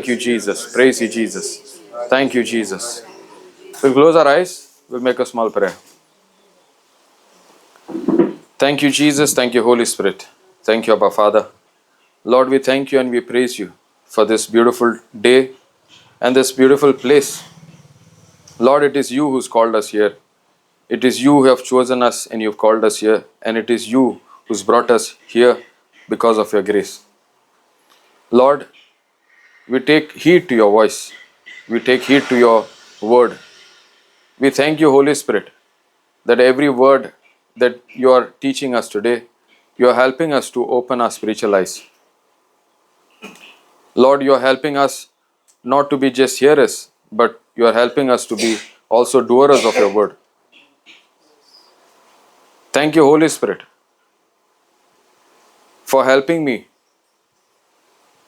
Thank you, Jesus. Praise you, Jesus. Thank you, Jesus. We'll close our eyes. We'll make a small prayer. Thank you, Jesus. Thank you, Holy Spirit. Thank you, Abba Father. Lord, we thank you and we praise you for this beautiful day and this beautiful place. Lord, it is you who's called us here. It is you who have chosen us and you've called us here. And it is you who's brought us here because of your grace. Lord, we take heed to your voice. We take heed to your word. We thank you, Holy Spirit, that every word that you are teaching us today, you are helping us to open our spiritual eyes. Lord, you are helping us not to be just hearers, but you are helping us to be also doers of your word. Thank you, Holy Spirit, for helping me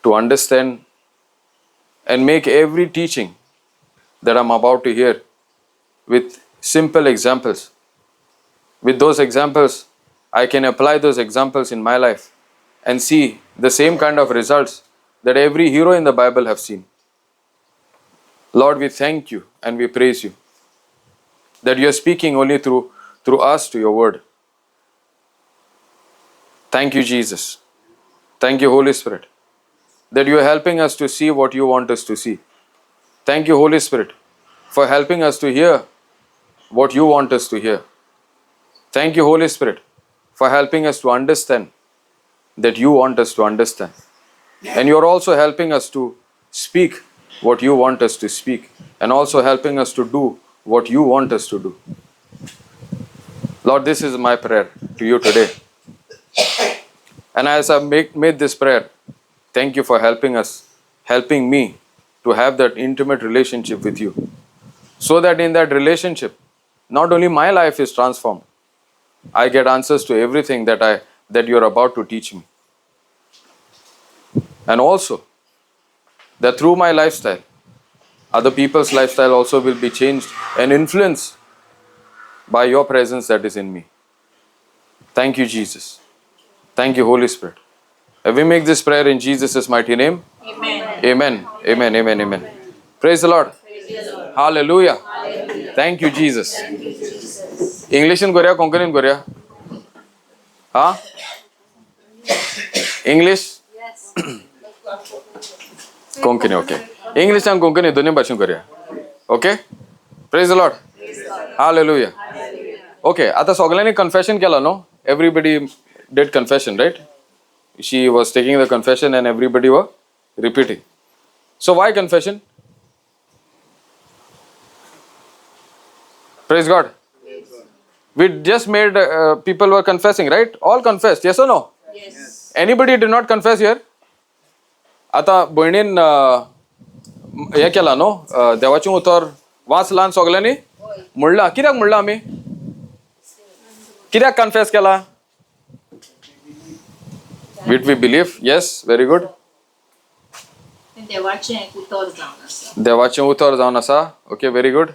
to understand and make every teaching that I'm about to hear with simple examples. With those examples, I can apply those examples in my life and see the same kind of results that every hero in the Bible have seen. Lord, we thank you and we praise you that you are speaking only through us to your word. Thank you, Jesus. Thank you, Holy Spirit, that you are helping us to see what you want us to see. Thank you, Holy Spirit, for helping us to hear what you want us to hear. Thank you, Holy Spirit, for helping us to understand that you want us to understand. And you are also helping us to speak what you want us to speak, and also helping us to do what you want us to do. Lord, this is my prayer to you today. And as I made this prayer, thank you for helping me to have that intimate relationship with you. So that in that relationship, not only my life is transformed, I get answers to everything that you're about to teach me. And also, that through my lifestyle, other people's lifestyle also will be changed and influenced by your presence that is in me. Thank you, Jesus. Thank you, Holy Spirit. And we make this prayer in Jesus' mighty name. Amen. Amen. Amen. Amen. Amen. Praise the Lord. Hallelujah. Thank you, Jesus. English in Korea, Konkan in Korea. Huh? English? Yes. Konkani, okay. English and Konkani दोन्ही भाषेत करूया. Okay? Praise the Lord. Hallelujah. Okay, आता सगळ्यांनी confession केला, no? Everybody did confession, right? She was taking the confession and everybody were repeating. So why confession? Praise God. We just made people were confessing, right? All confessed, yes or no? Yes. Anybody did not confess here? आता बहिणीन हे केला no देवाचें उतर वाचला आनी सगळ्यांनी म्हणला कित्याक म्हणला आमी कित्याक कन्फेस केला with we believe yes very good देवाचें उतर जावन आसा ओके व्हेरी गुड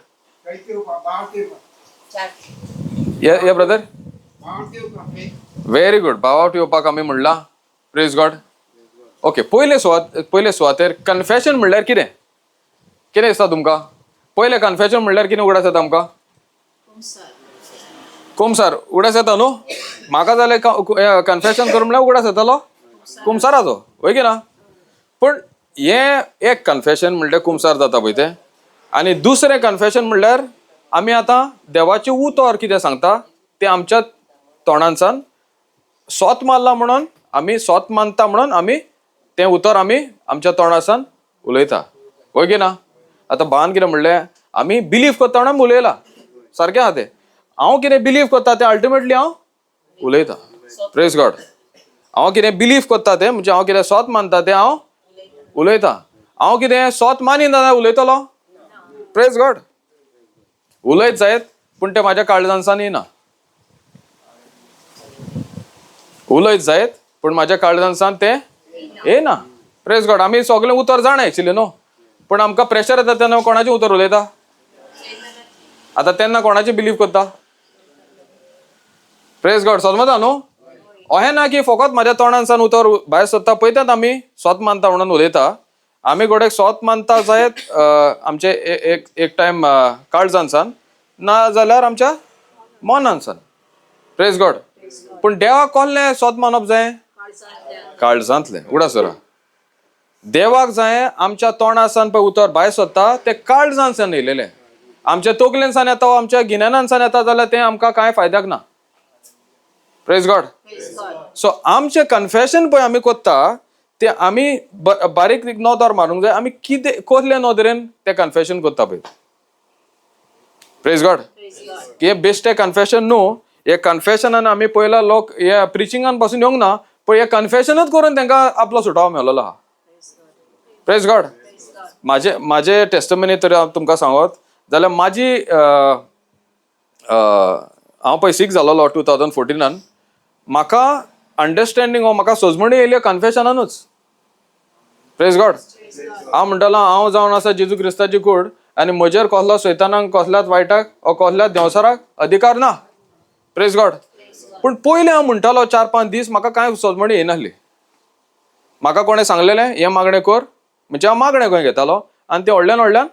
या ब्रदर व्हेरी गुड भावावट येवपाक आमी म्हणला प्रेज गॉड ओके पयले सुवातेर कन्फेशन म्हणल्यार कितें कितें दिसता तुमकां पयलें कन्फेशन म्हणल्यार कितें उगडास येता आमकां कुमसार उगडास येता न्हू म्हाका जाल्यार कन्फेशन करूं म्हणल्यार उगडास येतालो कुमसाराचो वय की ना पूण हें एक कन्फेशन म्हणल्यार कुमसार जाता पळय तें आनी दुसरें कन्फेशन म्हणल्यार आमी आतां देवाचें उतर कितें सांगता तें आमच्या तोंडांसान सोत मारला म्हणून आमी सोत मानता म्हणून आमी तें उतर आमी आमच्या तोंडासान उलयता वय की ना आतां भावान कितें म्हणलें आमी बिलीव करता म्हणून उलयला सारकें आहा तें हांव कितें बिलीव करता तें अल्टिमेटली हांव उलयता प्रेज गॉड हांव कितें बिलीव करता तें म्हणजे हांव कितें सोत मानता तें हांव उलयता हांव कितें सोत मानिना जाल्यार उलयतलो प्रेज गॉड उलयत जायत पूण तें म्हाज्या काळजांसान येना उलयत जायत पूण म्हाज्या काळजांसान तें येना प्रेज गॉड आमी सगळें उतर जाणा एक्चुली न्हू पूण आमकां प्रेशर येता तेन्ना कोणाचें उतर उलयता आतां तेन्ना कोणाचें बिलीव करता प्रेज गॉड समजता न्हू अहें ना की फकत म्हाज्या तोंडांसान उतर भायर सरता पळय तेंच आमी सोत मानता म्हणून उलयता आमी गोडेक स्वत मानता जायत आमचे एक टायम काळजांसान ना जाल्यार आमच्या मनांसान. Praise God. पूण देवाक कोल्लें स्वत मानप जाय? काळजांतलें. उगडा सरा. देवाक जाय आमच्या तोंडासान पळय उतर भायर सरता ते काळजांसान येयलेलें. आमच्या तोकलेनसान येता, आमच्या गिन्यानांसान येता जाल्यार तें आमकां कांय फायद्याक ना. Praise God. सो आमचे कन्फेशन पळय आमी कोत्ता ते आमी बारीक नोदर मारूंक जाय आमी कितें कसले नोदरेन तें कन्फेशन कोत्ता पळय. Praise God. हे बेश्टे कन्फेशन न्हू. हे कन्फेशनान आमी पयला लोक हे प्रिचिंगान पासून येवंक ना, पण हे कन्फेशनच करून तांकां आपलो सुटावो मेळलेलो आहा. Praise God. माझे टेस्टमनी तरी हांव तुमकां सांगत जाल्यार माझी हांव पळय सीख जालोलो 2014 म्हाका अंडरस्टँडींग हो म्हाका सोजमणी येयली कन्फेशनानूच. Praise God. हांव म्हणटालो हांव जावन आसा जेजू क्रिस्ताची कूड आनी म्हजेर कसलो सैतानाक कसल्याच वायटाक वा कसल्याच देंवसाराक अधिकार ना. Praise God. पूण पयलीं हांव म्हणटालो 4-5 दीस म्हाका कांय सोजमणी येनासली. म्हाका कोणें सांगलेलें हें मागणें कर म्हणजे हांव मागणें खंय घेतालो आनी तें व्हडल्यान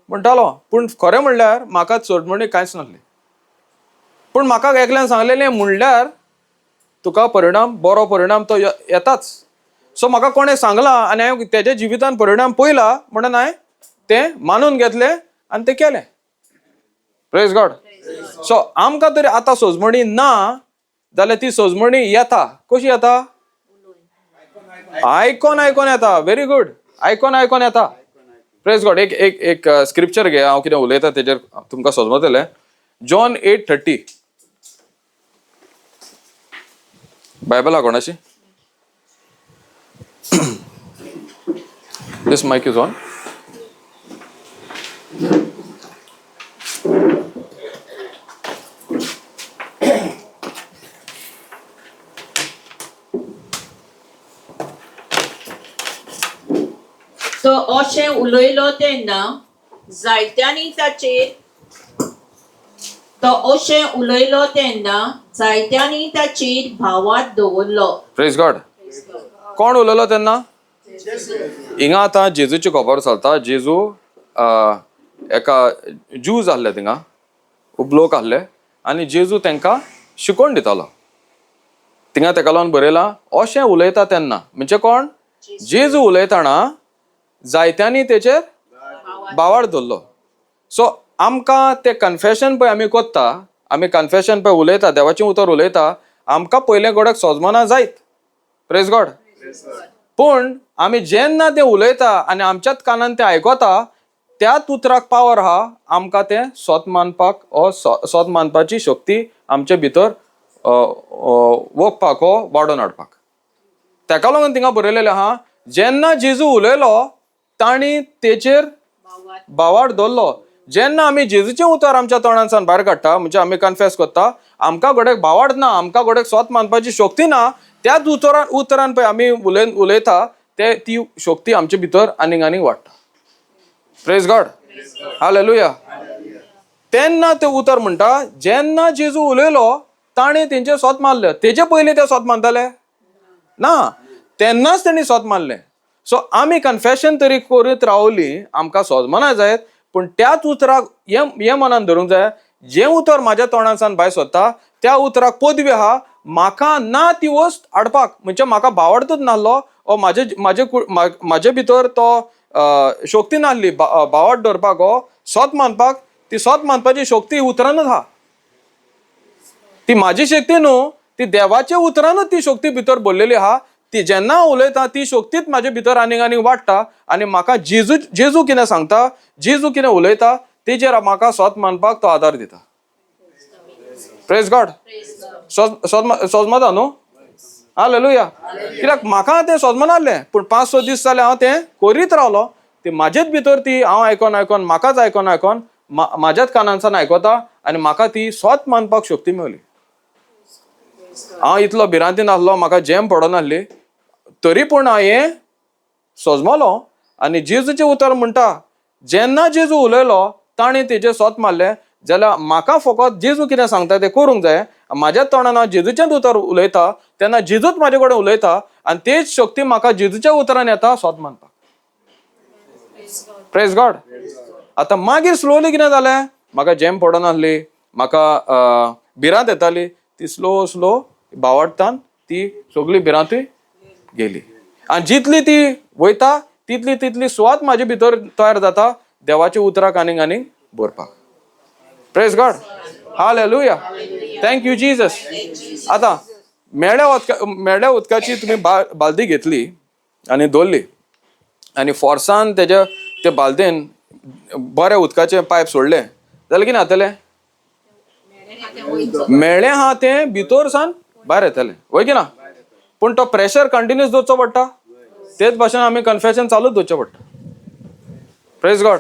म्हणटालो. पूण खरें म्हणल्यार म्हाका सोजमणी कांयच नासली. पूण म्हाका एकल्यान सांगलेलें म्हणल्यार तुका परिणाम बरो परिणाम तो येताच. सो म्हाका कोणें सांगलां आनी हांवें तेज्या जिवितान परिणाम पयला म्हणून हांवें तें मानून घेतलें आनी तें केलें. Praise God. सो आमकां तरी आतां सोजमणी ना जाल्यार ती सोजमणी येता. कशी येता? आयकोन येता. Very good. आयकोन येता. Praise God. एक स्क्रिप्चर घे हांव कितें उलयता तेजेर तुमकां समजतलें. जॉन 8:30 बायबल हा कोणाची? दिस माइक इज ऑन. तो अशें उलयलो तेन्ना जायत्यांनी ताचेर भावार्थ दवरलो. Praise God. कोण उलयलो तेन्ना? हिंगा आतां जेजूची खबर चलता. जेजू एका जूज आहले थिंगा खूब लोक आहले आनी जेजू तांकां शिकोवन दितालो. थिंगा तेका लागून बरयलां अशें उलयता तेन्ना म्हणजे कोण? जेजू उलयतना जायत्यांनी तेचेर भावार्थ दवरलो. सो आमकां ते कन्फेशन पळय आमी कोत्ता, आमी कन्फेशन पळय उलयता, देवाचें उतर उलयता, आमकां पयले गोडेक सोजमना जायत. Praise God. पूण आमी जेन्ना तें उलयता आनी आमच्याच कानान तें आयकोता त्याच उतराक पावर आहा आमकां तें स्वत मानपाक हो स्वत मानपाची शक्ती आमचे भितर वोखपाक हो वाडोवन हाडपाक. तेका लागून थिंगा बरयलेलें आहा जेन्ना जेजू उलयलो तांणी तेचेर भावार्थ दवरलो. जेन्ना आमी जेजूचें उतर आमच्या तोंडांसान भायर काडटा म्हणजे आमी कन्फेस करता आमकां गोडेक भावार्थ ना, आमकां गोडेक स्वत मानपाची शक्ती ना, त्याच उतरान पळय आमी उलयता ती शक्ती आमचे भितर आनीक वाडटा. Praise God. हालेलुया. तेन्ना तें उतर म्हणटा जेन्ना जेजू उलयलो तांणी तेंचेर स्वत मानलें. तेजे पयलीं ते स्वत मानताले ना, तेन्नाच तेणी स्वत मानलें. सो आमी कन्फेशन तरी करीत रावलीं आमकां सोजमना जायत, पूण त्याच उतराक हें मनान धरूंक जाय जें उतर म्हाज्या तोंडांसान भायर सरता त्या उतराक पदवी आहा. म्हाका ना ती वस्त हाडपाक म्हणजे म्हाका भावार्थूच नासलो ओ म्हाजे भितर तो शक्ती नासली भावार्थ धरपाक हो स्वत मानपाक. ती स्वत मानपाची शक्ती उतरानूच आहा. ती म्हाजी शक्ती न्हू, ती देवाच्या उतरानूच ती शक्ती भितर भरलेली आहा. ती जेन्ना उलयता ती शक्तीच म्हाजे भितर आनीक वाडटा आनी म्हाका जेजू कितें सांगता, जेजू कितें उलयता तेजेर म्हाका स्वत मानपाक तो आदार दिता. Praise God. सोजमता न्हू. हालेलुया. कित्याक म्हाका तें सोजमनासलें पूण 5-6 दीस जाले हांव तें करीत रावलो. ती म्हाजेच भितर ती हांव आयकोन म्हाकाच आयकोन म्हाज्याच कानांसान आयकोता आनी म्हाका ती स्वत मानपाक शक्ती मेळ्ळी. हांव इतलो भिरांतीन आसलो, म्हाका जेम पडनासली, तरी पूण हांवें सोजमलो आनी जेजूचें उतर म्हणटा जेन्ना जेजू उलयलो तांणी तेजेर स्वत मारलें जाल्यार म्हाका फकत जेजू कितें सांगता तें करूंक जाय. म्हाज्या तोंडान हांव जेजूचेंच उतर उलयता तेन्ना जेजूच म्हाजे कडेन उलयता आनी तेच शक्ती म्हाका जेजूच्या उतरान येता स्वत मानपाक. Praise God. आता मागीर स्लोली कितें जालें, म्हाका जेम पडनासली, म्हाका भिरांत येताली, ती स्लो स्लो भावार्थान ती सगळी भिरांतूय गेली. आनी जितली ती वयता तितली तितली स्वात म्हाजे भितर तयार जाता देवाच्या उतराक आनीक आनीक बरपाक. Praise God. Hallelujah. Thank you Jesus. आता मेळ्या उदकाची तुम्ही बालदी घेतली आनी दवरली आनी फोर्सान ते बालदेन बऱ्या उदकाचे पायप सोडले जाल्यार कितें जातलें, मेळ्ळें आहा तें भितर सावन भायर येतलें, वय की ना. पूण तो प्रेशर कंटिन्यूस दवरचो पडटा. तेच भाशेन आमी कन्फेशन चालूच दवरचें पडटा. Praise God.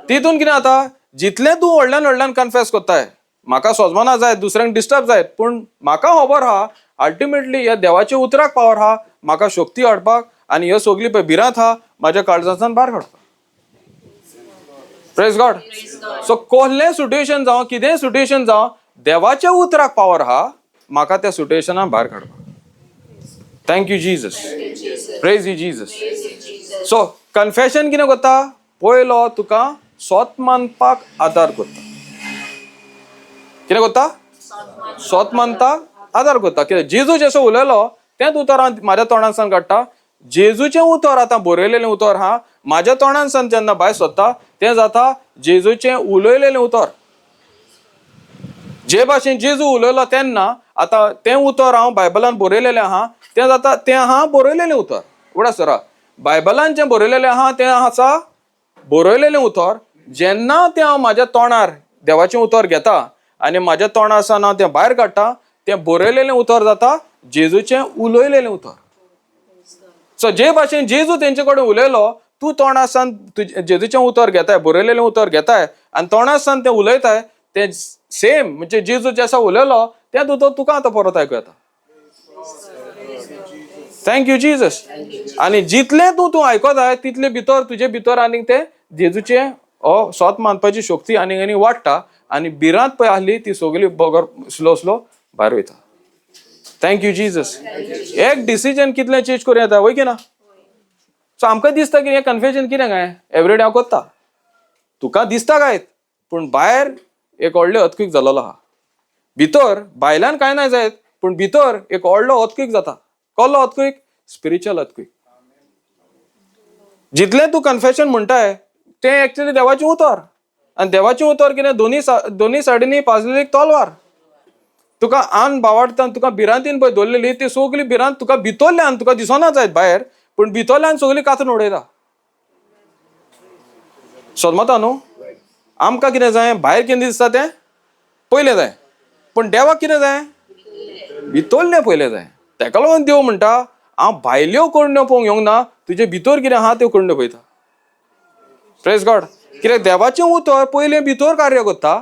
तितून कितें जाता, जितलें तूं व्हडल्यान कन्फेस कोत्ताय, म्हाका सोजमाना जाय, दुसऱ्यांक डिस्टर्ब जायत, पूण म्हाका खबर आहा अल्टिमेटली ह्या देवाच्या उतराक पावर आहा म्हाका शक्ती हाडपाक, आनी ह्यो सगळी पळय भिरांत आहा म्हाज्या काळजांतल्यान भायर काडपाक. Praise God. सो कसलें सिट्युएशन जावं, कितेंय सिट्युएशन जावं, देवाच्या उतराक पावर आहा म्हाका त्या सिट्युएशनान भायर काडपाक. Thank you Jesus. Praise you Jesus. So confession कितें करता, पयलो तुका स्वत मानपाक आदार करता. कितें करता, स्वत मानता आदार करता. कित्याक जेजू जसो उलयलो तेंच उतर हांव म्हाज्या तोंडांसान काडटा. जेजूचें उतर आतां बरयलेलें उतर आहा म्हाज्या तोंडांसान जेन्ना भायर सरता तें जाता जेजूचें उलयलेलें उतर. जे भाशेन जेजू उलयलो तेन्ना आतां तें उतर हांव बायबलान बरयलेलें आहा तें जाता तें आहा बरयलेलें उतर. उगडास सरा, बायबलान जें बरयलेलें आहा तें आसा बरयलेलें उतर. जेन्ना तें हांव म्हाज्या तोंडार देवाचें उतर घेता आनी म्हाज्या तोंडासान हांव तें भायर काडटा, तें बरयलेलें उतर जाता जेजूचें उलयलेलें उतर. सो जे भाशेन जेजू तेंचे कडेन उलयलो, तूं तोंडासान जेजूचें उतर घेताय, बरयलेलें उतर घेताय आनी तोंडासान तें उलयताय, तें सेम म्हणजे जेजू जेसो उलयलो तें उतर तुका आतां परत आयकूं येता. Thank you Jesus. आनी जितलें तूं आयकोताय तितले भितर तुजे भितर आनीक तें जेजूचें स्वत मानपाची शक्ती आनीक आनीक वाडटा आनी भिरांत पळय आहली ती सगळी बगर स्लो स्लो भायर वयता. Thank you Jesus. एक डिसिजन कितलें चेंज करूं येता, वय की ना. सो आमकां दिसता की हें कन्फेशन कितें काय एवरीडे हांव करता, तुका दिसता काय, पूण भायर एक व्हडलें अर्थक्वेक जालोलो आहा. भितर भायल्यान कांय ना जायत, पूण भितर एक व्हडलो अर्थक्वेक जाता. कसलो अर्थक्वेक, स्पिरिच्युअल अर्थक्वेक. जितलें तूं कन्फेशन म्हणटाय तें एक्चुअली देवाचें उतर. आनी देवाचें उतर कितें, दोनी सायडींनी पाजलेली एक तलवार. तुका आन भावार्थान तुका भिरांतीन पळय दवरलेली ती सगळी भिरांत तुका भितरल्यान तुका दिसना जायत भायर, पूण भितरल्यान सगळी कातरून उडयता. समजता न्हू. आमकां कितें जाय, भायर कितें दिसता तें पयलें जाय, पूण देवाक कितें जाय, भितरलें पयलें जाय. तेका लागून देव म्हणटा हांव भायल्यो कण्यो पळोवंक येवंक ना, तुजे भितर कितें आहा त्यो कण्यो पळयता. Praise God. कित्याक देवाचें उतर पयलें भितर कार्य करता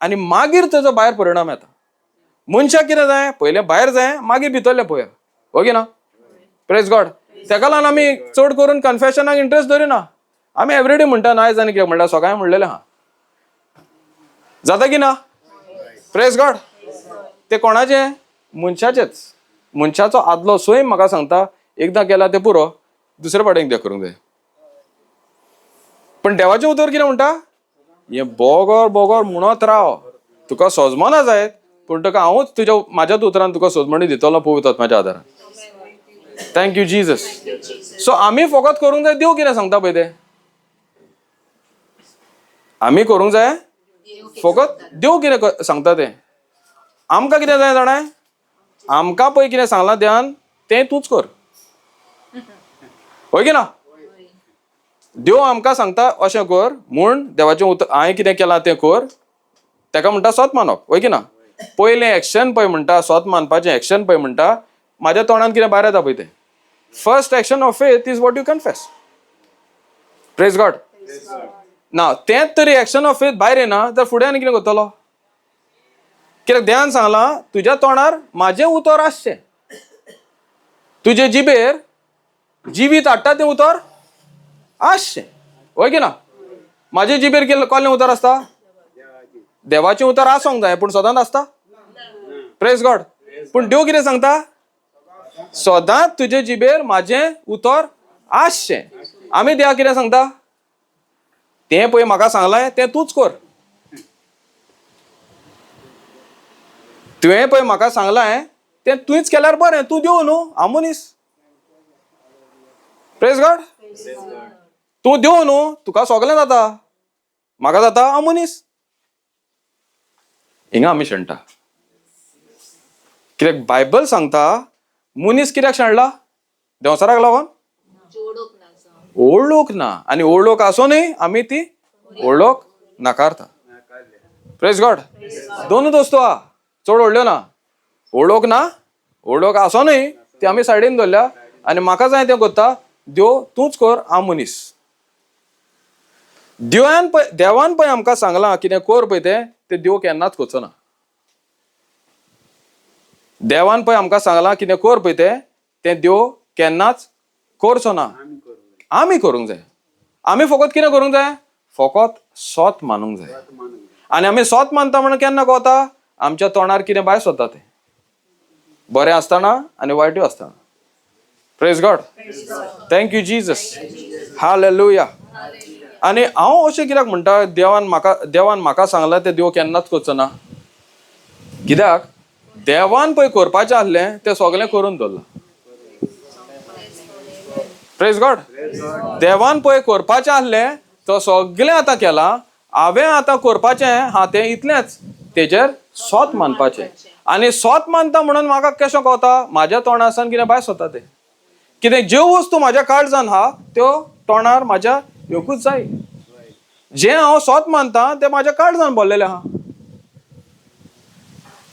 आनी मागीर ताजो भायर परिणाम येता. मनशाक कितें जाय, पयलें भायर जाय मागीर भितरलें पळया, हो की ना. Praise God. तेका लागून आमी चड करून कन्फेशनाक इंट्रस्ट धरिना. आमी एवरीडे म्हणटा नायज आनी कितें म्हणटा सकाळीं म्हणलेलें आहा, जाता की ना. Praise God. तें कोणाचें, मनशाचेंच. मनशाचो आदलो स्वयं म्हाका सांगता एकदां केला तें पुरो, दुसरे फावटीं कितें करूंक जाय. पण देवाचें उतर कितें म्हणटा, हें बोगोर बोगोर म्हणत राव, तुका सोजमना जायत, पूण तुका हांवूच म्हाज्याच उतरान तुका सोजमणी दितलो पवित्र आत्म्याच्या आदारान. Thank you Jesus. सो आमी फकत करूंक जाय देव कितें सांगता पळय तें. आमी करूंक जाय फकत देव कितें सांगता तें. आमकां कितें जाय जाणाय, आमकां पळय कितें सांगलां देवान तें तूंच कर, होय की ना. देव आमकां सांगता अशें कर म्हूण देवाचें उतर हांवें कितें केलां तें कर, तेका म्हणटा स्वत मानप, होय की ना. पयलें एक्शन पळय म्हणटा, स्वत मानपाचें एक्शन पळय म्हणटा, म्हाज्या तोंडान कितें भायर येता पळय तें. First action of faith is what you confess. Praise God. ना तेंच तरी एक्शन ऑफ फेथ भायर येना तर फुडें आनी कितें करतलो. कित्याक देवान सांगलां तुज्या तोंडार म्हाजें उतर आसचें, तुजे जिबेर जिवीत हाडटा तें उतर आसचें, होय की ना. म्हाजे जिबेर कसलें उतर आसता, देवाचें उतर आसोंक जाय, पूण सदांच आसता. Praise God. पूण देव कितें सांगता, सदांच तुजे जिबेर म्हाजें उतर आसचें. आमी देवाक कितें सांगता, तें पळय म्हाका सांगलां तें तूंच कर. तुवें पळय म्हाका सांगलां तें तुवेंच केल्यार बरें. तूं देव न्हू, हांव मनीस. Praise God. तूं देव न्हू, तुका सगळें जाता, म्हाका जाता हांव मनीस. हिंगा आमी शेणटा. कित्याक बायबल सांगता मनीस कित्याक शेणला? देंवचाराक लागून? ओळख ना. आनी ओळख आसूनय आमी ती ओळख नाकारता. Praise God. दोनूच वस्तू आहा, चड व्हडल्यो ना. ओळख ना, ओळख आसूनय ती आमी सायडीन दवरल्या आनी म्हाका जाय तें करता. देव तूंच कर, हांव मनीस. देवान पळय आमकां सांगलां कितें कर पळय तें देव केन्नाच करचो ना. देवान पळय आमकां सांगलां कितें कर पळय तें देव केन्नाच करचो ना. आमी करूंक जाय. आमी फकत कितें करूंक जाय? फकत सोत मानूंक जाय. आनी आमी सोत मानता म्हणून केन्ना कळटा? आमच्या तोंडार कितें भायर सरता तें, बरें आसतना आनी वायटूय आसतना. Praise God. Thank you Jesus. Hallelujah. आनी हांव अशें कित्याक म्हणटा, देवान म्हाका सांगलां तें देव केन्नाच करचो ना. कित्याक देवान पळय करपाचें आसलें तें सगळें करून दवरलां. Praise God. देवान पळय करपाचें आसलें तो सगळें आतां केलां. हांवें आतां करपाचें हा तें इतलेंच, तेजेर सोत मानपाचें. आनी सोत मानता म्हणून म्हाका कशें कळटा? म्हाज्या तोंडासान कितें भायर सरता तें. कितें ज्यो वस्तू म्हाज्या काळजान आहा त्यो तोंडार म्हाज्या येवकूच जाय. जें हांव सोत मानता तें म्हाज्या काळजान भरलेलें आहा.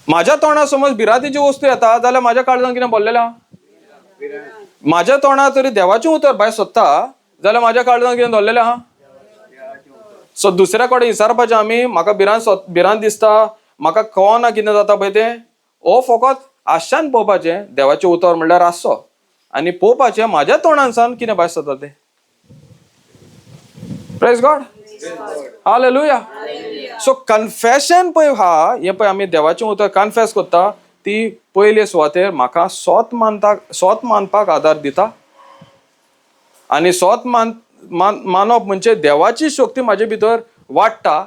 म्हाज्या तोंडार समज भिरांतीची वस्तू येता जाल्यार म्हाज्या काळजान कितें भरलेलें आहा? म्हाज्या तोंडार तरी देवाचें उतर भायर सरता जाल्यार म्हाज्या काळजान कितें धरलेलें आहा? सो दुसऱ्या कडेन विचारपाचें आमी, म्हाका भिरांत दिसता, म्हाका कळना कितें जाता पळय तें. हो फकत आशान पळोवपाचें देवाचें उतर म्हणल्यार आसचो आनी पळोवपाचें म्हाज्या तोंडासान कितें भायर सरता तें. Praise God. Hallelujah. So confession पळय हा, हें पळय आमी देवाचें उतर कन्फेस करता, ती पयले सुवातेर म्हाका सोत मानपाक आदार दिता. आनी सोत मानप म्हणजे देवाची शक्ती म्हाजे भितर वाडटा.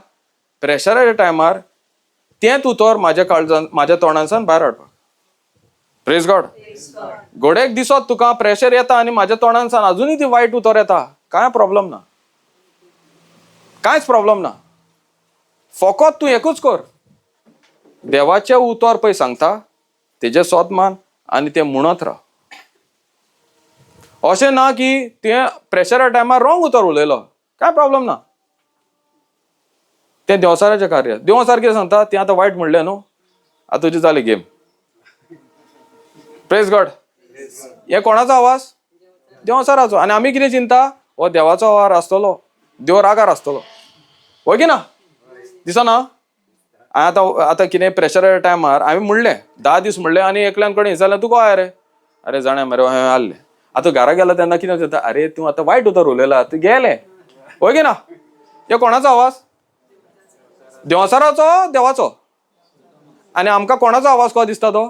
प्रेशराच्या टायमार तेंच उतर म्हाज्या तोंडासान भायर हाडपाक. Praise God. घोड्याक दिसत तुका प्रेशर येता आनी म्हाज्या तोंडासान अजुनूय ती वायट उतर येता, कांय प्रॉब्लेम ना. कांयच प्रॉब्लेम ना. फकत तूं एकूच कर, देवाचें उतर पळय सांगता तेजें सोत मान आनी तें म्हणत राव. अशें ना की तें प्रेशरा टायमार रॉंग उतर उलयलो, कांय प्रॉब्लेम ना. तें देवसाराचें कार्य. देवसार कितें सांगता तें आतां वायट म्हणलें न्हू, आतां तुजी जाली गेम. Praise God. हे कोणाचो आवाज? देवसाराचो. आनी आमी कितें चिंता? हो देवाचो आवाज आसतलो, देव रागार आसतलो, होय की ना? दिसना? आतां कितें प्रेशराच्या टायमार हांवें म्हणलें 10 दीस म्हणलें आनी एकल्यान कडेन जाल्यार तूं गोंय रे, अरे जाणा मरे हांवें आसलें. आतां घरा गेला तेन्ना कितें जाता? अरे तूं आतां वायट उतर उलयला, तूं गेलें, होय की ना? हे कोणाचो आवाज? देवसाराचो, देवाचो. आनी आमकां कोणाचो आवाज कसो दिसता तो?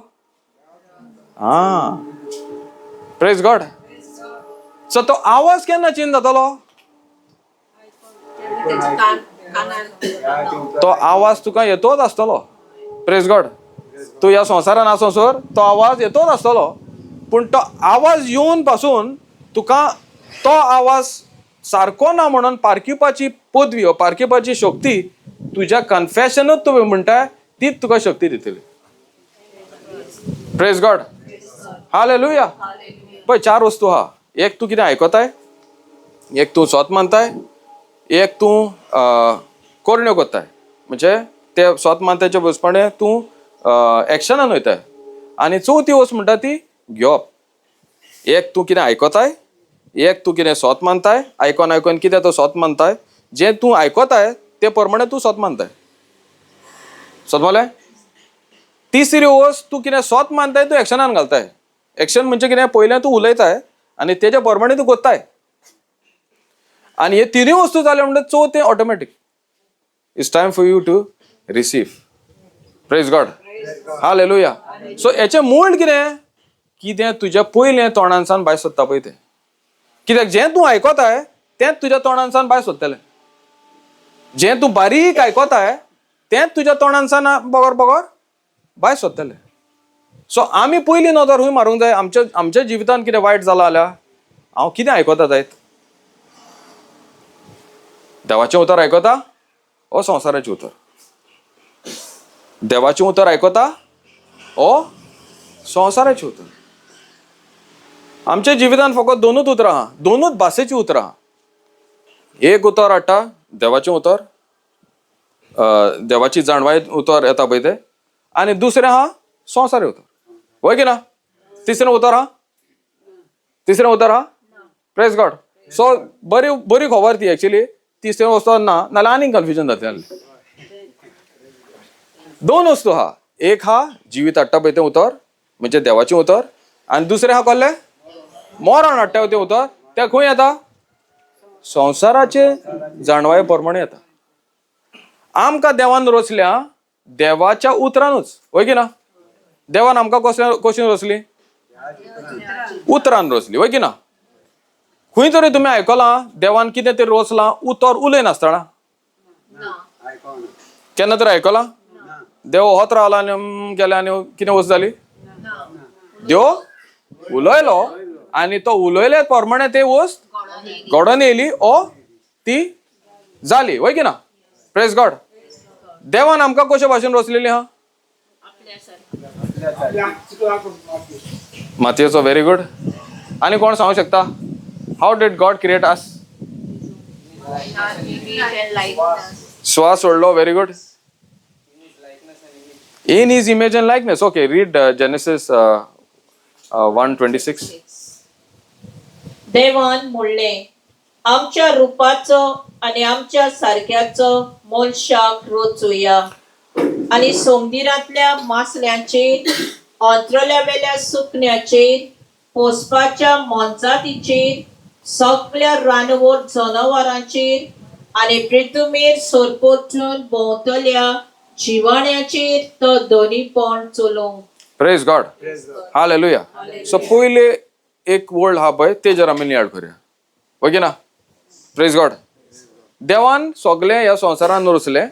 Praise God. सो तो आवाज केन्ना चेंज जातलो? तो आवाज तुका येतोच आसतलो. Praise God. तूं ह्या संवसारान आसोसर तो आवाज येतोच आसतलो, पूण तो आवाज येवन पासून तुका तो आवाज सारको ना म्हणून पारखिवपाची पदवी वा पारखिवपाची शक्ती तुज्या कन्फेशनूच तुवें म्हणटा तीच तुका शक्ती दितली. Praise God. हालेलुया. पळय 4 वस्तू आहा. एक तूं कितें आयकताय, एक तूं सोत मानताय, एक तूं कोरण्यो करताय, म्हणजे ते सोत मानताचे बसपणे तूं एक्शनान वयताय, आनी चवथी वस्त म्हणटा ती घेवप. एक तूं कितें आयकताय, एक तूं कितें सोत मानताय, आयकोन कितें तो सोत मानताय, जें तूं आयकताय ते प्रमाणे तूं सोत मानताय. समजलें? तिसरी वस्त तूं कितें सोत मानताय तूं एक्शनान घालताय. एक्शन म्हणजे कितें? पयलें तूं उलयताय आनी तेजे प्रमाणे तूं करताय. आनी हे तिनूय वस्तू जाल्यो म्हणटा चवथें automatic. It's time for you to receive. Praise God. Hallelujah. So हेचें मूळ कितें तुज्या पयलें तोंडासान भायर सरता पळय तें. कित्याक जें तूं आयकताय तेंच तुज्या तोंडासान भायर सरतलें. जे तू बारीक आयकोताय तेच तुझ्या तोंडांसान बगर बगर भायर सोदतले. सो आमी पयली नदर हूंय मारूंक जाय. आमच्या जिवितांत कितें वायट जालां जाल्यार हांव कितें आयकोता जायत. देवाचें उतर आयकोता ओ संवसाराचें उतर. देवाचें उतर आयकोता ओ संवसाराचें उतर. आमच्या जिवितांत फकत दोनूच उतरां आहा, दोनूच भाशेचीं उतरां आहा. एक उतर हाडटा देवाचें उतर, देवाची जाणवाय उतर येता पळय तें, आनी दुसरें आहा संवसारी उतर. वय की ना? तिसरें उतर आहा? तिसरें उतर आहा? Praise God. सो बरी खबर ती एक्चुअली. तिसरें वस्तू ना नाल्यार आनीक कन्फ्युजन जातलें. दोन वस्तू आहा. एक हा जिवीत हाडटा पळय तें उतर म्हणजे देवाचें उतर, आनी दुसरें आहा कसलें? मरण हाडटा तें उतर. तें खंय येता? संवसाराचे जाणवाये प्रमाणे येता. आमकां देवान रचल्या देवाच्या उतरानूच. वय की ना? देवान आमकां कशें रचली? उतरान रचली. वय की ना? खंय तरी तुमी आयकलां देवान कितें तरी रचलां उतर उलय नासतना? केन्ना तरी आयकलां? देव होत रावला आनी गेल्या आनी कितें वस्त जाली? देव उलयलो आनी तो उलयले प्रमाणे ते वस्त घडोवन येयली ओ ती जाली. वय की ना? Praise God. देवान आमकां कशे भाशेन रचलेली आहा? मातयेचो व्हेरी गुड. आनी कोण सांगूंक शकता? हाऊ डीड गॉड क्रिएट अस? श्वास सोडलो. Very good. In his image and likeness. Okay, read Genesis 1:26. देवान म्हणलें, आमच्या रुपाचो आनी आमच्या सारक्याचो मनशाक रचुया आनी समुद्रांतल्या मासल्यांचेर, अंतरल्या सुकण्याचेर, पोसपाच्या मोनजातीचेर, सगळ्या रानवट जनावरांचेर आनी पृथ्वीर सोरपोटून भोंवतल्या जिवाण्याचेर तो दोनीपण चलोवंक. Praise God. हालेलुया. सो पयले एक वर्ल्ड हा पळय तेजेर आमी नियाळ करूया. वय की ना? Praise God. देवान सगळें ह्या संवसारान रचलें,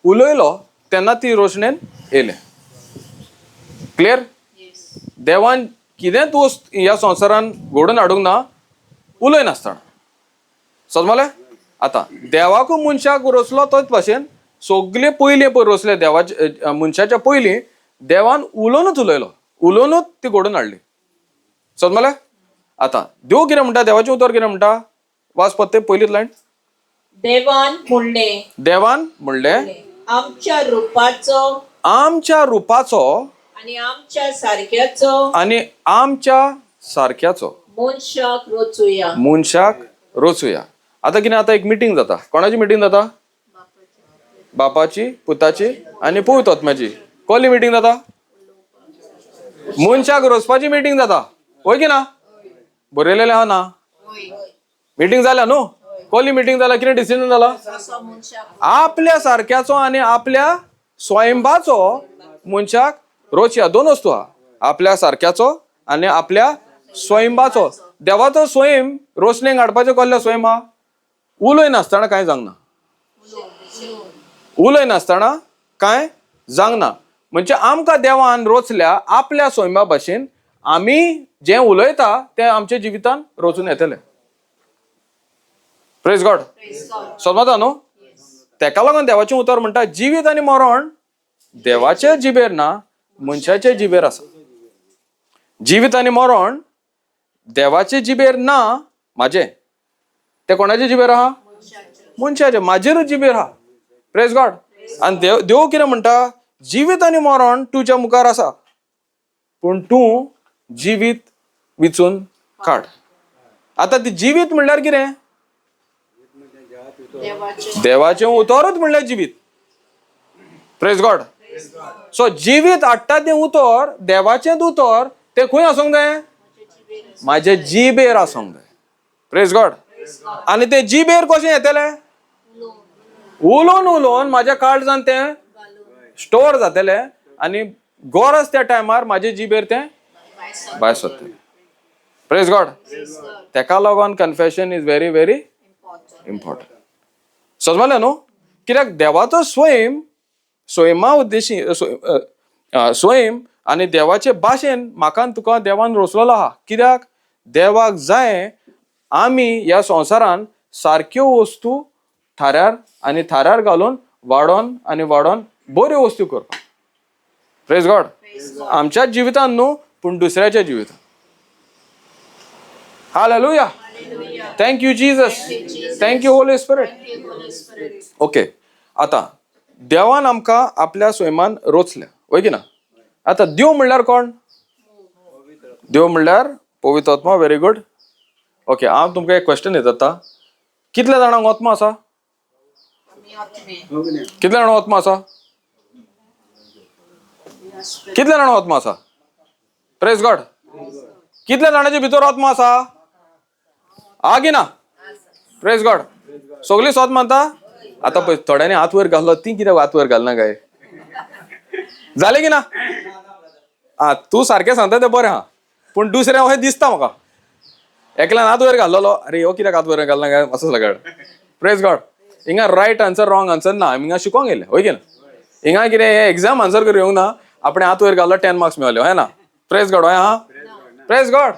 उलयलो तेन्ना ती रोशणेन येयलें. क्लियर? देवान कितेंच वस्त ह्या संवसारान घडोवन हाडूंक ना उलय नासतना. समजलें? आतां देवाकूय मनशाक रचलो तोच भाशेन सगळे पयले पळय रचले देवाचे मनशाच्या पयलीं देवान उलोवनूच उलयलो, उलोवनूच ती घडोवन हाडली. समजलें? आतां देव कितें म्हणटा? देवाचें उतर कितें म्हणटा? वाच पत्ते पयलीच लायन. देवान म्हणलें आमच्या रुपाचो आनी आमच्या सारक्याचो मनशाक रचुया. आतां कितें आतां एक मिटींग जाता. कोणाची मिटींग जाता? बापाची, पुताची आनी पवित्र आत्म्याची. कसली मिटींग जाता? मनशाक रचपाची मिटींग जाता. वय की ना? बरयलेलें आहा ना? मिटींग जाल्या न्हू? कसली मिटींग जाल्या? कितें डिसिजन जाला? आपल्या सारक्याचो आनी आपल्या स्वयंभाचो मनशाक रचया. दोन वस्तू आहा. आपल्या सारक्याचो आनी आपल्या स्वयंभाचो. देवाचो स्वयं रोशनेक हाडपाचो कसलो स्वयं आहा? उलय नासतना कांय जावंक ना. उलय नासतना कांय जावंक ना. म्हणजे आमकां देवान रचल्या आपल्या स्वयंभा भाशेन. आमी जें उलयता तें आमच्या जिवितान रचून येतलें. Praise God. समजता न्हू? तेका लागून देवाचें उतर म्हणटा जिवीत आनी मरण देवाच्या जिबेर ना, मनशाच्या जिबेर आसा. जिवीत आनी मरण देवाचे जिबेर ना. म्हाजें ते कोणाच्या जिबेर आहा? मनशाच्या. म्हाजेरूच जिबेर आहा. Praise God. आनी देव कितें म्हणटा? जिवीत आनी मरण तुज्या मुखार आसा, पूण तूं जिवीत विचून काड. आतां ती जिवीत म्हणल्यार कितें? देवाचें उतरच म्हणल्यार जिवीत. Praise God. सो जिवीत हाडटा तें उतर, देवाचेंच उतर, तें खंय आसूंक जाय? म्हाज्या जिबेर आसूंक जाय. Praise God. आनी तें जिबेर कशें येतलें? उलोवन म्हाज्या काळजान तें स्टोर जातलें आनी गरज त्या टायमार म्हाजे जिबेर तें भायर सरतलें. Praise God. तेका लागून confession is very very important. समजलें न्हू? कित्याक देवाचो स्वयमा उद्देशी स्वयं आनी देवाचे भाशेन म्हाका आनी तुका देवान रचलेलो आहा. कित्याक देवाक जाय आमी ह्या संवसारान सारक्यो वस्तू थाऱ्यार घालून वाडोन बऱ्यो वस्तू करपाक. Praise God. आमच्याच जिवितान न्हू पूण दुसऱ्याच्या जिवितान. Hallelujah. Thank you Jesus. Thank you Holy Spirit. Okay, आता देवान आमकां आपल्या स्वयमान रोचल्या, वय की ना. आता देव म्हणल्यार कोण? देव म्हणल्यार पवित्र आत्मा. Very good. ओके, हांव तुमकां एक क्वेश्चन येता. कितल्या जाणांक आत्मा आसा? कितल्या जाणांक आत्मा आसा? कितल्या जाणांक आत्मा आसा? Praise God. कितल्या जाणांच्या भितर आत्मा आसा? आगी ना. Praise God. सगळी सोत मानता. आता पळय, थोड्यांनी हात वयर घाललो, ती कित्याक हात वयर घालना काय? जालें की ना? तू सारकें सांगता तें बरें आहा, पूण दुसऱ्या अशें दिसता म्हाका. एकल्यान हात वयर घाललो, अरे हो कित्याक हात वयर घालना काय असो सगळं. Praise God. हिंगा रायट आन्सर रॉंग आन्सर ना. आमी हिंगा शिकोंक येयले, वय की ना. हिंगा कितें हे एग्जाम आन्सर करूं येवंक ना. आपण हात वयर घाललो 10 मार्क्स मेळले, है ना. Praise God. हय हा. Praise God.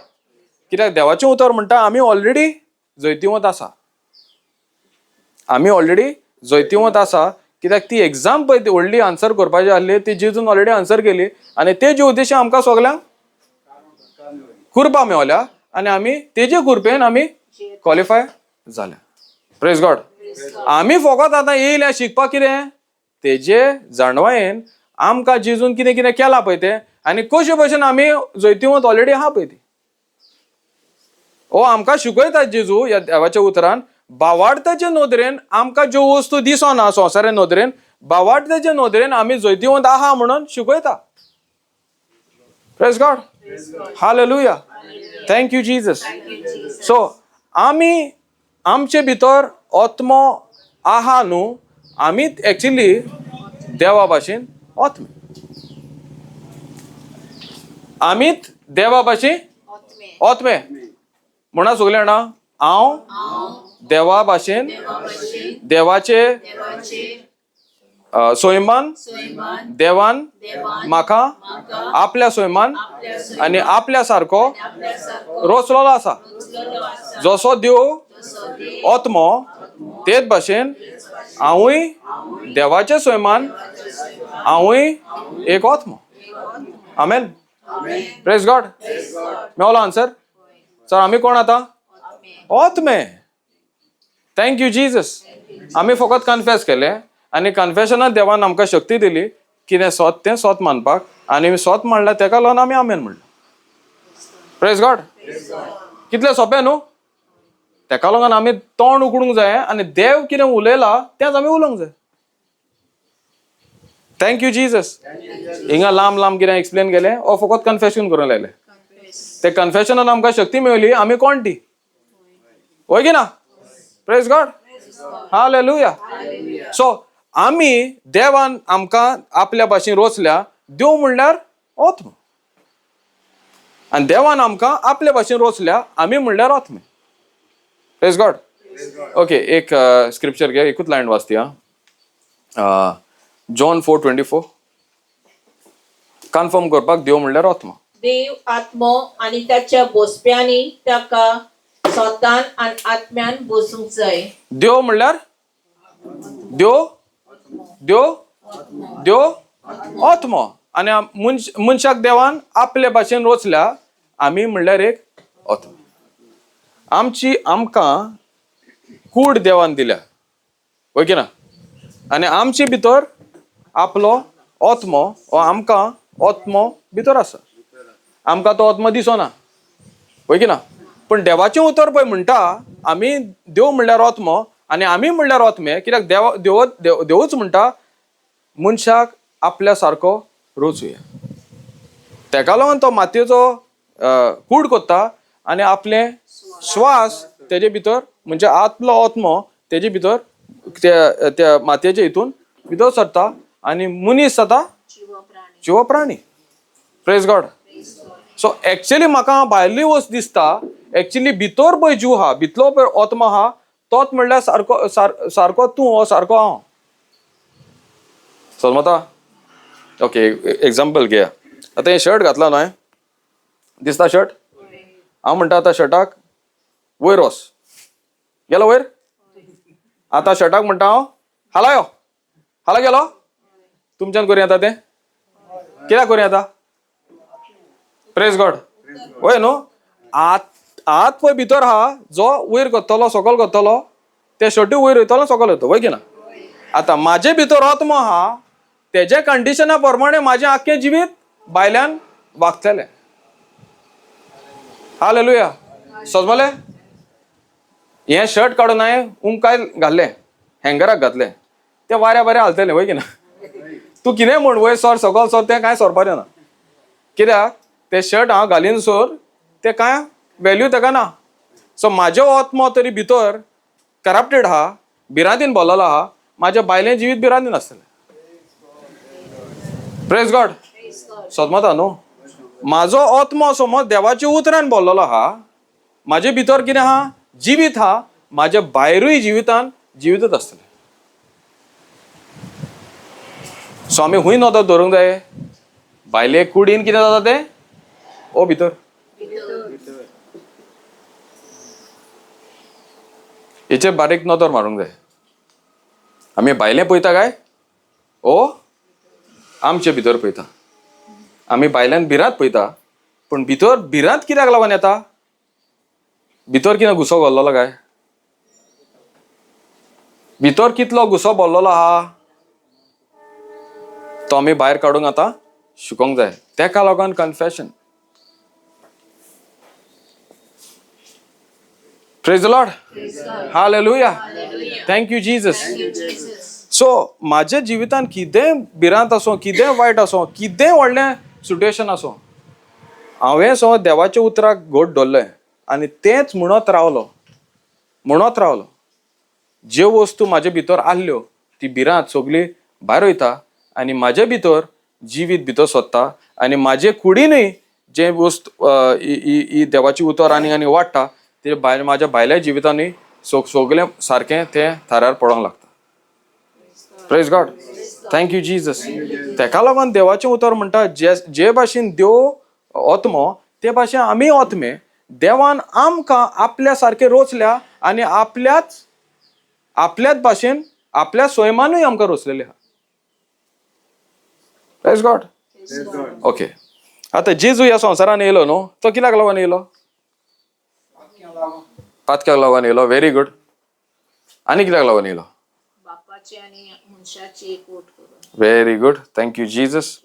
कित्याक देवाचें उतर म्हणटा आमी ऑलरेडी जैतिवंत आसा. आमी ऑलरेडी जैतिवंत आसा. कित्याक ती एग्जाम पळय ती व्हडली आन्सर करपाची आसली, ती जेजून ऑलरेडी आन्सर केली आनी तेजे उद्देश आमकां सगल्यांक कुरपा मेवल्या आनी आमी तेजे कुरपेन आमी क्वॉलिफाय जाल्या. Praise God. आमी फकत आतां येयल्या शिकपाक कितें तेजे जाणवायेन आमकां जेजून कितें कितें केलां पळय तें आनी कशे भशेन आमी जैतिवंत ऑलरेडी आहा पळय ती. हो आमकां शिकयता जेजू ह्या देवाच्या उतरान. भावार्थाचे नदरेन आमकां ज्यो वस्तू दिसना संवसारीक नदरेन, भावार्थाचे नदरेन आमी जैतिवंत आहा म्हणून शिकयता. Praise God. Hallelujah. Thank you Jesus. So आमी आमचे भितर आत्मो आहा न्हू, आमी एक्चुअली देवा भाशेन आत्मे. आमीत देवा भाशेन आत्मे. म्हणा सगळे जाणां, हांव देवा भाशेन देवाचे स्वयंमान देवान म्हाका आपल्या स्वयंमान आनी आपल्या सारको रचलेलो आसा. जसो देव आत्मो तेच भाशेन हांवूय देवाचे स्वयंमान, हांवूय एक आत्मो. आमेन. Praise God. मेवलो आन्सर. सर आमी कोण आता? आत्मे. Thank you Jesus. आमी फकत कन्फेस केले आनी कन्फेशनात देवान आमकां शक्ती दिली कितें सोत तें सोत मानपाक आनी सोत मानल्या तेका लागून आमी आमेन म्हणलें. Praise God. कितलें सोंपें न्हू. तेका लागून आमी तोंड उगडूंक जाय आनी देव कितें उलयला तेंच आमी उलोवंक जाय. Thank you Jesus. हिंगा लांब कितें एक्सप्लेन केलें, ओ फकत कन्फेशन करूंक लायलें. ते कन्फेशनान आमकां शक्ती मेळ्ळी. आमी कोण ती, वय की ना. Praise God. हालेलुया. सो आमी देवान आमकां आपल्या भाशेन रचल्या. देव म्हणल्यार आत्मा आनी देवान आमकां आपल्या भाशेन रचल्या. आमी म्हणल्यार आत्मे. Praise God. ओके, एक स्क्रिप्चर घे, एकूच लायन वाचती हा. जॉन 4:24. कन्फर्म करपाक देव म्हणल्यार आत्मा. देव आत्मो आनी ताच्या बोसप्यांनी ताका सोतान आनी आत्म्यान बोसूंक जाय. देव म्हणल्यार देव आत्मा आनी मनशाक देवान आपल्या भाशेन रचल्या. आमी म्हणल्यार एक आत्मा. आमकां कूड देवान दिल्या, वय की ना. आनी आमचे भितर आपलो आत्मो हो आमकां आत्मो भितर आसा. आमकां तो आत्मा दिसना, वय की ना. पण देवाचें उतर पळय म्हणटा आमी देव म्हणल्यार आत्मो आनी आमी म्हणल्यार आत्मे. कित्याक देवूच म्हणटा मनशाक आपल्या सारको रचुया. तेका लागून तो मातयेचो कूड कोत्ता आनी आपले श्वास तेजे भितर म्हणजे आपलो आत्मो तेजे भितर त्या मातयेच्या हितून भितर सरता आनी मनीस जाता जीव प्राणी. Praise God. सो एक्चुअली म्हाका भायली वस्त दिसता, एक्चुअली भितर पळय जीव आहा, भितलो पळय आत्मा आहा, तोच म्हणल्यार सारको तूं हो सारको हांव. समजता? ओके, एक्झाम्पल घेया. आतां हे शर्ट घातला न्हय, दिसता शर्ट? हांव म्हणटा आतां शर्टाक वयर वच. गेलो वयर? आतां शर्टाक म्हणटा हांव हाला यो, हाला गेलो? तुमच्यान करूं येता तें? कित्याक करूं येता? Praise God. वय न्हू? आत पळय भितर आहा, जो वयर कोत्तलो सकयल कोत्तलो ते शर्टूय वयर वयतलो सकयल वयतलो, वय की ना? आतां म्हाजे भितर आत्मो आहा, तेजे कंडिशना प्रमाणे म्हाजें आख्खें जिवीत भायल्यान वागतलें. हालेलुया. समजलें? हें शर्ट काडून हांवें उमकाय घाल्लें, हँगराक घातलें, तें वाऱ्या बरें हालतलें, वय की ना? तूं कितेंय म्हण, वयर सर सकयल सर, तें कांय सरपाचें ना. कित्याक तें शर्ट हांव घालीन सर तें कांय वेल्यू तेका ना. सो म्हाजो आत्मो तरी भितर करप्टेड आहा, भिरांतीन भरलेलो आहा, म्हाजें भायलें जिवीत भिरांतीन आसतलें. Praise God. समजता न्हू? म्हाजो आत्मो समज देवाच्या उतरान भरलेलो आहा, म्हाजे भितर कितें आहा? जिवीत आहा, म्हाज्या भायरूय जिवितान जिवीतच आसतलें. सो आमी हूंय नदर धरूंक जाय. भायले कुडीन कितें जाता तें ओ भितर. हेचेर बारीक नदर मारूंक जाय. आमी भायलें पळयता काय ओ आमचे भितर पळयता. आमी भायल्यान भिरांत पळयता, पूण भितर भिरांत कित्याक लागून येता? भितर कितें घुसो भरलेलो काय? भितर कितलो घुसो भरलेलो आहा तो आमी भायर काडूंक आतां शिकोंक जाय. तेका लागून confession. Praise the Lord. Hallelujah. Thank you Jesus. So म्हाज्या जिवितान कितेंय भिरांत आसूं, कितेंय वायट आसूं, कितेंय व्हडलें सिट्युएशन आसूं, हांवें सो देवाच्या उतराक घोट धरलें आनी तेंच म्हणत रावलो. ज्यो वस्तू म्हाजे भितर आहल्यो ती भिरांत सगळी भायर वयता आनी म्हाजे भितर जिवीत भितर सोदता आनी म्हाजे कुडीनूय जे वस्तू ही देवाची उतर आनी वाडटा ते भायर म्हाज्या भायल्या जिवितानूय सगळें सारकें तें थाऱ्यार पडोंक लागता. Praise God. Thank you Jesus. तेका लागून देवाचें उतर म्हणटा जे भाशेन देव आत्मो ते भाशेन आमी आत्मे देवान आमकां आपल्या सारकें रोचल्या आनी आपल्याच भाशेन आपल्या स्वयमानूय आमकां रोचलेले आहा. Praise God. ओके. आतां जेजू ह्या संवसारान येयलो न्हू, तो कित्याक लागून येयलो? पातक्याक लागून येयलो. Very good. आनी कित्याक लागून येयलो? Very good. Thank you Jesus.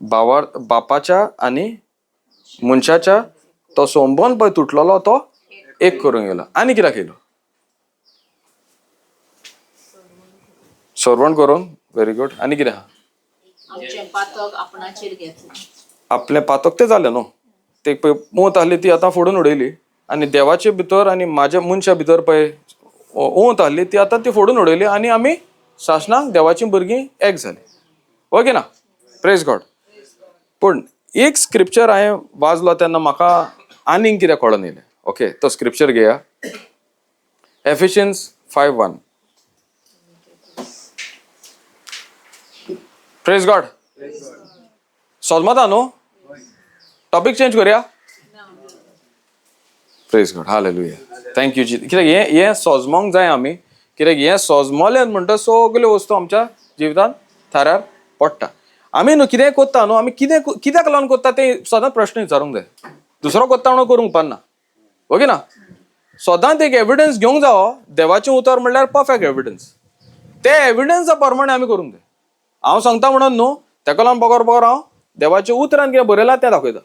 बापाच्या आनी मनशाच्या तो संबंद पळय तुटलेलो तो एक करूंक येयलो. आनी कित्याक येयलो? सर्वण करून. Very good. आनी कितें आहा? आपलें पातक तें जालें न्हू. ते पळय मूत आहली ती आतां फोडून उडयली आनी देवाचे भितर आनी म्हाज्या मनशा भितर पळय ऊंत आहली ती आतां ती फोडून उडयली आनी आमी शासनाक देवाची भुरगीं एक जाली. ओके ना? Praise God. पूण एक स्क्रिप्चर हांवें वाचलो तेन्ना म्हाका आनीक कितें कळोन येयलें. ओके, तो स्क्रिप्चर घेया. एफिशियन्स 5:1. Praise God. समजता न्हू? टॉपिक चेंज करूया. Praise God. Hallelujah. Thank you ji. कित्याक हें सोजमोंक जाय आमी. कित्याक हें सोजमोलें म्हणटा सगल्यो वस्तू आमच्या जिवितांत थाऱ्यार पडटा. आमी न्हू कितेंय कोत्ता न्हू, आमी कित्याक लागून कोत्ता तें सदांच प्रश्न विचारूंक जाय. दुसरो कोत्ता म्हणून करूंक उपकारना. ओके ना? सदांच एक एविडन्स घेवंक जावो. देवाचें उतर म्हणल्यार परफेक्ट एविडन्स. ते एविडन्सा प्रमाणे आमी करूंक जाय. हांव सांगता म्हणून न्हू, तेका लागून बरोबर हांव देवाच्या उतरान कितें बरयलां तें दाखयता.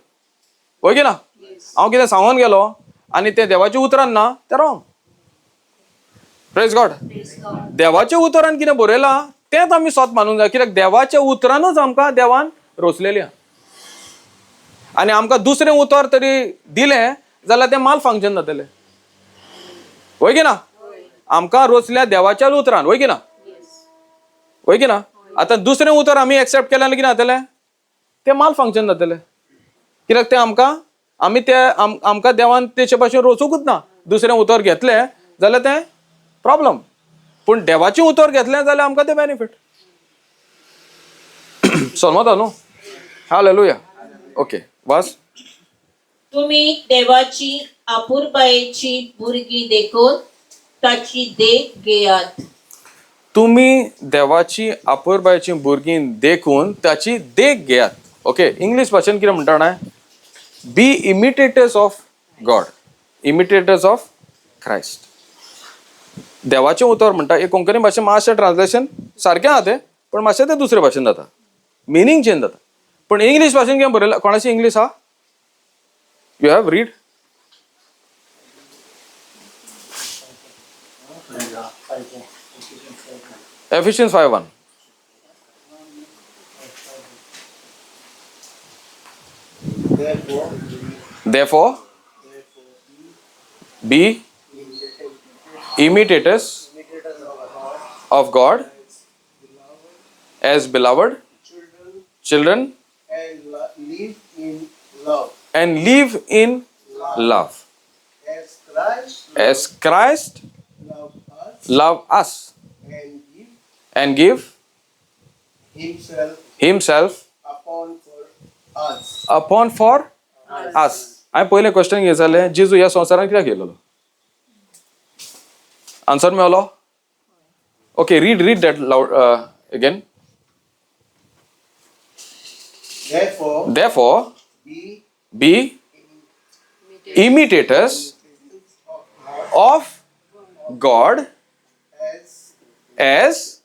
ओके ना? हांव कितें सांगून गेलो आनी तें देवाच्या उतरान ना तें रॉंग. Praise God. देवाच्या उतरान कितें बरयलां तेंच आमी सत मानूंक जाय. कित्याक देवाच्या उतरानूच आमकां देवान रोचलेली आहा. आनी आमकां दुसरें उतर तरी दिलें जाल्यार तें माल फंक्शन जातलें. वय की ना? आमकां रोचल्या देवाच्या उतरान. वय की ना? वय की ना? आतां दुसरें उतर आमी एक्सेप्ट केल्यार कितें जातलें? तें माल फंक्शन जातलें. कित्याक तें आमकां देवान तेचे भाशेन रोचूंकूच ना. दुसरें उतर घेतलें जाल्यार तें प्रॉब्लम. पूण देवाचें उतर घेतलें जाल्यार आमकां तें बेनिफीट. सहमत आहा न्हू? हालेलुया. ओके, वाच. तुम्ही देवाची आपुरबायेची भुरगी देखून ताची देख घेयात. तुम्ही देवाची आपुरबायेची भुरगीं देखून त्याची देख घेयात. ओके, इंग्लिश भाशेन कितें म्हणटा जाणां? बी इमिटेटर्स ऑफ गॉड, इमिटेटर्स ऑफ क्रायस्ट. देवाचें उतर म्हणटा, हे कोंकणी भाशेन मातशें ट्रान्सलेशन सारकें आहा तें, पण मातशें तें दुसरे भाशेन जाता, मिनींग चेंज जाता. पण इंग्लीश भाशेन कितें बरयलां? कोणाची इंग्लीश आहा? You have read. Ephesians 5:1. Therefore, be imitators of God as beloved children and live in love as Christ loved us and give himself upon for us. हांवें पयलें क्वेश्चन घेतलें, जेजू ह्या संवसारान कित्याक येयलेलो? आन्सर मेळलो? Okay, read that loud again. Therefore, be imitators of God as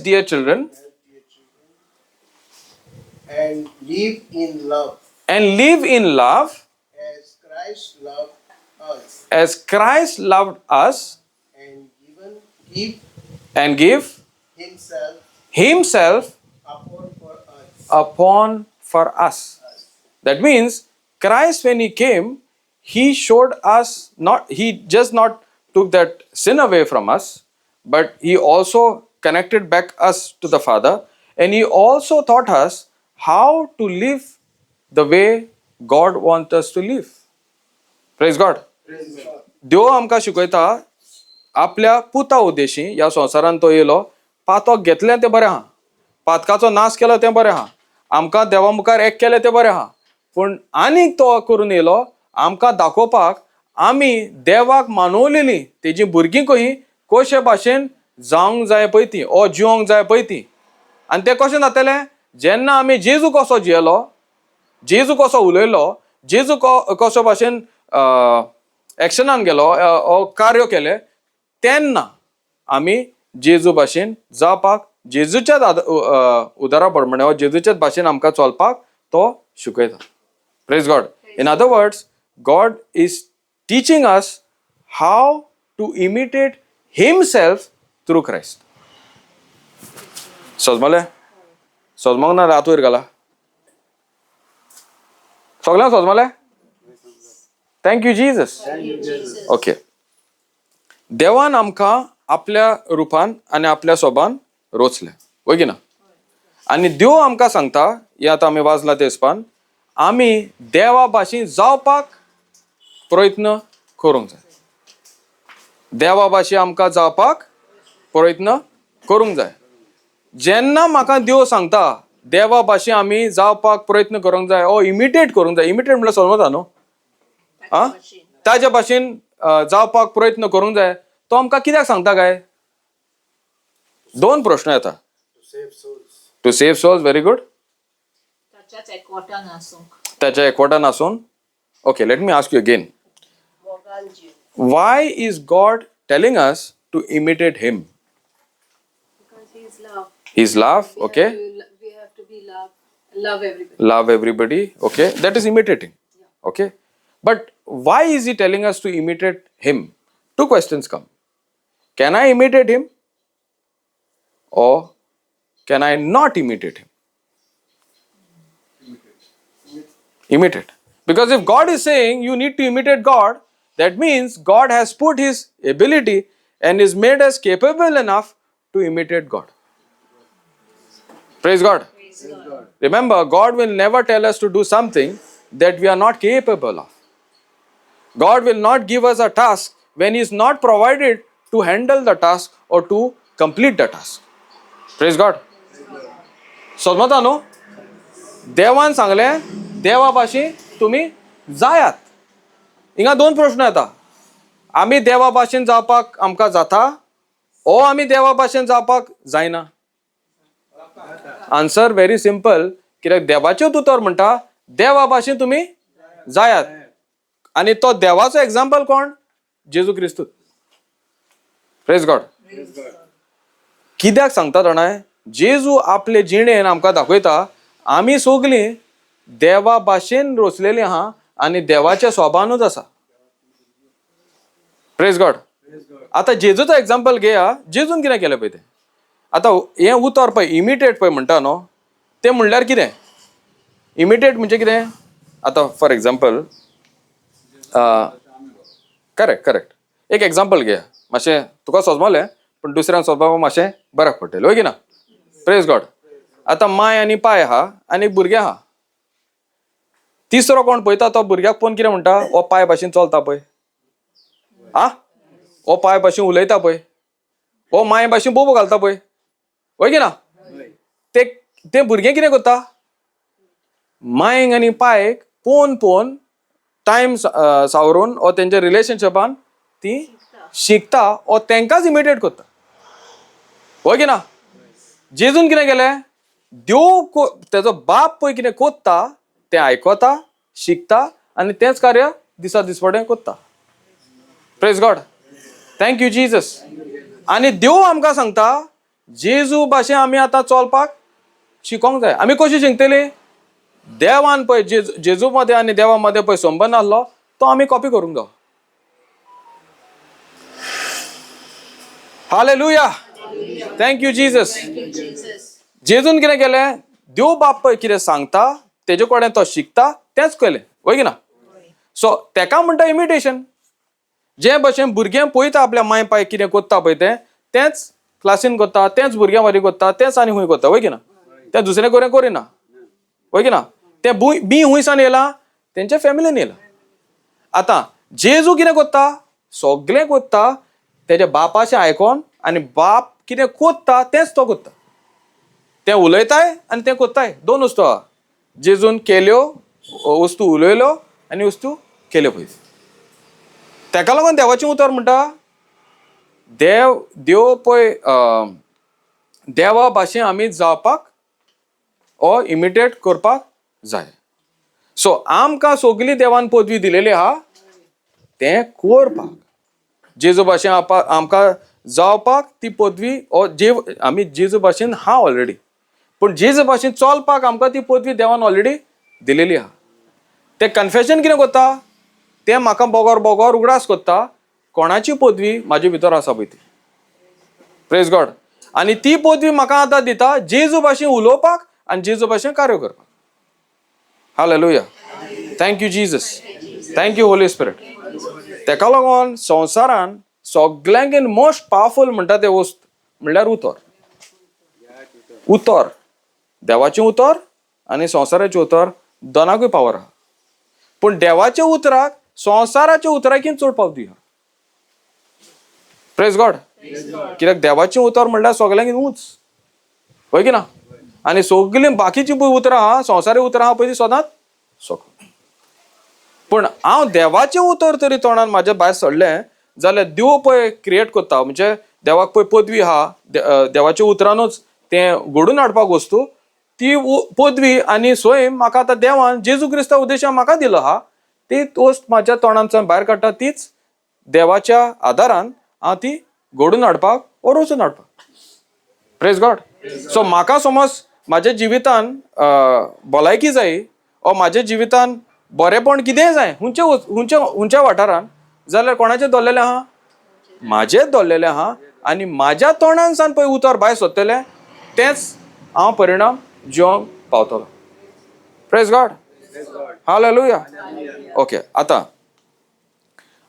dear children and live in love as Christ loved us and give himself upon for us. That means Christ, when he came, he showed us he just not took that sin away from us, but he also connected back us to the Father, and he also taught us how to live the way God wants us to live. Praise God. देव आमकां शिकयता आपल्या पुता उद्देशी ह्या संवसारान तो येयलो. पातक घेतलें तें बरें आहा, पातकाचो नाश केलो तें बरें आहा, आमकां देवा मुखार एक केलें तें बरें आहा, पूण आनीक तो करून येयलो आमकां दाखोवपाक आमी देवाक मानवलेली तेजी भुरगीं कशे भाशेन जावंक जाय पळय ती, ओ जिवंक जाय पळय ती. आनी तें कशें जातलें? जेन्ना आमी जेजू कसो जियेलो, जेजू कसो उलयलो, जेजू कसो भाशेन एक्शनान गेलो, कार्य केलें, तेन्ना आमी जेजू भाशेन जावपाक, जेजूच्याच उदारा प्रमाणे वा जेजूच्याच भाशेन आमकां चलपाक तो शिकयता. Praise God. In other words, God is teaching us how to imitate himself through Christ. समजले? समजूंक ना रात वयर घाला. सगळ्यांक समजले? Thank you Jesus. ओके. देवान आमकां आपल्या रुपान आनी आपल्या सोबान रोचलें, वय की ना? आनी देव आमकां सांगता, हें आतां आमी वाचलां ते हिसपान, आमी देवा भाशेन जावपाक प्रयत्न करूंक जाय. देवा भाशेन आमकां जावपाक प्रयत्न करूंक जाय. जेन्ना म्हाका देव सांगता देवा भाशेन आमी जावपाक प्रयत्न करूंक जाय, ओ इमिटेट करूंक जाय, इमिटेट म्हणल्यार समजता न्हू? आं, ताज्या भाशेन जावपाक प्रयत्न करूंक जाय, तो आमकां कित्याक सांगता काय? दोन प्रश्न येता. To save souls, very good. त्याच्या एकवटान आसून. Okay, let me ask you again. Why is God telling us to imitate him? Because he is love. He's love, okay? We have to be love everybody. Love everybody, okay? That is imitating, okay? But why is he telling us to imitate him? Two questions come. Can I imitate him? Or can I not imitate him? Imitate. Because if God is saying you need to imitate God, that means God has put his ability and is made us capable enough to imitate God. Praise God. Remember, God will never tell us to do something that we are not capable of. God will not give us a task when he is not provided to handle the task or to complete the task. Praise God. समजता न्हू. देवान सांगले देवा भाशेन तुमी जायात. हिंगा दोन प्रश्न येता. आमी देवा भाशेन जावपाक आमकां जाता ओ आमी देवा भाशेन जावपाक जायना. Answer very simple. कित्याक देवाचेच उतर म्हणटा देवा भाशेन तुमी जायात. आनी तो देवाचो एग्जाम्पल कोण? जेजू क्रिस्तू. Praise God. कित्याक सांगता जाणाय, जेजू आपले जिणेन आमकां दाखयता आमी सगलीं देवा भाशेन रचलेलीं आहा आनी देवाच्या स्वभावानूच आसा. Praise God. आतां जेजूचो एग्जाम्पल घेया. जेजून कितें केलें पळय तें. आतां हें उतर पळय इमिटेट पळय म्हणटा न्हू, तें म्हणल्यार कितें? इमिटेट म्हणजे कितें? आतां फॉर एग्जाम्पल करेक्ट. एक एग्जाम्पल घेया. मातशें तुका समजलें पूण दुसऱ्यांक समजपाक मातशें बऱ्याक पडटलें, होय की ना. Praise God. आतां माय आनी पाय आहा आनी एक भुरगें आहा. तिसरो कोण पळयता तो भुरग्याक पळोवन कितें म्हणटा? हो पाय भाशेन चलता पळय, हो पाय भाशेन उलयता पळय, हो माय भाशेन बोबो घालता पळय, होय की ना. ते भुरगें कितें करता? मायक आनी पायक पळोवन टायम सावरून ओ तेंच्या रिलेशनशिपान ती शिकता ओ तेंकांच इमिटेट करता, होय की ना. जेजून कितें केलें? देव तेजो बाप पळय कितें कोत्ता तें आयकता, शिकता आनी तेंच कार्य दिसा दिसपटें कोत्ता. Praise God. Thank you Jesus. आनी देव आमकां सांगता जेजू भाशेन आमी आतां चलपाक शिकोंक जाय. आमी कशी शिकतली? देवान पळय जेजू मध्ये आनी देवा मध्ये पळय संबंद आसलो तो आमी कॉपी करूंक जाय. हालेलुया. Thank you Jesus. जेजून कितें केलें? देव बाप पळय कितें सांगता तेजे कडेन तो शिकता तेंच केलें, होय की ना. सो तेका म्हणटा इमिटेशन. जे भाशेन भुरगें पळयता आपल्या माय पाय कितें कोत्ता पळय तेंच क्लासीन कोत्ता, तेंच भुरग्यां मदीं कोत्ता, तेंच आनी खूंय कोत्ता, होय की ना. तें दुसरें कोणें करिना, होय की ना. तें बी हुंयसान येयलां तेंच्या फॅमिलीन येयलां. आतां जेजू कितें कोत्ता? सगळें कोत्ता तेज्या बापाचें आयकोन आनी बाप कितें कोत्ता तेंच तो कोत्ता. तें उलयताय आनी तें कोत्ताय, दोन वस्तू आहा. जेजून केल्यो वस्तू उलयल्यो आनी वस्तू केल्यो पळय. तेका लागून देवाचें उतर म्हणटा देव पळय देवा भाशेन आमी जावपाक ओ इमिटेट करपाक जाय. सो आमकां सगळी देवान पदवी दिलेली आहा तें करपाक. जेजू भाशेन आमकां जावपाक ती पदवी आमी जेजू भाशेन आहा ऑलरेडी, पूण जेजू भाशेन चलपाक आमकां ती पदवी देवान ऑलरेडी दिलेली आहा. तें कन्फेशन कितें करता? तें म्हाका बोगोर उगडास करता कोणाची पदवी म्हाजे भितर आसा पळय ती. Praise God. आनी ती पदवी म्हाका आतां दिता जेजू भाशेन उलोवपाक आनी जेजू भाशेन कार्य करपाक. Hallelujah. Thank you Jesus. Thank you Holy spirit. तेका लागून संवसारान सगळ्यांकीन मोस्ट पावरफूल म्हणटा तें वस्त म्हणल्यार उतर. देवाचें उतर आनी संवसाराचें उतर दोनाकूय पावर आहा. पूण देवाच्या उतराक संवसाराच्या उतराकीन चड पावती आहा. Praise God. कित्याक देवाचें उतर म्हणल्यार सगळ्यांकीन उंच, होय की ना. आनी सगळीं बाकीची पळय उतरां आहा संवसारी उतरां आहा पळय ती सदांच सकयल. पूण हांव देवाचें उतर तरी तोंडान म्हाज्या भायर सोडलें जाल्यार देव पळय क्रिएट करता म्हणजे देवाक पळय पदवी आहा देवाच्या उतरानूच तें घडून हाडपाक वस्तू ती पदवी आनी स्वयं म्हाका आतां देवान जेजू क्रिस्ता उद्देशान म्हाका दिलो आहा ती वस्त म्हाज्या तोंडांतल्यान भायर काडटा तीच देवाच्या आदारान हांव ती घडून हाडपाक ओ रचून हाडपाक. Praise God. सो म्हाका समज म्हाज्या जिवितान भलायकी जायी ओ म्हाज्या जिवितान बरेपण कितेंय जाय हुंच्या वाठारान जाल्यार कोणाचें दवरलेलें आहा? म्हाजेच दवरलेलें आहा. आनी म्हाज्या तोंडान सावन पळय उतर भायर सरतलें तेंच हांव परिणाम जिवंक पावतलो. Praise God. हालेलुया. ओके. आतां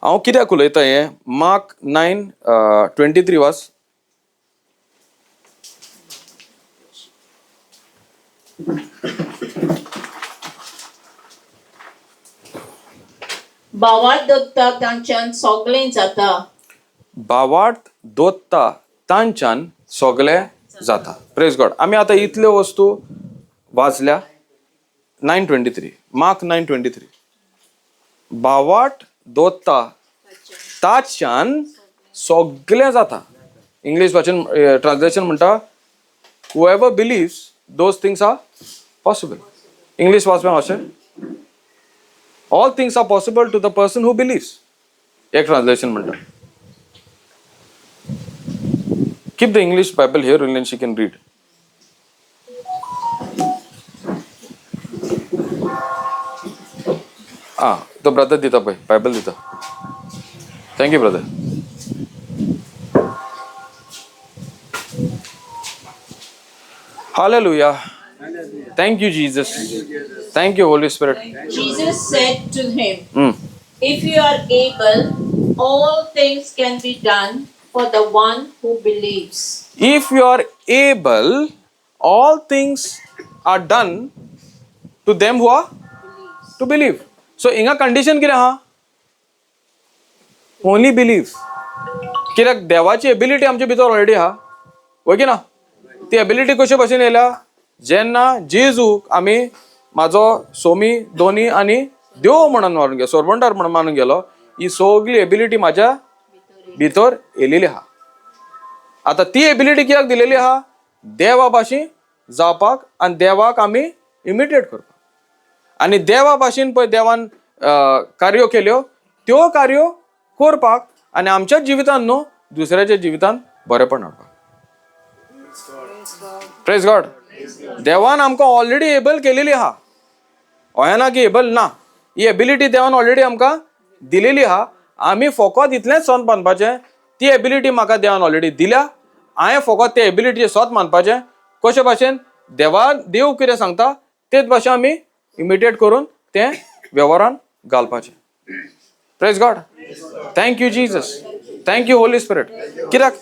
हांव कित्याक उलयता हें मार्क 9:23 वाच. भावात दोत्ता तांच्यान सगळें जाता. बावाट दोत्ता तांच्यान सगळे जाता. Praise God. आम्ही आता इतल्यो वस्तू वाचल्या. 9:23 मार्क 9:23. बावाट दोत्ता ताच्यान सगळे जाता. इंग्लिश भाषेन ट्रान्सलेशन म्हणटा whoever believes those things are possible. English वाचप्यांक अशें all things are possible to the person who believes. एक ट्रान्सलेशन म्हणटा. Keep the English Bible here and then she can read. तो ब्रदर दिता पळय बायबल दिता. Thank you brother. Hallelujah. Thank you, Jesus. Thank you, Holy Spirit. Jesus said to him, If you are able, all things can be done for the one who believes. If you are able, all things are done to them who are to believe. So, inga condition कितें आहा? Only believe. कित्याक देवाची ability आमच्या भितर already आहा. होय की ना? ती एबिलिटी कशे भाशेन येयल्या? जेन्ना जेजूक आमी म्हाजो सोमी दोनी आनी देव म्हणून मानून गेलो, सोरबंटार म्हणून मानून गेलो, ही सगळी एबिलिटी म्हाज्या भितर येयलेली आहा. आता ती एबिलिटी कित्याक दिलेली आहा? देवा भाशेन जावपाक आनी देवाक आमी इमिटेट करपाक. आनी देवा भाशेन पळय देवान कार्यो केल्यो त्यो कार्यो करपाक आनी आमच्याच जिवितान न्हू दुसऱ्याच्या जिवितान बरेपण हाडपाक. Praise God. देवान आमकां ऑलरेडी एबल केलेली आहा. अहें ना की एबल ना. ही एबिलिटी देवान ऑलरेडी आमकां दिलेली आहा. आमी फकत इतलेंच सोन मानपाचें. ती एबिलिटी म्हाका देवान ऑलरेडी दिल्या. हांवें फकत त्या एबिलिटीचें सोत मानपाचें. कशे भाशेन देव कितें सांगता तेच भाशेन आमी इमिटेट करून तें व्यवहारान घालपाचें. Praise God. Thank you Jesus. Thank you Holy spirit. कित्याक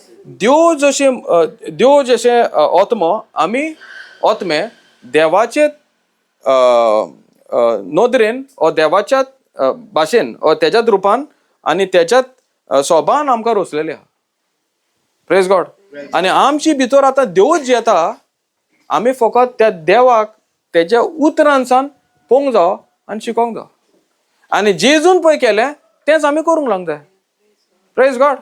देव जशें आत्मो आमी आत्मे देवाचे नोदरेन वा देवाच्या भाशेन वा तेच्याच रुपान आनी त्याच्यात स्वभावान आमकां रोसलेले आहा. Praise God. आनी आमची भितर आतां देवूच जी येता आमी फकत त्या देवाक तेच्या उतरांसान पोवंक जावो आनी शिकोंक जावो. आनी जेजून पळय केलें तेंच आमी करूंक लावंक जाय. Praise God.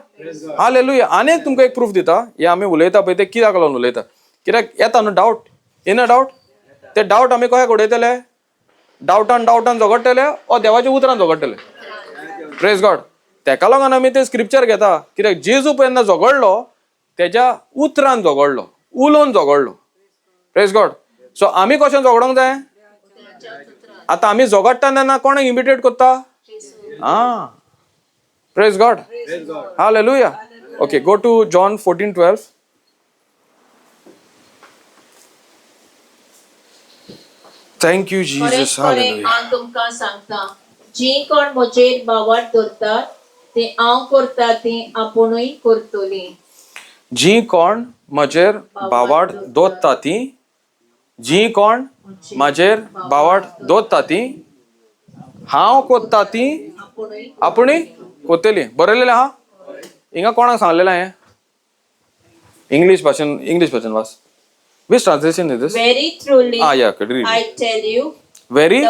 हालेलुया. आनी तुमकां एक प्रूफ दिता. हे आमी उलयता पळय ते कित्याक लागून उलयता? कित्याक येता न्हू डावट. येना डावट. ते डावट आमी कशें उडयतले? डावटान झगडटले वा देवाच्या उतरान झगडटले? Praise God. तेका लागून आमी ते स्क्रिप्चर घेता. कित्याक जेजू जेन्ना झगडलो तेच्या उतरान झगडलो, उलोवन झगडलो. Praise God. सो आमी कशें झगडोंक जाय? आतां आमी झगडटा तेन्ना कोणाक इमिटेट करता? Praise God. Hallelujah. Okay, go to John 14:12. Thank you, Jesus. Hallelujah. हांव तुमकां सांगता, जी कोण म्हजेर बावाट दवरतात ते हांव करता ती आपुणूय करतली. जी कोण म्हजेर बावाट दोत्ता ती, जी कोण म्हजेर बावाट दोत्ता ती, हांव कोत्ता ती आपुणूय कोतेली. बरयलेलें आहा? हिंगा कोणाक सांगलेलें हें? इंग्लिश भाशेन वाच. Which translation is this? Very truly, yeah, could read. I tell you, Very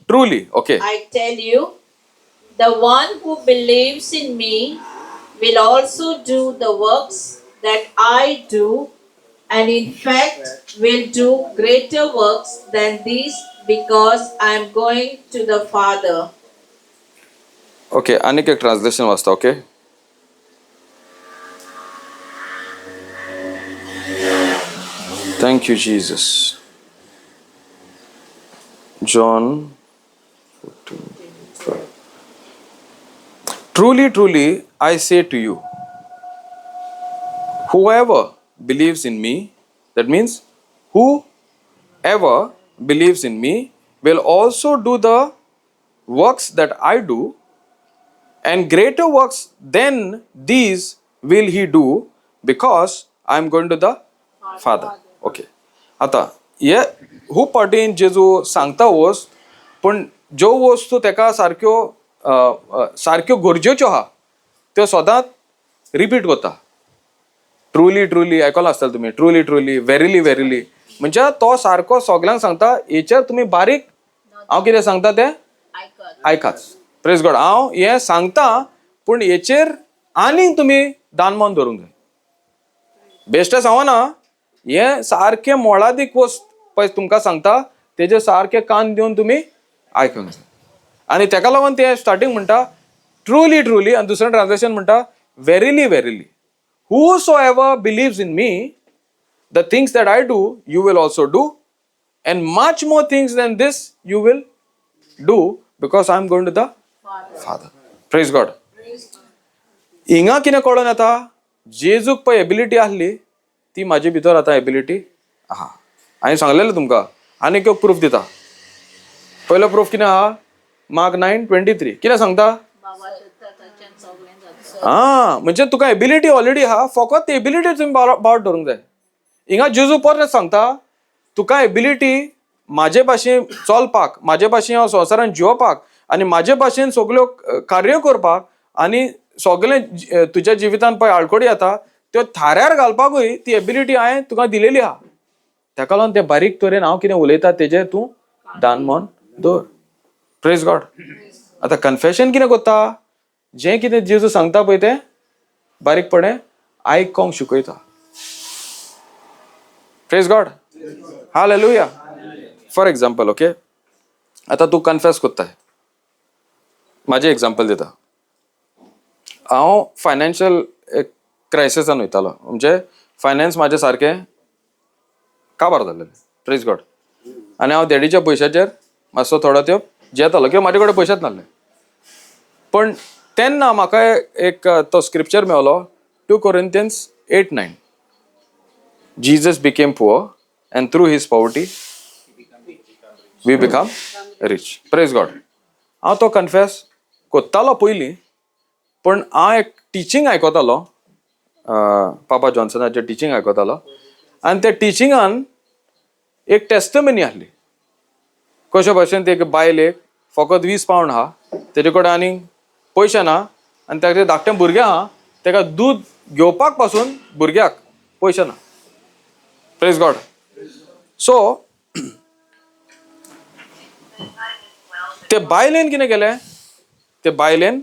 truly. Okay. I tell you, the one who believes in me will also do the works that I do, and in fact will do greater works than these, because I am going to the Father. Okay, अनेक एक translation वाचता. Okay. Thank you, Jesus. John 14:12. Truly, truly, I say to you, whoever believes in me, that means whoever believes in me will also do the works that I do, and greater works than these will he do, because I am going to the Father. Okay. आता हे खूब पाटीन जेजू सांगता वस्त, पण ज्यो वस्तू तेका सारक्यो गरजेच्यो आहा त्यो सदांच रिपीट करता. ट्रुली ट्रुली आयकला आसतले तुमी, ट्रुली ट्रुली, व्हेरिली व्हेरिली. म्हणजे तो सारको सगळ्यांक सांगता, हेचेर तुमी बारीक हांव कितें सांगता तें आयकाच. Praise God. हांव हें सांगता पूण हेचेर आनीक तुमी दानमन धरूंक जाय. बेश्टे सांगना, हें सारकें मोलादीक वस्त पळय तुमकां सांगता, तेजे सारके कान दिवन तुमी आयकूंक जाय. आनी तेका लागून ते स्टार्टींग म्हणटा ट्रुली ट्रुली, आनी दुसरें ट्रान्सलेशन म्हणटा व्हेरिली व्हेरिली. Whosoever believes in me, the things that I do, you will also do, and much more things than this you will do, because I am going to the Father. Praise God. हिंगा कितें कळून येता, जेजूक पळय ability आसली ती म्हाजे भितर आतां एबिलिटी आहा. हांवें सांगलेलें तुमकां. आनीक एक प्रूफ दिता. पयलो प्रूफ कितें आहा, मार्क 9:23 कितें सांगता, म्हणजे तुका एबिलिटी ऑलरेडी आहा, फकत ती एबिलिटी तुम्ही बावट धरूंक जाय. हिंगा जेजू परत सांगता, तुका एबिलिटी म्हाजे भाशेन चलपाक, म्हाजे भाशेन हांव संवसारान जिवपाक, आनी म्हाजे भाशेन सगल्यो कार्य करपाक, आनी सगळें तुज्या जिवितान पळय आडखडी येता त्यो थाऱ्यार घालपाकूय ती एबिलिटी हांवें तुका दिलेली आहा. तेका लागून ते बारीक तरेन हांव कितें उलयता तेजेर तूं दानमन दवर. Praise God. आतां कन्फेशन कितें करता, जें कितें जेजू सांगता पळय तें बारीकपणे आयकोंक शिकयता. Praise God. Hallelujah. For example, okay, आतां तूं कन्फेस करताय. म्हाजें एक्झाम्पल दिता. हांव फायनान्शियल क्रायसिसान वयतालो, म्हणजे फायनान्स म्हाजें सारकें काबार जाल्लें. Praise God. आनी हांव डॅडीच्या पयशाचेर मातसो थोडो त्यो जेतालो, किंवां म्हाजे कडेन पयशेच नासले. पण तेन्ना म्हाका एक तो scripture मेळलो, 2 Corinthians 8:9. Jesus became poor and through his poverty we become rich. Praise God. हांव तो कन्फेस करतालो पयलीं, पण हांव एक टिचींग आयकतालो, पापा जॉन्सनाचें टिचींग आयकतालो, आनी त्या टिचिंगान एक टेस्टमनी आसली. कशे भाशेन ते बायलेक फकत 20 पावंड आहा, तेजे कडेन आनीक पयशे ना, आनी ताचे धाकटें भुरगें आहा, ताका दूद घेवपाक पासून भुरग्याक पयशे ना. Praise God. सो ते बायलेन कितें केलें, ते बायलेन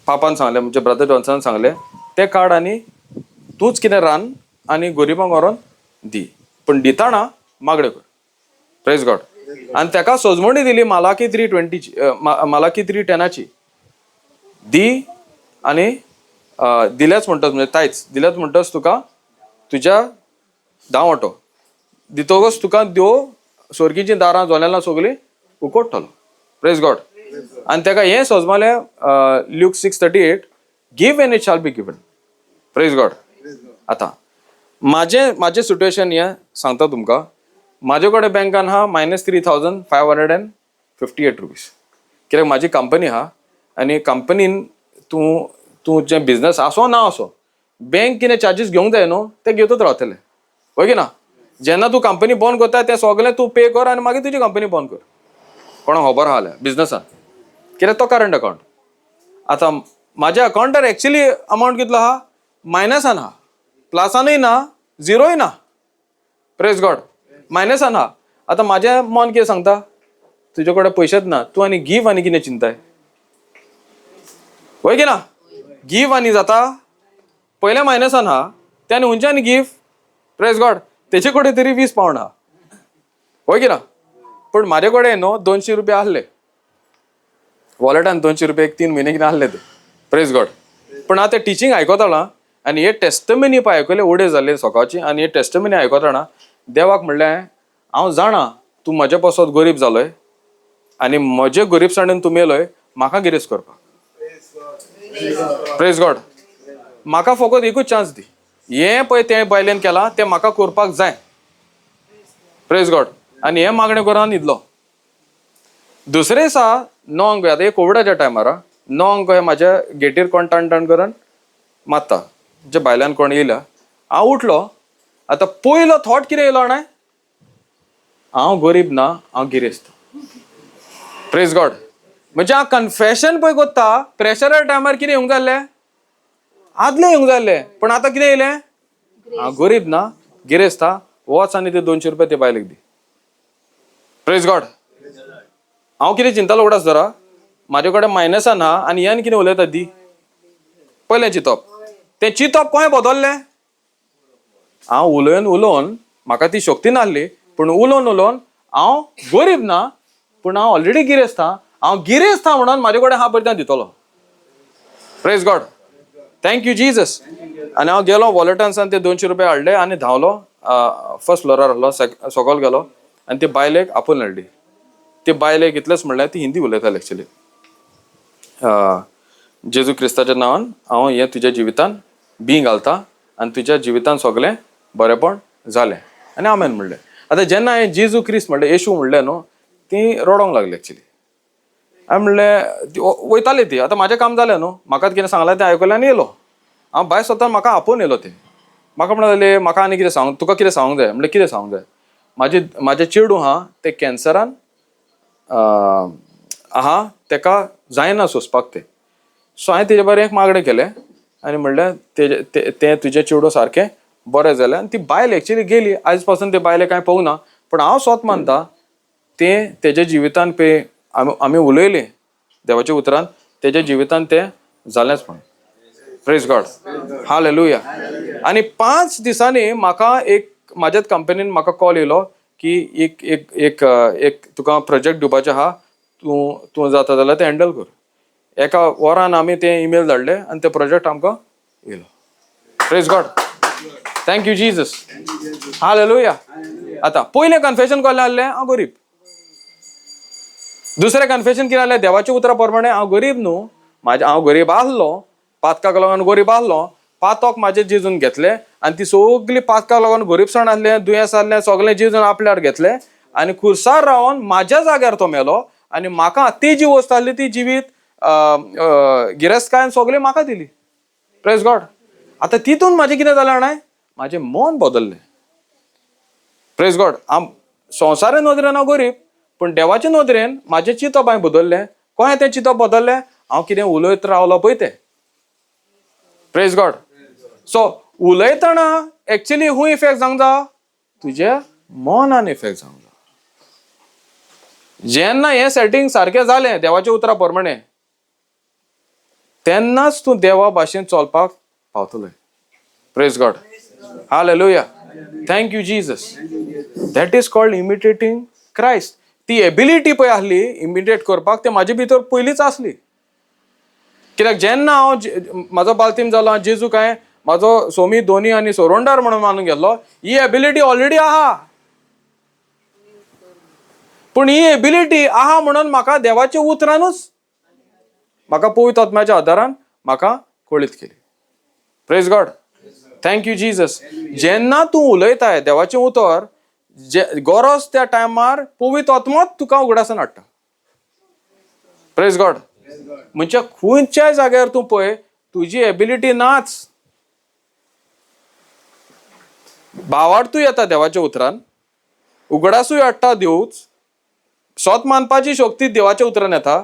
पापान सांगलें, म्हणजे ब्रदर जॉन्सनान सांगलें, तें काड आनी तूंच कितें रान आनी गरिबांक व्हरोन दी, पण दिताना मागणें कर. Praise God. आनी ताका सोजमणी दिली मालाकी 3:10ची. दी आनी दिलेच म्हणटस, म्हणजे तायच दिलेच म्हणटस तुका तुज्या 10 वांटो दितोगच तुका देव स्वर्गीचीं दारां जोनेलां सगळीं उकोडटलो. Praise God. आनी ताका हें सोजमालें, Luke 6:38, give and it shall be given. Praise God. आतां म्हाजें सिट्युएशन हें सांगता तुमकां. म्हाजे कडेन बँकान आहा -3,558 रुपीज. कित्याक म्हाजी कंपनी आहा, आनी कंपनीन तूं जें बिझनस आसो ना आसो, बँक कितें चार्जीस घेवंक जाय न्हू, ते घेतच रावतले, होय की ना. जेन्ना तूं कंपनी बंद करता तें सगळें तूं पे कर, आनी मागीर तुजी कंपनी बंद कर. कोणाक खबर आहा जाल्यार बिझनसान, कित्याक तो करंट अकावंट. आतां म्हाज्या अकावंटार एक्चुली अमावंट कितलो आहा, मायनसान आहा, प्लसानूय ना, झिरोय ना. Praise God. मायनसान आहा. आतां म्हाजें मन कितें सांगता, तुजे कडेन पयशेच ना, तूं आनी गीव आनी कितें चिंताय, होय की ना. गीव आनी जाता, पयलें मायनसान आहा, ते आनी हुंयच्यान गीव. Praise God. तेजे कडेन तरी 20 पावंड आहा, होय की ना. पण म्हाजे कडेन न्हू 200 रुपया आहले वॉलेटान, 200 रुपया 3 म्हयने कितें आहले ते. Praise God. पण हांव तें टिचींग आयकतालो, आनी हे टेस्टमनी पळय आयकले उडे जाल्ले सकाळची, आनी हे टेस्टमनी आयकताना देवाक म्हणलें, हांव जाणा तूं म्हजे पासत गरीब जालोय, आनी म्हजे गरीबसाणेन तूं मेलोय, म्हाका गिरेस्त करपाक. Praise God. म्हाका फकत एकूच चान्स दी. हें पळय तें बायलेन केलां तें म्हाका करपाक जाय. Praise God. आनी हें मागणें करून न्हिदलो. दुसरे दिसा 9 अंक, आतां हे कोविडाच्या टायमार 9 अंक हे म्हाज्या गेटीर कोण टण करून मारता, जे भायल्यान कोण येयल्या. हांव उठलो. आतां पयलो थॉट कितें येयलो जाणाय, हांव गरीब ना, हांव गिरेस्त. Praise God. म्हणजे हांव कन्फेशन पळय कोत्ता प्रेशरा टायमार कितें येवंक जाल्लें आदलें येवंक जाल्लें पण आतां कितें येयलें हांव गरीब ना गिरेस्त हा वच आनी ते 200 रुपया ते बायलेक दी. Praise God. हांव कितें चिंतालो उगडास जरा म्हाजे कडेन मायनसान आहा आनी ह्यान कितें उलयता दी पयलें चिंतप तें चिंतप कोणें बदललें हांव उलोवन म्हाका ती शक्ती नासली पूण उलोवन हांव गरीब ना पूण हांव ऑलरेडी गिरेस्त हा हांव गिरेस्त हा म्हणून म्हाजे कडेन हा पळय दितलो. Praise God. Thank you Jesus. आनी हांव गेलो वॉलेटांसान ते 200 रुपया हाडले आनी धांवलो फर्स्ट फ्लोरार आहलो सकयल गेलो आनी ती बायलेक आपोवन हाडली. ती बायलेक इतलेंच म्हणलें ती हिंदी उलयताली एक्चुली. जेजू क्रिस्ताच्या नांवान हांव हें तुज्या जिवितान बी घालता आनी तुज्या जिवितान सगलें बरेंपण जालें आनी आमेन म्हणलें. आतां जेन्ना हांवें जेजू क्रिस्त म्हणलें येशू म्हणलें न्हू ती रडोंक लागली एक्चुली. हांवें म्हणलें वयताली ती आतां म्हाजें काम जालें न्हू म्हाका कितें सांगलें तें आयकलें आनी येयलो. हांव भायर स्वता म्हाका आपोवन येयलो ते म्हाका म्हणलें म्हाका आनी कितें सांग तुका कितें सांगूंक जाय म्हणलें कितें सांगूंक जाय म्हाजें चेडूं आहा तें कॅन्सरान आहा तेका जायना सोंसपाक तें. सो हांवें तेजे बारे एक मागणें केलें आनी म्हणलें तें तुजें चेडूं सारकें बरें जालें आनी ती बायल एक्चुली गेली आयज पासून ते बायलेक हांवें पळोवंक ना पूण हांव स्वत मानता तें तेज्या जिवितान आमी उलयलें देवाच्या उतरान तेज्या जिवितान तें जालेंच म्हणून. Praise God. हालेलुया. आनी 5 दिसांनी म्हाका एक म्हाज्याच कंपनीन म्हाका कॉल येयलो की एक एक एक एक तुका प्रोजेक्ट दिवपाचें आहा तूं जाता जाल्यार तें हँडल कर. एका वरान आमी तें ईमेल धाडलें आनी तें प्रोजेक्ट आमकां येयलो. Praise God. Thank you Jesus. Hallelujah. आतां पयलें कन्फेशन कोल्लें आहलें हांव गरीब. दुसरें कन्फेशन कितें आहलें देवाच्या उतरा प्रमाणे हांव गरीब न्हू हांव गरीब आहलो पातकाक लागून गरीब आहलो पातोक म्हाजे जिजून घेतलें आनी ती सगळी पातकाक लागून गरीबसाण आहलें दुयेंस आहलें सगलें जिजून आपल्यार घेतलें आनी खुर्सार रावन म्हाज्या जाग्यार तो मेलो आनी म्हाका ती जी वस्त आहली ती जिवीत गिरेस्तकायेन सगळी म्हाका दिली. Praise God. आतां तितून म्हाजें कितें जालें जाणाय म्हाजें मन बदललें. Praise God. हांव संवसारी नदरेन हांव गरीब पूण देवाचे नदरेन म्हाजें चिंतप हांवें बदललें. कशें तें चिंतप बदललें हांव कितें उलयत रावलो पळय तें. Praise God. सो उलयतना एक्चुली हूंय इफेक्ट जावंक जाय तुज्या मनान इफेक्ट जावंक जाय. जेन्ना हें सेटींग सारकें जालें देवाच्या उतरा प्रमाणे तेन्नाच तूं देवा भाशेन चलपाक पावतलें. Praise God. Hallelujah. Thank you Jesus. That is called imitating Christ. ती एबिलिटी पळय आहली इमिटेट करपाक ते म्हाजे भितर पयलींच आसली. कित्याक जेन्ना हांव म्हाजो बालतीम जालो हांव जेजूक हांवें म्हाजो सोमी दोनी आनी सोरोंडार म्हणून मानून गेल्लो ही एबिलिटी ऑलरेडी आहा पूण ही एबिलिटी आहा म्हणून म्हाका देवाच्या उतरानूच म्हाका पवित्र आत्म्याच्या आदारान म्हाका कळीत केली. Praise God. Thank you Jesus. जेन्ना तूं उलयताय देवाचें उतर गरज त्या टायमार पवित्र आत्माच तुका उगडासान हाडटा. Praise God. म्हणजे खंयच्याय जाग्यार तूं पळय तुजी एबिलिटी नाच भावार्थूय येता देवाच्या उतरान उगडासूय हाडटा देवूच स्वत मानपाची शक्ती देवाच्या उतरान येता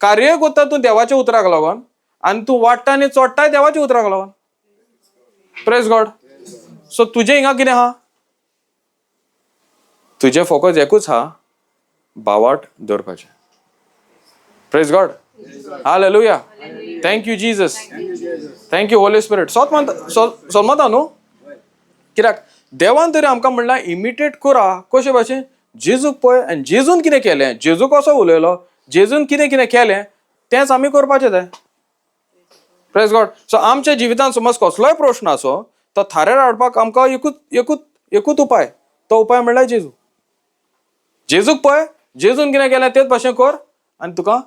कार्य करता तूं देवाच्या उतराक लागून आनी तूं वाडटा आनी चोडटाय देवाच्या उतराक लागून. Praise God. सो तुजें हिंगा कितें आहा तुजें फोकस एकूच आहा भावार्थ दवरपाचें. Praise God. Hallelujah. Thank you Jesus. Thank you Holy spirit. सोमता न्हू कित्याक देवान तरी आमकां म्हणलां इमिटेट करा कशे भाशेन जेजूक पळय आनी जेजून कितें केलें जेजू कसो उलयलो जेजून कितें कितें केलें तेंच आमी करपाचें जाय. Praise God. सो आमच्या जिवितान समज कसलोय प्रश्न आसो तो थाऱ्यार हाडपाक आमकां एकूच उपाय तो उपाय म्हणल्यार जेजू. जेजूक पळय जेजून कितें केलें तेच भाशेन कर आनी तुका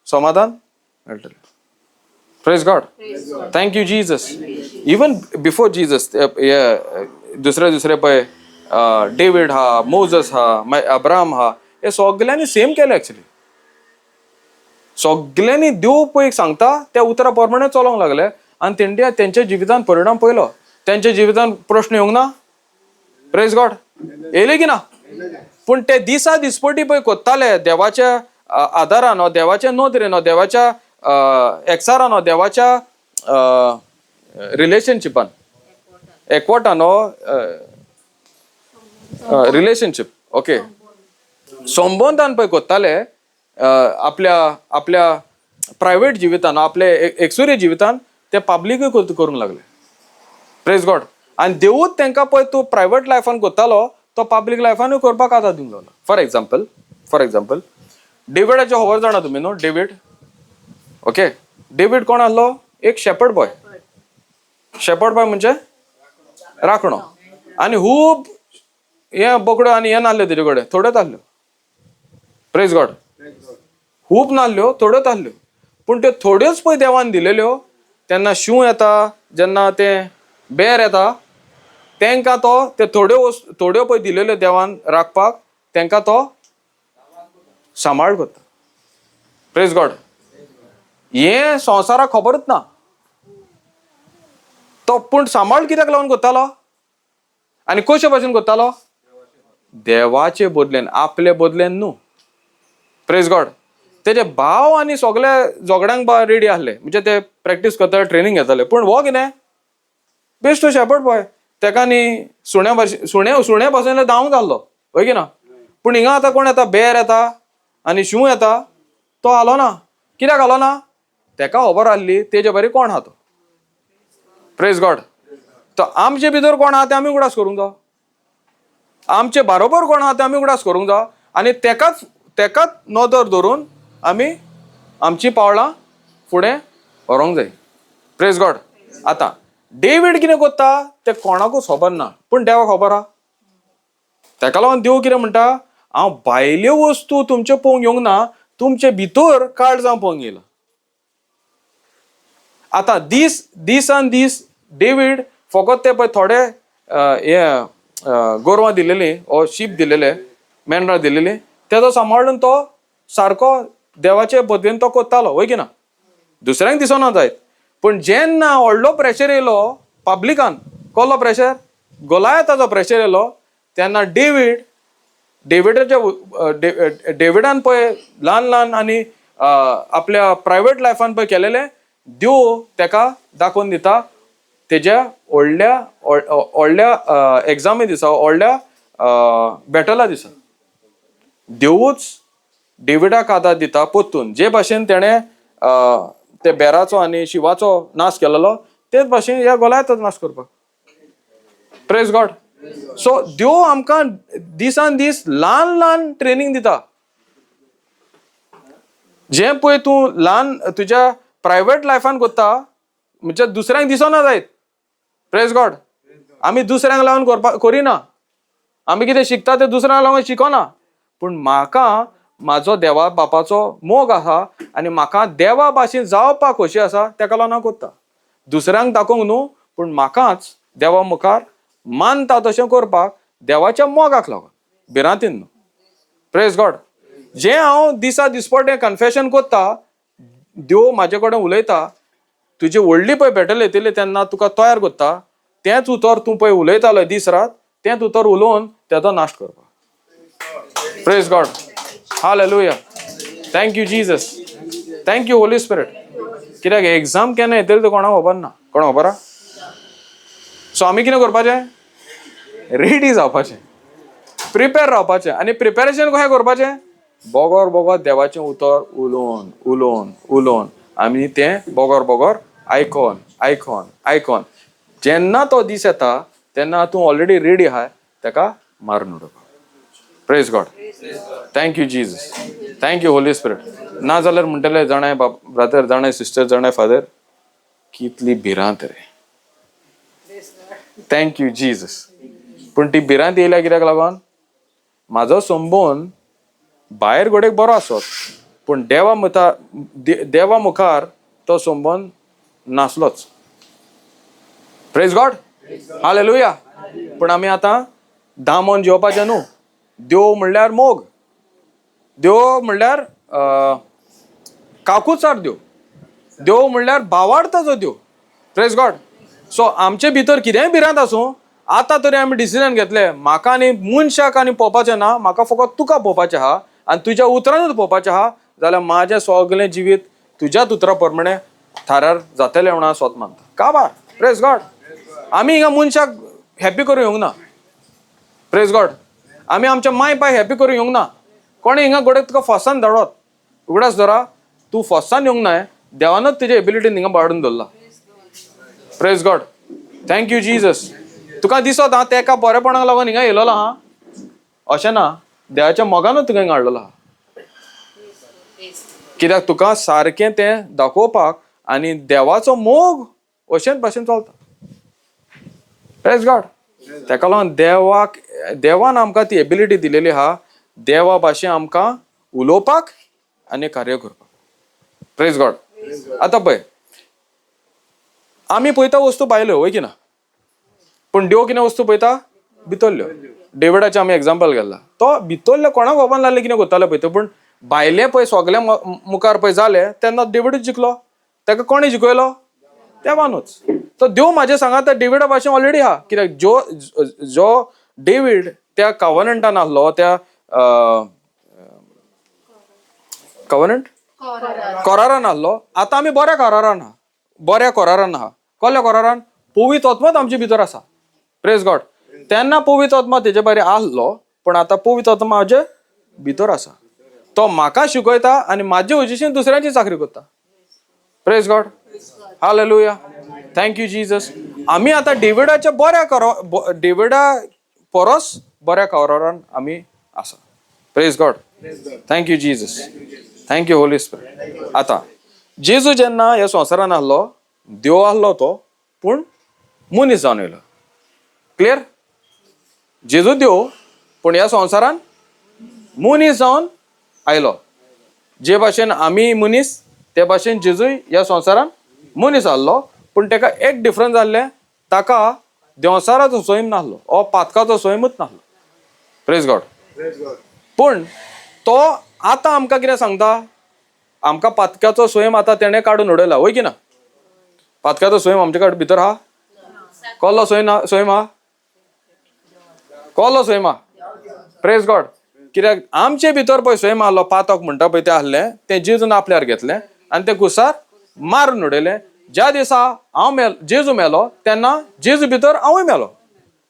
समाधान मेळटलें. Praise God. Thank you Jesus. Even before Jesus दुसरे पळय डेविड हा मोजस हा मागीर अब्राहम हा हे सगल्यांनी सेम केलें एक्चुली. सगल्यांनी देव पळय सांगता त्या उतरा प्रमाणे चलोंक लागले आनी तेंच्या जिवितान परिणाम पळयलो. तेंच्या जिवितान प्रश्न येवंक ना. Praise God. येयले की ना पूण ते दिसा दिसपटी पळय कोत्ताले देवाच्या आदारान देवाच्या नोदरेन देवाच्या एकसारान देवाच्या रिलेशनशिपान एकवटान रिलेशनशिप ओके संबंधान पळय कोत्ताले आपल्या आपल्या प्रायव्हेट जिवितान आपले एकसुरी जिवितान ते पब्लिकूय करूंक लागले प्रेज गॉड आणि देवूच तांकां पळय तूं प्रायव्हेट लायफान कोत्तालो तो पब्लीक लायफानूय करपाक आदार दिवंक लागलो फॉर एक्झाम्पल डेविडाचे खबर जाणा तुमी न्हू डेविड ओके डेविड कोण आसलो एक शेपर्ड बॉय म्हणजे राखणो आणि खूब हे बोकडो आनी हे नासल्यो तेजे कडेन थोड्योच आसल्यो प्रेज गॉड खूब नासल्यो थोड्योच आसल्यो पूण त्यो थोड्योच पळय देवान दिलेल्यो तेन्ना शिव येता जेन्ना ते बेर येता तांकां तो ते थोड्यो पळय दिलेल्यो देवान राखपाक तांकां तो सांबाळ करता प्रेज गॉड हे संवसाराक खबरूच ना तो पूण सांबाळ कित्याक लागून करतालो आनी कशे भाशेन करतालो देवाचे बदलेन आपले बदलेन न्हू प्रेज गॉड तेजे भाव आनी सगळे झगड्यांक रेडी आसले म्हणजे ते प्रॅक्टीस करताले ट्रेनींग घेताले पूण हो कितें बेस्ट शेपर्ड बॉय तेका न्ही सुण्या भाशेन धांवंक घाल्लो होय की ना पूण हिंगा आतां कोण येता बेर येता आनी शिव येता तो आलो ना कित्याक आलो ना तेका खबर आसली तेजे बरी कोण आहा तो प्रेज गॉड तो आमचे भितर कोण आहा ते आमी उगडास करूंक जाय आमचे बरोबर कोण आहा ते आमी उगडास करूंक जाय आनी तेकाच नदर धरून आमी आमची पावलां फुडें व्हरोंक जाय प्रेज गॉड आतां डेविड कितें करता ते कोणाकूच खबर ना पूण देवाक खबर आहा तेका लागून देव कितें म्हणटा हांव भायल्यो वस्तू तुमचे पळोवंक येवंक ना तुमचे भितर काळजां पळोवंक येयला आतां दिसान दीस डेविड फकत ते पळय थोडे हे गोरवां दिलेली ओ शीप दिलेले मेंढरां दिलेली तेजो सांबाळून तो सारको देवाचे बदलेन तो कोत्तालो वय की ना दुसऱ्यांक दिसना जायत पूण जेन्ना व्हडलो प्रेशर येयलो पब्लिकान कसलो प्रेशर गोलायताचो प्रेशर येयलो तेन्ना डेविडान पळय ल्हान आनी आपल्या प्रायव्हेट लायफान पळय केलेले देव तेका दाखोवन दिता तेज्या व्हडल्या एग्जामी दिसा व्हडल्या बॅटला दिसा देवूच डेविडाक आदार दिता पोत्तून जे भाशेन तेणें ते बेराचो आनी शिवाचो नाश केलेलो तेच भाशेन ह्या गोलायताचो नाश करपाक प्रेज गॉड सो देव आमकां दिसान दीस ल्हान ट्रेनिंग दिता जे पळय तूं ल्हान तुज्या प्रायव्हेट लायफान करता म्हणजे दुसऱ्यांक दिसना जायत प्रेज गॉड आमी दुसऱ्यांक लागून करिना आमी कितें शिकता ते दुसऱ्यांक लागून शिकोना पूण म्हाका म्हाजो देवा बापाचो मोग आहा आनी म्हाका देवा भाशेन जावपाक खोशी आसा तेका लागून हांव करता दुसऱ्यांक दाखोवंक न्हू पूण म्हाकाच देवा मुखार मानता तशें करपाक देवाच्या मोगाक लागून भिरांतीन न्हू प्रेज गॉड जें हांव दिसपटें कन्फेशन करता देव म्हाजे कडेन उलयता तुजी व्हडली पळय बॅटल येतली तेन्ना तुका तयार करता तेंच उतर तूं पळय उलयतालो दीस रात तेंच उतर उलोवन तेजो नाश करपाक praise God hallelujah thank you Jesus thank you Holy spirit कित्याक एग्जाम केन्ना येतली तो कोणाक खबर ना कोण खबर आहा सो आमी कितें करपाचें रेडी जावपाचें प्रिपेर रावपाचें आनी प्रिपेरेशन कशें करपाचें बोगोर देवाचें उतर उलोवन आमी तें बोगोर आयकोन जेन्ना तो दीस येता तेन्ना तूं ऑलरेडी रेडी आहाय तेका मारून उडोवपाक praise God thank you Jesus thank you Holy spirit ना जाल्यार म्हणटले जाणाय ब्रदर जाणाय सिस्टर जाणाय फादर कितली भिरांत रे थँक यू जीजस पूण ती भिरांत येयल्या कित्याक लागून म्हाजो संबंद भायर घोडेक बरो आसत पूण देवा मुखार तो संबंद नासलोच प्रेज गॉड हालेलुया पूण आमी आतां दामोन जेवपाचें न्हू देव म्हणल्यार मोग देव म्हणल्यार काकूचार देव म्हणल्यार भावार्थाचो देव प्रेज गॉड सो आमचे भितर कितेंय भिरांत आसूं आतां तरी आमी डिसिजन घेतले म्हाका आनी मनशाक आनी पळोवपाचें ना म्हाका फकत तुका पळोवपाचें आहा आनी तुज्या उतरानूच पळोवपाचें आहा जाल्यार म्हाजें सगळें जिवीत तुज्याच उतरा प्रमाणे थाऱ्यार जातलें म्हणून हांव स्वत मानता. काबार, प्रेज गॉड. आमी हिंगा मनशाक हॅप्पी करूं येवंक ना. Praise God. आमी आमच्या माय पाय हॅप्पी करूं येवंक ना. कोणी हिंगा घोडे तुका फर्स्टान धाडत उगडास धरा, तूं फर्स्टान येवंक ना. देवानच तुजे एबिलिटीन हिंगा वाडून दवरला. Praise God. Thank you Jesus. तुका दिसत हा तेका बरेपणाक लागून हिंगा येयलोलो हा अशें ना. देवाच्या मोगानूच तुका हिंगा हाडलेलो हा. कित्याक तुका सारकें तें दाखोवपाक आनी देवाचो मोग अशेंच भाशेन चलता. Praise God. तेका लागून देवान आमकां ती एबिलिटी दिलेली आहा देवा भाशेन आमकां उलोवपाक आनी कार्य करपाक. Praise God. आतां पळय, आमी पळयता वस्तू भायल्यो वय की ना, पूण देव कितें वस्तू पळयता भितरल्यो. डेविडाचें आमी एग्जाम्पल घेतला. तो भितरले कोणाक खबर नासलें कितें कोत्तालो पळय तो, पूण भायले पळय सगळे मुखार पळय जाले तेन्ना डेविडूच जिखलो. ताका कोणी जिखयलो? देवानूच. तो देव म्हाजे सांगात डेविडा भाशेन ऑलरेडी आहा. कित्याक जो डेविड त्या कॉव्हनंटान आसलो, त्या कॉव्हनंट करारान आसलो. आतां आमी बऱ्या करारान आहा. बऱ्या करारान आहा. कसल्या करारान? पवित्र आत्माच आमचे भितर आसा. Praise God. तेन्ना पवित्र आत्मा तेजे भायर आसलो, पण आतां पवित्र आत्मा म्हाजे भितर आसा. तो म्हाका शिकयता आनी म्हाजे वजेशीन दुसऱ्यांची चाकरी करता. Praise God. Hallelujah. Thank you Jesus. आमी आतां डेविडा परस बऱ्या करारान आमी आसा. Praise God. Thank you Jesus. Thank you Holy spirit. आतां जेजू जेन्ना ह्या संवसारान आसलो, देव आसलो तो, पूण मनीस जावन येयलो. क्लियर? जेजू देव पूण ह्या संवसारान मनीस जावन आयलो. जे भाशेन आमी मनीस ते भाशेन जेजूय ह्या संवसारान मनीस आसलो. पूण ताका एक डिफरन्स जाल्लें, ताका देंवसाराचो स्वयं नासलो, हो पातकाचो स्वयंूच नासलो. Praise God. पूण तो आतां आमकां कितें सांगता? आमकां पातकाचो स्वयं आतां तेणें काडून उडयला वय की ना. पातकाचो स्वयं आमचे कडेन भितर आहा. कसलो स्वयं आहा? कसलो स्वयं आहा? Praise God. कित्याक आमचे भितर पळय स्वयं आसलो, पातक म्हणटा पळय तें आहलें, तें जेजून आपल्यार घेतलें आनी तें कुसार मारून उडयलें. ज्या दिसा जेजू मेलो तेन्ना जेजू भितर हांवूय मेलो.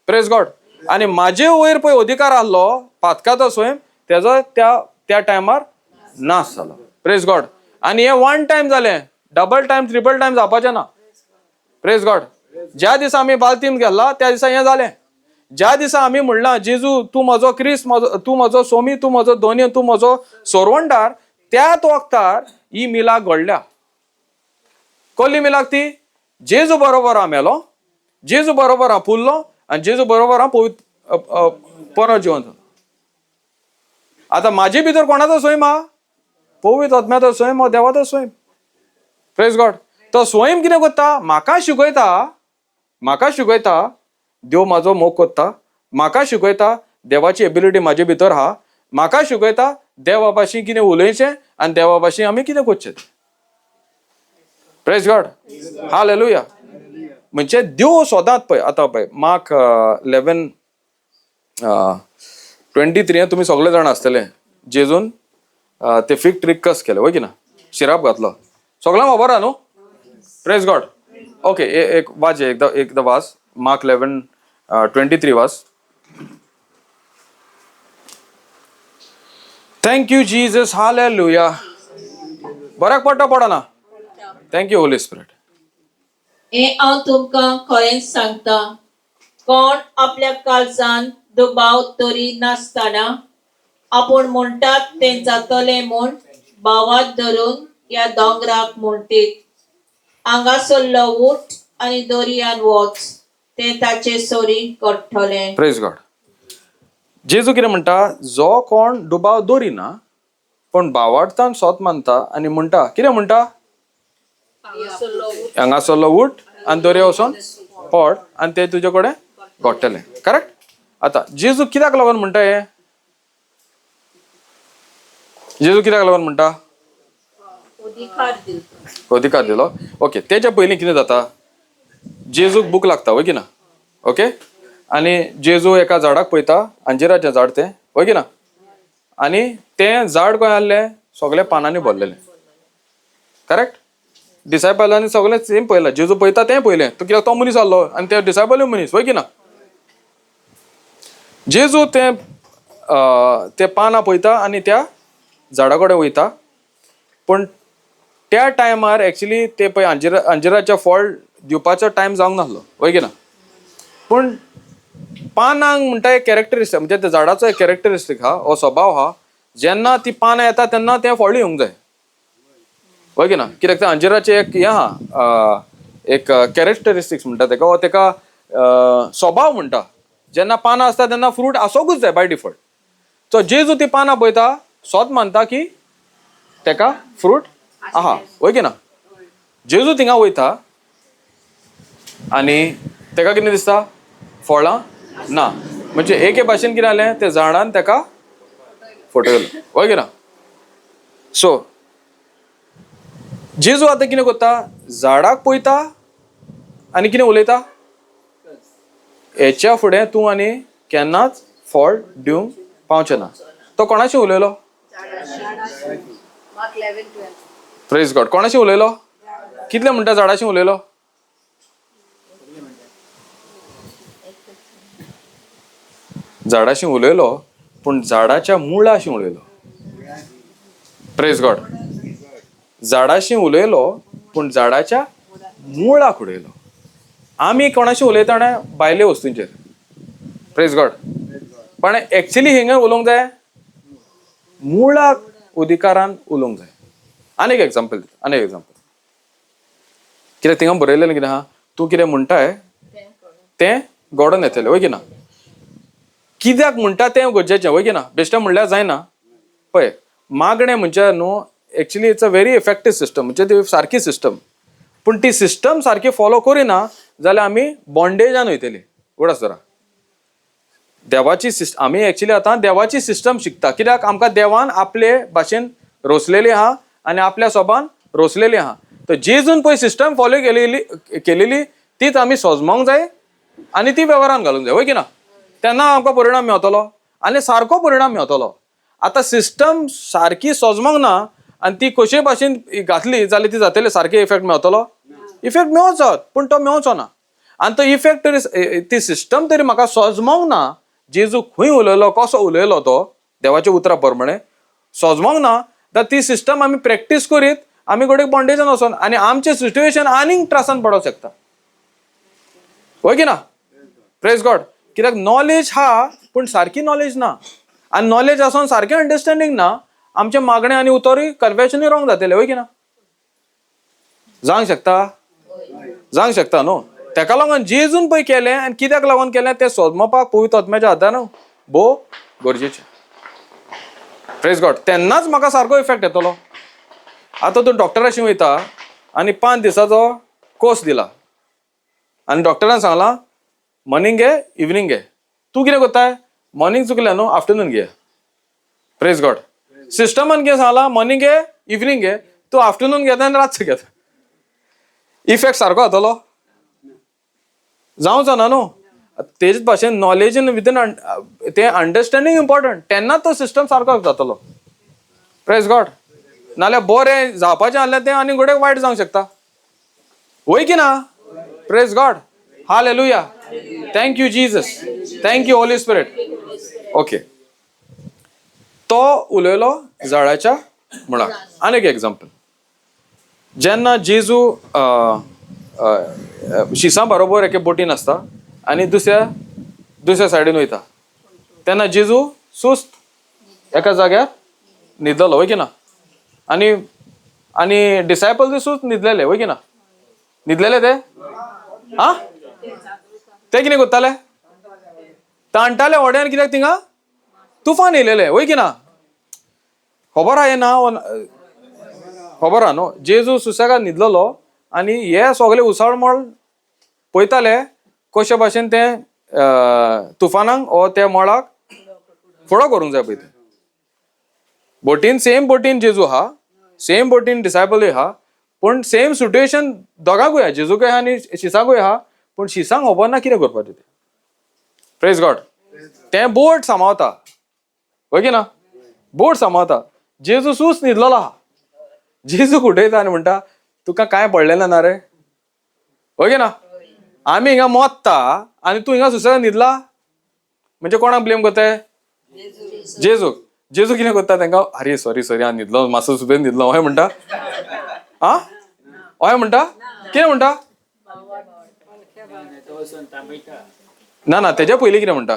Praise God. आनी म्हाजे वयर पळय अधिकार आसलो पातकाचो स्वयं, तेजो त्या टायमार नाश जालो. Praise God. आनी हें वन टायम जालें, डबल टायम ट्रिपल टायम जावपाचें ना. Praise God. ज्या दिसा आमी बाल्तीन गेल्ला त्या दिसा हें जालें. ज्या दिसा आमी म्हणला जेजू तूं म्हजो क्रिस्त, तूं म्हजो सोमी, तूं म्हजो दोनी, तूं म्हजो सोरवंडार, त्याच वक्तार ही मिलाक घडल्या. कसली मिलाक ती? जेजू बरोबर हांव मेलो, जेजू बरोबर हांव फुल्लो आनी जेजू बरोबर हांव परत जिवन जालो. आतां म्हाजे भितर कोणाचो स्वयं आहा? पवित्र आत्म्याचो स्वयं, देवाचो स्वयं. Praise God. तो स्वयं कितें करता? म्हाका शिकयता देव म्हाजो मोग करता. म्हाका शिकयता देवाची एबिलिटी म्हाजे भितर आहा. म्हाका शिकयता देवा भाशेन कितें उलयचें आनी देवा भाशेन आमी कितें करचें. Praise God. हालेलुया. म्हणजे देव सदांच पळय. आतां पळय मार्क 11:23 तुमी सगळे जाण आसतले. जेजून ते फिग ट्री कस केले वय की ना, शिराप घातलो. सगळ्यांक खबर आहा न्हू. Praise God. ओके, एक वाज एकदा वाज. मार्क 11:23 वाज. Thank you Jesus. हालेलुया. बऱ्याक पडना. Thank you Holy spirit. हें हांव तुमकां खरेंच सांगता, कोण आपल्या काळजान दुबाव तरी नासतना आपूण म्हणटात तें जातलें म्हूण भावात धरून ह्या दोंगराक म्हणटीत, हांगासरलो उठ आनी दर्यान वच, तें ताचे सोरीं करतलें. Praise God. जेजू कितें म्हणटा? जो कोण दुबाव दवरिना पण भावार्थान स्वत मानता आनी म्हणटा, कितें म्हणटा? हांगासरलो उठ आनी दर्या वचोन पड आनी ते तुजे कडेन घडटलें. करेक्ट. आतां जेजू कित्याक लागून म्हणटा हें? जेजू कित्याक लागून म्हणटा? अधिकार दिलो. ओके. तेच्या पयलीं कितें जाता? जेजूक भूक लागता वय की ना. ओके. आनी जेजू एका झाडाक पळयता, अंजिराचें झाड तें वय की ना. आणि तें झाड खंय आहलें सगळे पानांनी भरलेलें. करेक्ट? डिसायपलांनी सगळें सेम पळयलां. जेजू पळयता तें पळयलें. तो कित्याक तो मनीस आहलो आनी ते डिसायपलूय मनीस, वय की ना? जेजू ते पानां पळयता आनी त्या झाडा कडेन वयता. पूण त्या टायमार एक्चुली ते पळय अंजिराच्या फळ दिवपाचो टायम जावंक नाहलो, वय की ना? पूण पानांक म्हणटा एक कॅरेक्टरिस्टीक, म्हणजे त्या झाडाचो एक कॅरेक्टरिस्टीक हा, हो स्वभाव हा, जेन्ना ती पानां येता तेन्ना तें फळ येवंक जाय, वय की ना? कित्याक त्या अंजिराचें एक हें हा, एक कॅरेक्टरिस्टिक्स म्हणटा तेका, हो तेका स्वभाव म्हणटा. जेन्ना पानां आसता तेन्ना फ्रूट आसोंकूच जाय बाय डिफॉल्ट. सो जेजू ती पानां पळयता, सोत मानता की तेका फ्रूट आहा, वय की ना? जेजू थिंगा वयता आनी तेका कितें दिसता? फळां ना. म्हणजे एके भाशेन कितें जालें? त्या झाडान तेका फटयलो, वय की ना? सो जेजू आतां कितें करता? झाडाक पळयता आनी कितें उलयता? हेच्या फुडें तूं आनी केन्नाच फळ दिवंक पावचें ना. तो कोणाशी उलयलो? Mark 11:12. Praise God. कोणाशी उलयलो? कितले म्हणटा झाडाशी उलयलो? झाडाशी उलयलो, पूण झाडाच्या मुळाशी उलयलो. Praise God. झाडाशी उलयलो पूण झाडाच्या मुळाक उलयलो. आमी कोणाशी उलयतना भायले वस्तूंचेर. Praise God. पण एक्चुअली हिंगा उलोवंक जाय मुळाक उदिकारान उलोवंक जाय. आनीक एक्झाम्पल कित्याक थिंगा बरयलेलें कितें आहा? तूं कितें म्हणटाय तें घडोवन येतलें, वय की ना? कित्याक म्हणटा तें गरजेचें, वय की ना? बेश्टें म्हणल्यार जायना. पळय, मागणें म्हणजे न्हू actually it's a very effective system, म्हणजे ती सारकी सिस्टम. पूण ती सिस्टम सारकी फॉलो करिना जाल्यार आमी बॉन्डेजान वयतली. उगडास धरा. आमी एक्चुअली आतां देवाची सिस्टम शिकता. कित्याक आमकां देवान आपले भाशेन रोसलेली आहा आनी आपल्या सोबान रोसलेली आहा. तर जेजून पळय सिस्टम फॉलो केलेली तीच आमी सोजमोंक जाय आनी ती वेव्हारान घालूंक जाय, वय की ना? तेन्ना आमकां परिणाम मेळटलो आनी सारको परिणाम मेळटलो. आतां सिस्टम सारकी सोजमोंक ना आनी ती कशे भाशेन घातली जाल्यार ती जातली सारके इफेक्ट मेळटलो? इफेक्ट मेळचोच, पूण तो मेळचो ना. आनी तो इफेक्ट तरी ती सिस्टम तरी म्हाका सोजमोंक ना. जेजू खंय उलयलो, कसो उलयलो तो देवाच्या उतरा प्रमाणे सोजमोंक ना, जाल्यार ती सिस्टम आमी प्रॅक्टीस करीत आमी घडये बॉन्डेजान वचोन आनी आमचें सिच्युएशन आनीक त्रासान पडोंक शकता, वय की ना? Praise God. कित्याक नॉलेज हा पूण सारकी नॉलेज ना. आनी नॉलेज आसोन सारकें अंडरस्टँडींग ना, आमचें मागणें आनी उतरूय कन्फेशनूय रॉंग जातलें, वय की ना? जावंक शकता न्हू. तेका लागून जेजून पळय केलें आनी कित्याक लागून केलें तें सोजमोवपाक पवित्र आत्म्याच्या हातान भोव गरजेचें. Praise God. तेन्नाच म्हाका सारको इफेक्ट येतलो. आतां तूं डॉक्टराशी वयता आनी 5 दिसाचो कोर्स दिला आनी डॉक्टरान सांगलां मॉर्निंग घे, इवनिंग घे. तूं कितें करताय? मॉर्निंग चुकलें न्हू, आफ्टरनून घे. Praise God. सिस्टमान कितें सांगलां? मॉर्निंग घे, इवनिंग घे. तूं आफ्टरनून घेता आनी रातचो घेता. इफेक्ट सारको जातलो? जावचो ना न्हू. तेच भाशेन नॉलेजीन विदीन तें अंडरस्टँडींग इम्पॉर्टंट. तेन्ना तो सिस्टम सारको जातलो. Praise God. नाल्यार बरें जावपाचें आसल्यार तें आनी घडये वायट जावंक शकता, वय की ना? Praise God. Hallelujah. Thank you Jesus. Thank you Holy Spirit. Okay. तो उलयलो झाडाच्या मुळाक. आनीक एक्झाम्पल. जेन्ना जेजू शिसां बरोबर एके बोटीन आसता आनी दुसऱ्या सायडीन वयता तेन्ना जेजू सुस्त एका जाग्यार न्हिदलो, वय की ना? आनी डिसायपल्सूय सुस्त न्हिदलेले, वय की ना? न्हिदलेले ते ते कितें करताले? ताणटाले व्हड्यान. कित्याक थिंगा तुफान येयलेले, वय की ना? खबर आहा ना? खबर आहा न्हू? जेजू सुसेगाद न्हिदलेलो आनी हे सगळे उसळमळ पळयताले कशे भाशेन ते तुफानाक हो त्या मळाक फुडो करूंक जाय पळय ते. बोटीन सेम बोटीन जेजू आहा, सेम बोटीन डिसायपलूय आहा, पूण सेम सिट्युएशन दोगांकूय आहा. जेजूकय आहा आनी शिसाकूय आहा, पूण शिसांक खबर ना कितें करपाचें तें. Praise God. तें बोट सांबाळता, वय की ना? बोट सांबाळता. जेजू सूस न्हिदलेलो आहा. जेजू उठयता आनी म्हणटा तुका काय पडलेलें ना रे, ओके ना. आमी हिंगा मोत्ता आनी तूं हिंगा सुसेगाद न्हिदला, म्हणजे कोणाक ब्लेम करताय? जेजू. जेजू कितें करता तांकां, अरे सॉरी हांव न्हिदलो, मातसो सुबेज न्हिदलो अशें म्हणटा. अशें म्हणटा, कितें म्हणटा? ना तेच्या पयलीं कितें म्हणटा?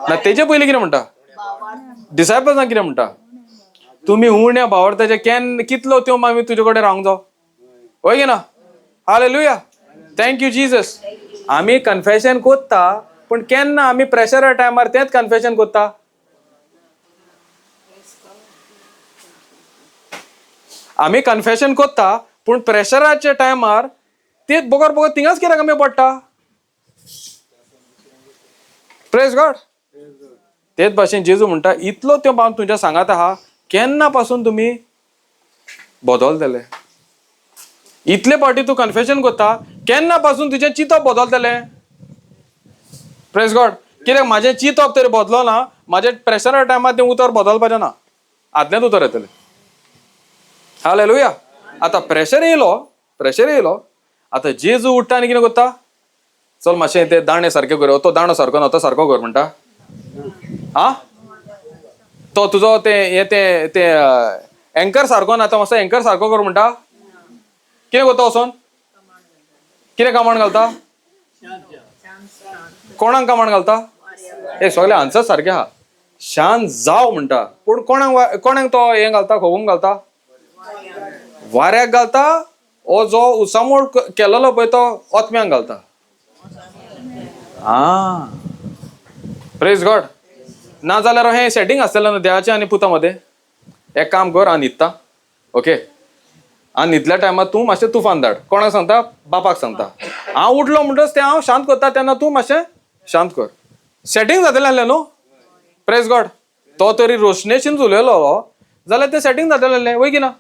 ना तेच्या पयलीं कितें म्हणटा? डिसायपल्सांक कितें म्हणटा? तुमी उण्या भावार्थाचे कितलो त्यो आमी तुजे कडेन रावंक जाय, ओके ना. Hallelujah, thank you Jesus. आमी कन्फेशन कोत्ता, पूण केन्ना आमी प्रेशरा टायमार तेंच कन्फेशन कोत्ता. आमी कन्फेशन कोत्ता पूण प्रेशराच्या टायमार तेच बोगोर बोगोर थिंगाच कित्याक आमी पडटा. Praise God. तेच भाशेन जेजू म्हणटा इतलो त्यो हांव तुज्या सांगात आहा, केन्ना पासून तुमी बदलतले? इतले फावटी तूं कन्फेशन कोत्ता, केन्ना पासून तुजें चिंतप बदलतलें? Praise God. कित्याक म्हाजें चिंतप तरी बदलो ना, म्हाजें प्रेशरा टायमार तें उतर बदलपाचें ना, आदलेंच उतर येतलें. हालेलुया. आतां प्रेशर येयलो. आतां जेजू उठता आनी कितें कोत्ता? चल मातशें ते दाणे सारके कर, तो दाणो सारको ना तो सारको कर म्हणटा. तो तुजो ते एंकर सारको ना, तो मातसो एंकर सारको कर म्हणटा. कितें कोत्ता वचोन? कितें कमांड घालता? कोणाक कमांड घालता? हे सगळे आन्सर सारके आहा. शांत जाव म्हणटा, पूण कोणाक तो हें घालता, खोगूंक घालता? वाऱ्याक घालता, ओ जो उसामोळ केलेलो पळय तो ओतम्यांक घालता. Praise God. ना जाल्यार हें सेटिंग आसतलें न्हू देवाचें आनी पुता मदें. एक काम कर, हांव न्हिदता, ओके. हांव न्हिदल्या टायमार तूं मातशें तुफान धाड. कोणाक सांगता? बापाक सांगता. हांव उठलो म्हणटच तें हांव शांत करता, तेन्ना तूं मातशें शांत कर. सेटिंग जातलें आहलें न्हू. Praise God. तो तरी रोशनेशीन उलयलो जाल्यार तें सेटिंग जातलें आहलें, वय की ना.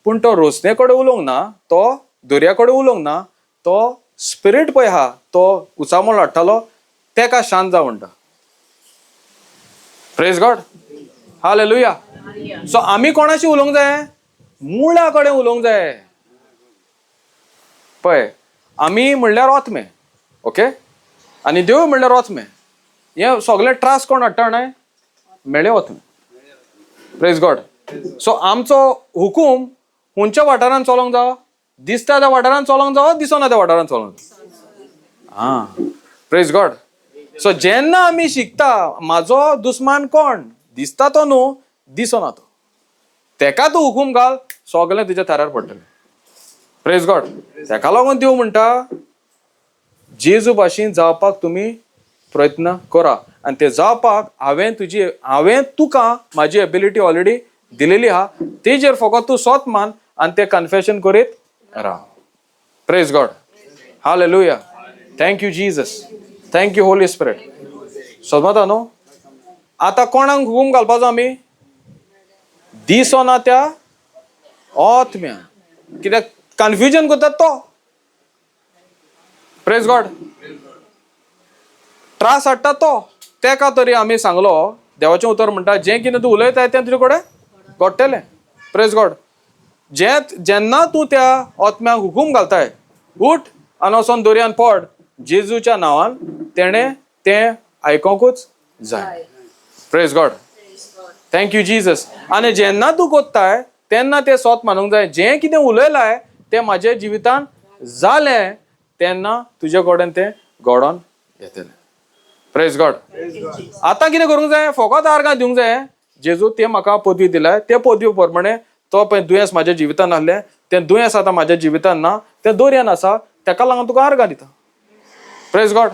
पूण तो रोशने कडेन उलोवंक ना, तो दर्या कडेन उलोवंक ना, तो स्पिरीट पळय आहा, तो उचामोळ हाडटालो, तेका शांत जा म्हणटा. Praise God. हालेलुया. सो आमी कोणाशी उलोवंक जाय? मुळ्या कडेन उलोवंक जाय. पळय, आमी म्हणल्यार ओतमे, ओके, आनी देव म्हणल्यार ओतमे. हे सगळे त्रास कोण हाडटा जाणाय? मेळे ओतमे. Praise God. सो आमचो हुकूम खंयच्या वाठारांत चलोंक जावो? दिसता त्या वाठारांत चलोंक जावो, दिसना त्या वाठारांत चलोंक जावो. Praise God. सो जेन्ना आमी शिकता म्हाजो दुस्मान कोण, दिसता तो न्हू, दिसना तो, तेका तूं हुकूम घाल, सगळें तुज्या थाऱ्यार पडटलें. Praise God. तेका लागून देव म्हणटा जेजू भाशेन जावपाक तुमी प्रयत्न करा. आनी ते जावपाक हांवें तुका म्हाजी एबिलिटी ऑलरेडी दिलेली आहा. तेजेर फकत तूं स्वत मान आनी ते कन्फेशन करीत राव. Praise God. Hallelujah. Thank you Jesus. Thank you Holy Spirit. समजता न्हू. आतां कोणाक हुकूम घालपाचो आमी? दिसना त्या ओतम्या. कित्याक कन्फ्युजन करतात तो. Praise God. त्रास हाडटा तो, तेका तरी आमी सांगलो, देवाचें उतर म्हणटा जें कितें तूं उलयताय तें तुजे कडेन घडटलें. Praise God. जेन्ना तूं त्या ओतम्याक हुकूम घालताय, उठ आनी वचोन दर्यान पड, जेजूच्या नांवान तेणें तें आयकोंकूच जाय. Praise God. Thank you Jesus. आनी जेन्ना तूं कोत्ताय तेन्ना तें स्वत मानूंक जाय, जें कितें उलयलाय तें म्हाज्या जिवितान जालें, तेन्ना तुजे कडेन तें घडोवन येतलें. Praise God. आतां कितें करूंक जाय? फकत आर्गां दिवंक जाय. जेजू तें म्हाका पदवी दिलाय, ते पदवी प्रमाणे तो पळय दुयेंस म्हाज्या जिवितान आहलें, तें दुयेंस आतां म्हाज्या जिवितान ना, तें दर्यान आसा, तेका लागून तुका आर्गां दिता. Praise God.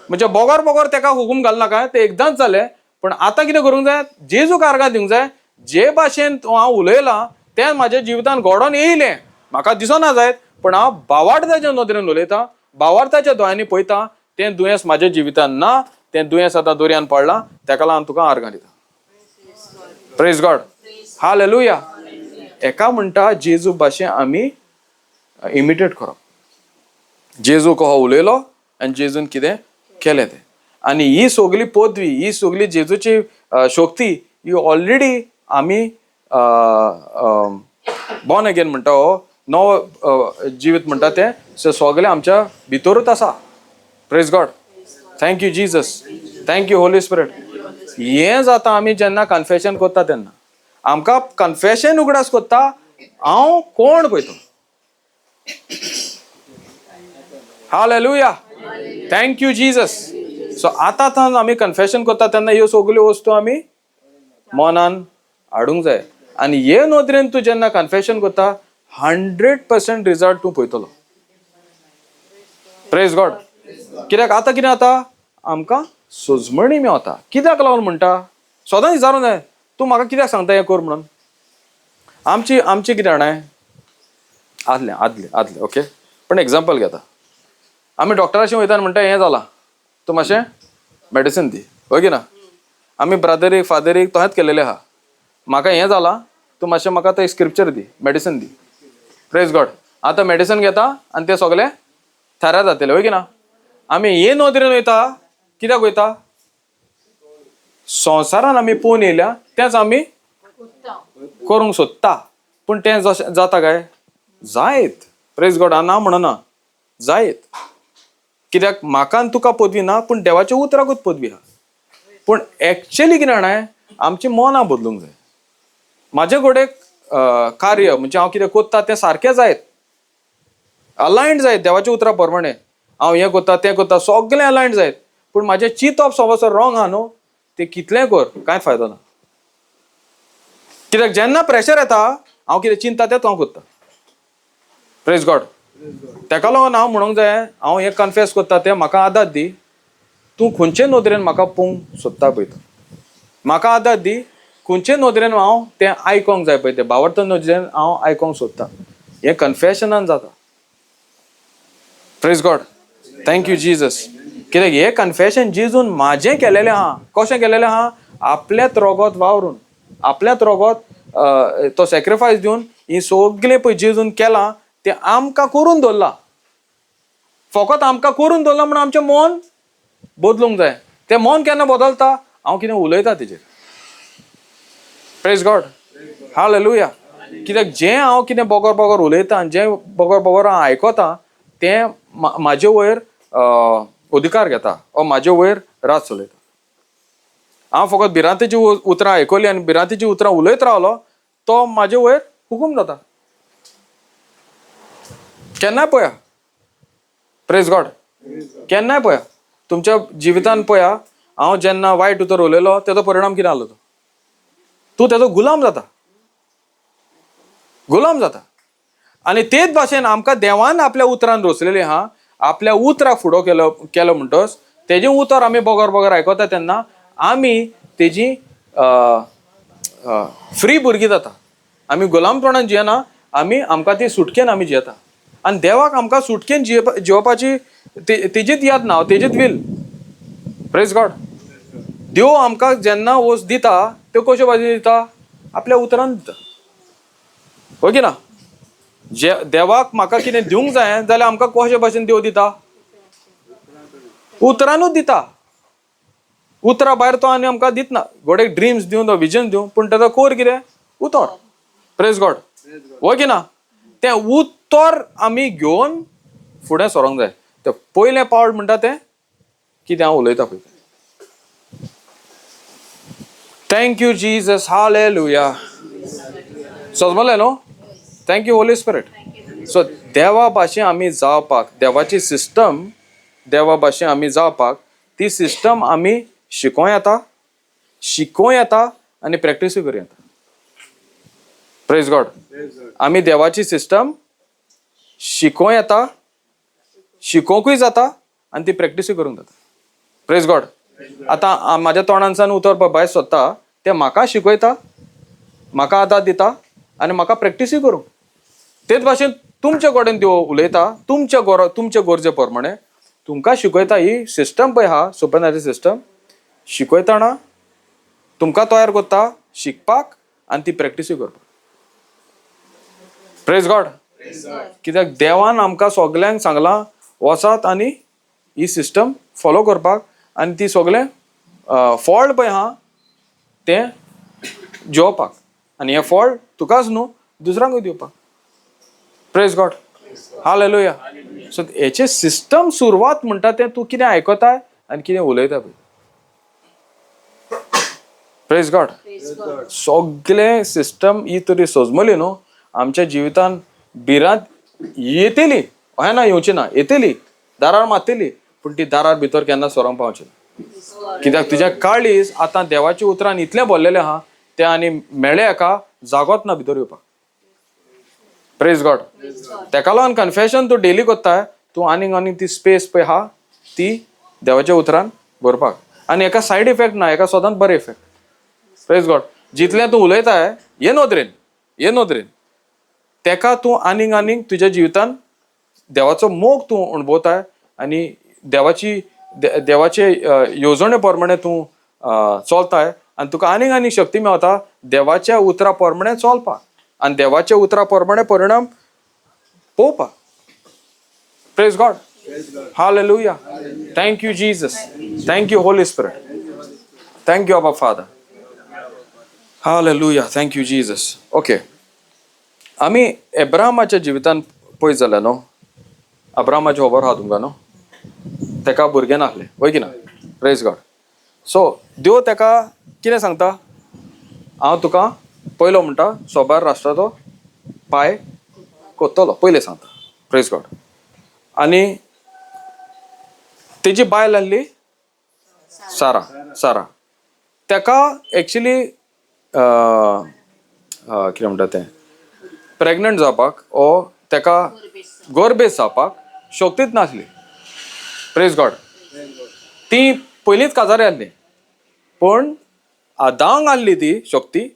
म्हणजे बोगोर बोगोर तेका हुकूम घालनाका, तें एकदांच जालें. पण आतां कितें करूंक जाय? जेजूक आर्गां दिवंक जाय. जे भाशेन हांव उलयलां तें म्हाज्या जिवितान घडोवन येयलें. म्हाका दिसना जायत, पण हांव भावार्थाच्या नदरेन उलयतां, भावार्थाच्या दोळ्यांनी पळयतां, तें दुयेंस म्हाज्या जिवितान ना, तें दुयेंस आतां दर्यान पडलां, तेका लागून तुका आर्गां दिता. Praise God. हालेलुया. एका म्हणटा जेजू भाशेन आमी इमिटेट करप. जेजू कहो उलयलो आनी जेजून कितें केलें तें. आनी ही सगली पदवी, ही सगली जेजूची शक्ती यू ऑलरेडी आमी बॉर्न अगेन म्हणटा हो नवो जिवीत म्हणटा ते सगळे आमच्या भितरूच आसा. Praise God. Thank you Jesus. Thank you Holy spirit. हें जाता आमी जेन्ना कन्फेशन करता तेन्ना. आमकां कन्फेशन उगडास करता हांव कोण पळय तो. Hallelujah. Thank you Jesus. So आतां आमी कन्फेशन करता तेन्ना ह्यो सगल्यो वस्तू आमी मनान हाडूंक जाय. आनी हे नदरेन तूं जेन्ना कन्फेशन करता 100% रिजल्ट तूं पळयतलो. Praise God. कित्याक आतां कितें जाता आमकां सोजमणी मेवता. कित्याक लागून म्हणटा सदां विचारूंक जाय तूं म्हाका कित्याक सांगता हें कर म्हणून. आमची कितें जाणाय आदले ओके. पण एग्जाम्पल घेता. आमी डॉक्टराशी वयता आनी म्हणटा हें जालां तूं मातशें मेडिसीन दी. होय की ना. आमी ब्रदरीक फादरीक तोहेंच केलेलें आहा. म्हाका हें जालां तूं मातशें म्हाका तें स्क्रिप्चर दी मेडिसीन दी. Praise God. आतां मेडिसीन घेता आनी तें सगलें थाऱ्या जातलें. होय की ना. आमी हे नदरेन वयता. कित्याक वयता संवसारान आमी पळोवन येयल्या तेंच आमी करूंक सोदता. पूण तें जशें जाता काय जायत. Praise God. हांव ना म्हणना जायत. कित्याक म्हाका आनी तुका पदवी ना पूण देवाच्या उतराकूच पदवी आहा. पूण एक्चुअली कितें जाणाय आमची मनां बदलूंक जाय. म्हाजे कडेन कार्य म्हणजे हांव कितें कोत्ता तें सारकें जायत अलायन्ड जायत देवाच्या उतरा प्रमाणे. हांव हें कोत्ता तें कोत्ता सगळें अलायन्ड जायत. पूण म्हाजें चिंतप समज रॉंग आहा न्हू तें कितलेंय कर कांय फायदो ना. कित्याक जेन्ना प्रेशर येता हांव कितें चिंता तेंच हांव कोत्ता. Praise God. तेका लागून हांव म्हणूंक जाय हांव हें कन्फेस कोत्ता तें म्हाका आदार दी. तूं खंयचे नदरेन म्हाका पळोवंक सोदता पळय म्हाका आदार दी. खंयचे नदरेन हांव तें आयकोंक जाय पळय तें भावार्थ नदरेन हांव आयकोंक सोदता. हें कन्फेशनान जाता. Praise God. Thank you Jesus. कित्याक हें कन्फेशन जेजून म्हाजें केलेलें आहा. कशें केलेलें आहा आपल्याच रोगोत वावरून आपल्याच रोगोत तो सॅक्रिफायस दिवन ही सगळें पळय जेजून केलां तें आमकां करून दवरलां. फकत आमकां करून दवरलां म्हणून आमचें मन बदलूंक जाय. तें मन केन्ना बदलता हांव कितें उलयता तेजेर. Praise God. हालेलुया. कित्याक जें हांव कितें बोगोर उलयता जें बोगोर हांव आयकोता तें म्हाजे वयर अधिकार घेता वा म्हाजे वयर राज चलयता. हांव फकत भिरांतेची उतरां आयकली आनी भिरांतेची उतरां उलयत रावलो तो म्हाजे वयर हुकूम जाता. केन्नाय पळया. Praise God. केन्नाय पळया तुमच्या जिवितान पळया हांव जेन्ना वायट उतर उलयलो तेजो परिणाम कितें जालो तूं तेजो गुलाम जाता. आनी तेच भाशेन आमकां देवान आपल्या उतरान रोचलेली आहा. आपल्या उतराक फुडो केलो म्हणटच तेजें उतर आमी बोगोर आयकता तेन्ना आमी तेजी फ्री भुरगीं जाता. आमी गुलामपणान जियेना. आमकां ती सुटकेन आमी जियेता. आनी देवाक आमकां सुटकेन जियोवपाची तेजीच याद ना तेजीच वील. Praise God. देव आमकां जेन्ना वस्त दिता त्यो कश्यो भाशेन दिता आपल्या उतरान दिता. हो की ना. देवाक म्हाका कितें दिवंक जाय जाल्यार आमकां कशे भाशेन देव दिता उतरानूच दिता. उतरां भायर तो आनी आमकां दितना. गोडेक ड्रिम्स दिवन विजन दिवन पूण तेजो कोर कितें उतर. Praise God. हो की ना. तें उतर आमी घेवन फुडें सरोंक जाय. तें पयलें पावल म्हणटा तें कितें हांव उलयता पळय. Thank you Jesus. हालेलुया. समजलें न्हू. Thank you Holy Spirit. So देवा भाशेन आमी जावपाक देवाची सिस्टम देवा भाशेन आमी जावपाक ती सिस्टम आमी शिकों येता आनी प्रॅक्टिसूय करूं येता. Praise God. आमी देवाची सिस्टम शिकों येता शिकोवंकूय जाता आनी ती प्रॅक्टिसूय करूंक जाता. Praise God. आतां म्हाज्या तोंडानसान उतर भायर सोदता तें म्हाका शिकयता म्हाका आदार दिता आनी म्हाका प्रॅक्टिसूय करूंक. तेच भाशेन तुमचे कडेन देव उलयता तुमच्या गरजे प्रमाणे तुमकां शिकयता. ही सिस्टम पळय आहा सुपरनॅचरल सिस्टम शिकयतना तुमकां तयार करता शिकपाक आनी ती प्रॅक्टिसूय करपाक. Praise God. कित्याक देवान आमकां सगल्यांक सांगलां वचात आनी ही सिस्टम फॉलो करपाक आनी ती सगळें फॉल्ट पळय आहा तें जेवपाक, आनी हें फळ तुकाच न्हू दुसऱ्यांकूय दिवपाक. Praise God. हालेलुया. सो हेचे सिस्टम सुरवात म्हणटा तें तूं कितें आयकताय आनी कितें उलयता पळय. Praise God. सगळे सिस्टम ही तरी सजमली न्हू आमच्या जिवितान भिरांत येतली, अहें ना येवची ना, येतली, दारार मारतली, पूण ती दारार भितर केन्ना सोरोंक पावची ना. कित्याक तुज्या काळीज आतां देवाच्या उतरान इतलें भरलेलें आहा तें आनी मेळ्ळे हाका जागोच ना भितर येवपाक. Praise God. तेका लागून कन्फेशन तूं डेली कोत्ताय, तूं आनीक ती स्पेस पळय आहा ती देवाच्या उतरान भरपाक. आनी हेका सायड इफेक्ट ना, हेका सदांच बरे इफेक्ट. Praise God. जितलें तूं उलयताय हे नोदरेन तेका तूं आनीक तुज्या जिवितान देवाचो मोग तूं अणभवताय आनी देवाचे येवजणे प्रमाणे तूं चलताय आनी तुका आनीक शक्ती मेवता देवाच्या उतरा प्रमाणे चलपाक आनी देवाच्या उतरा प्रमाणे परिणाम पळोवपाक. Praise God. Hallelujah. Thank you Jesus. Thank you Holy Spirit. Thank you Abba Father. Hallelujah. Thank you Jesus. Okay. आमी एब्राहमाच्या जिवितान पळयत जाल्यार न्हू, अब्राहमाचे खबर आहा तुमकां न्हू, तेका भुरगे नासले, वय की ना. Praise God. सो देव तेका कितें सांगता, हांव तुका पयलो म्हणटा सोबार राष्ट्राचो पाय कोत्तलो, पयलें सांगता. Praise God. आनी तेजी बायल आहली सारा. तेका एक्चुली कितें म्हणटा तें प्रेग्नंट जावपाक ओ तेका गोरबेस जावपाक शक्तीच नासली. Praise God. ती पयलींच काजारी आहली, पूण आदांक आहली ती शक्ती,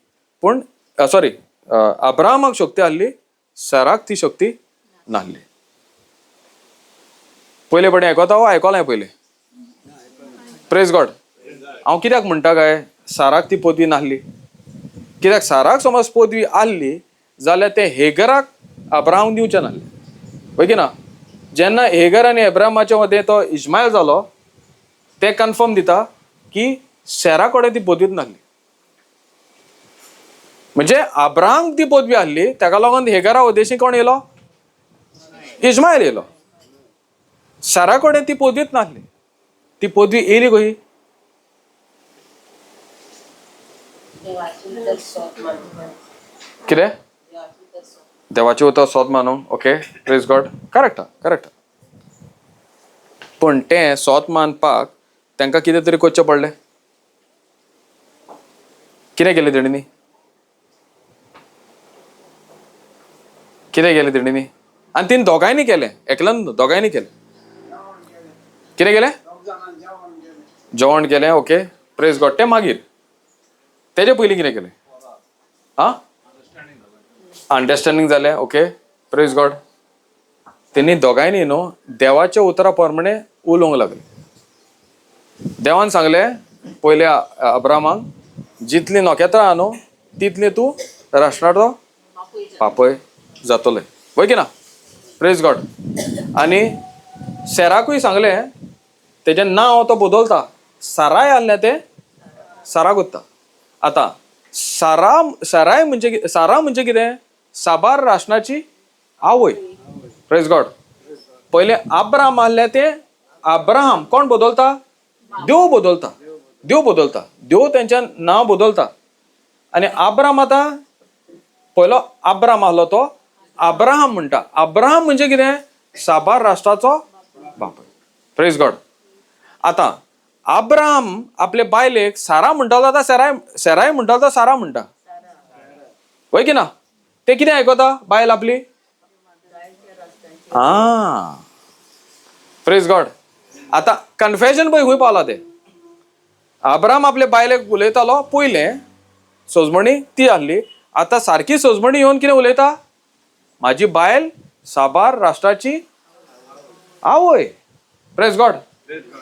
पूण अब्राहमाक शक्ती आहली, साराक ती शक्ती नासली. पयले पडे आयकोलां पयलें. Praise God. हांव कित्याक म्हणटा काय साराक ती पदवी नासली, कित्याक साराक समज पदवी आहली जाल्यार ते हेगराक अब्राहम दिवचें नासलें, वय की ना. जेन्ना हेगर आनी अब्राहमाच्या मदें तो इश्मायल जालो ते कन्फर्म दिता की सेरा कडेन ती पदवीच नासली. म्हणजे अब्राहम ती पदवी आहली, तेका लागून हेगरा उद्देशी कोण येयलो, इश्मायल येयलो. सारा कडेन ती पदवीच नासली. ती पदवी येयली कशी, कितें देवाचे उतर सोद मानूंक. ओके. Praise God. करेक्ट. पूण तें सोद मानपाक तांकां कितें तरी करचें पडलें. कितें केलें तेणींनी, आनी तिने दोगांयनी केलें, एकल्यान दोगांयनी केलें. कितें केलें, जेवण केलें. ओके. Praise God. तें मागीर तेजे पयलीं कितें केलें, अंडरस्टँडींग जालें. ओके. Praise God. तेणी दोगांयनी न्हू देवाच्या उतरा प्रमाणे उलोवंक लागले. देवान सांगलें पयले अब्राहमाक, जितली नोखेत्रां आहा न्हू तितली तूं राष्ट्राचो पापय जातलें, वय की ना. Praise God. आनी सेराकूय सांगलें तेजें नांव तो बदलता, साराय आहलें तें साराक उत्ता. आतां सारा म्हणजे कितें, साबार राष्ट्राची आवय. Praise God. पयलें अब्राहम आहलें तें अब्राहम कोण बदलता, देव बदलता. देव तेंचें नांव बदलता. आनी अब्राहम आतां पयलो अब्राहम आहलो तो अब्राहम म्हणटा. अब्राहम म्हणजे कितें, साबार राष्ट्राचो बापूय. Praise God. आतां अब्राहम आपले बायलेक सारा म्हणटालो, आतां सेराय म्हणटालो तो सारा म्हणटा, वय की ना. ते कितें आयकता बायल आपली, प्रेज गॉड. आतां कन्फेशन पळय खंय पावला तें. अब्राहम आपले बायलेक उलयतालो पयलें, सोजमणी ती आहली. आतां सारकी सोजमणी येवन कितें उलयता, म्हाजी बायल साबार राष्ट्राची आवय. Praise God.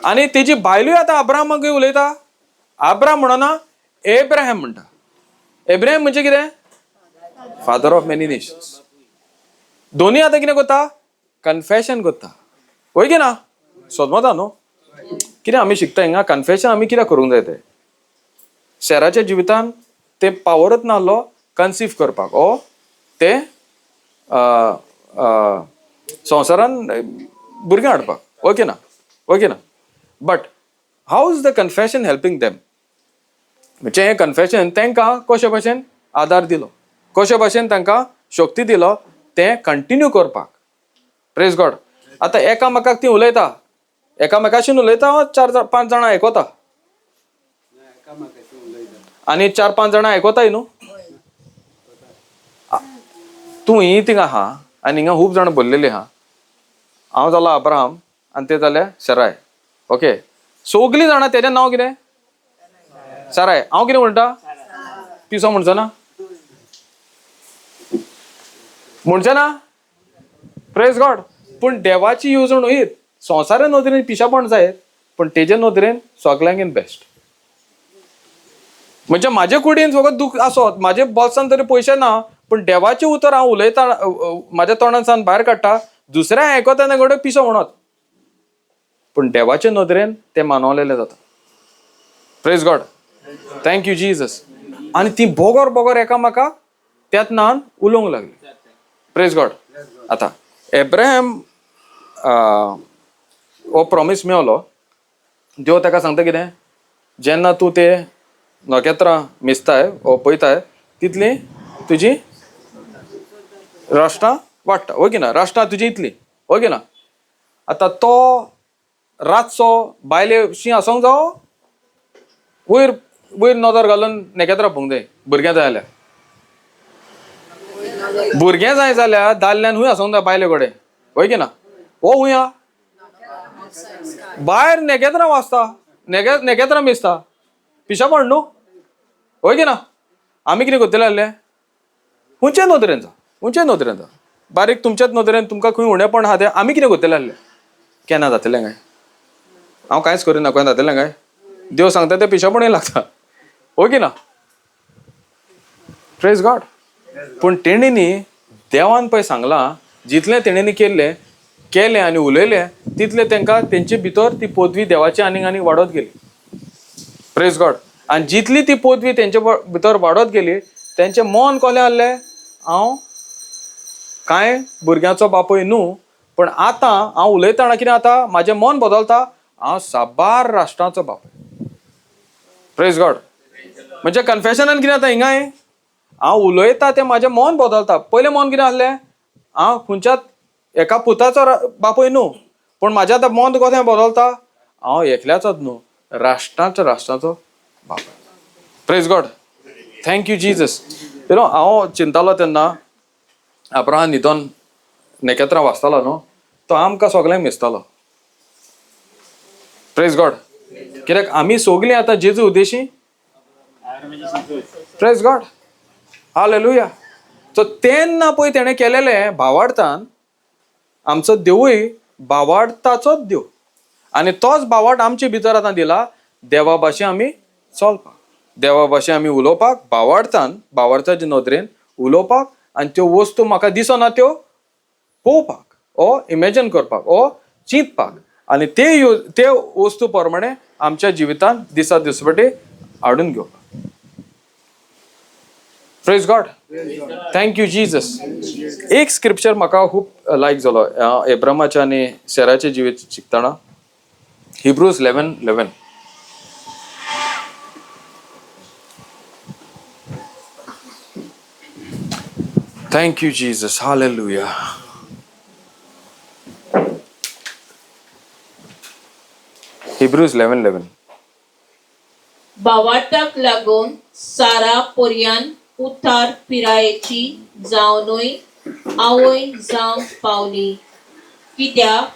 आनी तेजी बायलूय आतां अब्राहमाक उलयता. अब्राहम म्हणना एब्राहम म्हणटा. एब्राहम म्हणजे कितें, फादर ऑफ मेनी नेशन्स. दोनी आतां कितें करता, कन्फेशन करता, वय की ना. सोदमता न्हू कितें आमी शिकता हिंगा, कन्फेशन आमी कित्याक करूंक जाय तें. सेराच्या जिवितान ते पावरच नासलो कन्सीव करपाक ओ ते संवसारान भुरगीं हाडपाक ओके ना but how is the confession helping them म्हणजे हें कन्फेशन तांकां कशे भाशेन आदार दिलो कशे भाशेन तांकां शक्ती दिलो तें कंटिन्यू करपाक प्रेज गॉड आतां एकामेकाक ती उलयता एकामेकाशीन उलयता 4-5 जाणां आयकता आनी 4-5 जाणां आयकताय न्हू तूं ही थिंगा आहा आनी हिंगा खूब जाणां बसलेलीं आहा हांव जालो अब्राहम आनी ते जाले सराय ओके सगलीं जाणां तेजें नांव कितें सराय हांव कितें म्हणटा पिसो म्हणचो ना प्रेज गॉड पूण देवाची येवजण हीच संवसारा नदरेन पिशापण जायत पण तेजे नदरेन सगल्यांकीन बेस्ट म्हणजे म्हाजे कुडीन फकत दूख आसत म्हाजे बॉल्सान तरी पयशे ना पण देवाचें उतर हांव उलयता म्हाज्या तोंडांसान भायर काडटा दुसऱ्या आयकता तेन्ना घडये पिसो म्हणत पण देवाचे नदरेन ते मानवलेले जाता praise God thank you Jesus आनी ती बोगोर एकामेकाक त्यात नान उलोवंक लागली प्रेज गॉड आतां एब्राहम हो प्रॉमीस मेळलो देव ताका सांगता कितें जेन्ना तूं ते नखेत्रां मेजताय ओ पळयताय तितली तुजी राष्ट्रां वाडटा ओके ना राष्ट्रां तुजी इतली ओके ना आतां तो रातचो बायलेशी आसोंक जावो वयर नदर घालून नखेत्रां पळोवंक जाय भुरगें जाय जाल्यार भुरगें जाय जाल्यार दादल्यान हूंय आसोंक जाय बायले कडेन ओके ना हो हूंय हा भायर नखेत्रां वाचता नखेत्रां मेजता पिशापण न्हू ओके ना आमी कितें करतले आहले खंयचे नदरेन जा बारीक तुमच्याच नदरेन तुमकां खंय उणेपण आहा तें आमी कितें करतले आहले केन्ना जातलें काय हांव कांयच करिना खंय जातलें काय देव सांगता तें पिशापणूय लागता ओके ना प्रेज गॉड पूण तेणींनी देवान पळय सांगलां जितलें तेणींनी केलें आनी उलयलें तितलें तांकां तेंचे भितर ती पदवी देवाची आनीक वाडत गेली प्रेज गॉड आनी जितली ती पदवी तेंचे भितर वाडत गेली तेंचें मन कोलें आहलें हांव कांय भुरग्यांचो बापूय न्हू पण आतां हांव उलयतना कितें जाता म्हाजें मन बदलता हांव साबार राष्ट्रांचो बापूय प्रेज गॉड म्हणजे कन्फेशनान कितें जाता हिंगाय हांव उलयता तें म्हाजें मन बदलता पयलें मन कितें आहलें हांव खंयच्याच एका पुताचो बापूय न्हू पण म्हाजें आतां मन कशें बदलता हांव एकल्याचोच न्हू राष्ट्रांचो बापूय praise God thank you Jesus हांव चिंतालो तेन्ना अब्राहम न्हिदोन नखेत्रां वाचतालो न्हू तो आमकां सगळ्यांक मेजतालो प्रेज गॉड कित्याक आमी सगळीं आतां जेजू उद्देशी प्रेज गॉड हालेलुया सो तेन्ना पळय तेणें केलेलें भावार्थान आमचो देवूय भावार्थाचोच देव आनी तोच भावार्थ आमचे भितर आतां दिला देवा भाशेन आमी चलपाक देवा भाशेन आमी उलोवपाक भावार्थाच्या नदरेन उलोवपाक आनी त्यो वस्तू म्हाका दिसना त्यो पळोवपाक ओ इमॅजिन करपाक ओ चिंतपाक आनी ते वस्तू प्रमाणे आमच्या जिवितांत दिसा दिसपटी हाडून घेवपाक praise God thank you Jesus एक स्क्रिप्चर म्हाका खूब लायक जालो एब्रामाच्या आनी सेराचे जिवीत शिकतना Hebrews 11:11 thank you Jesus hallelujah Hebrews 11:11 भावार्थाक लागून सारा पोरयान उतार पिरायेची जावनूय आवय जावंक पावली कित्याक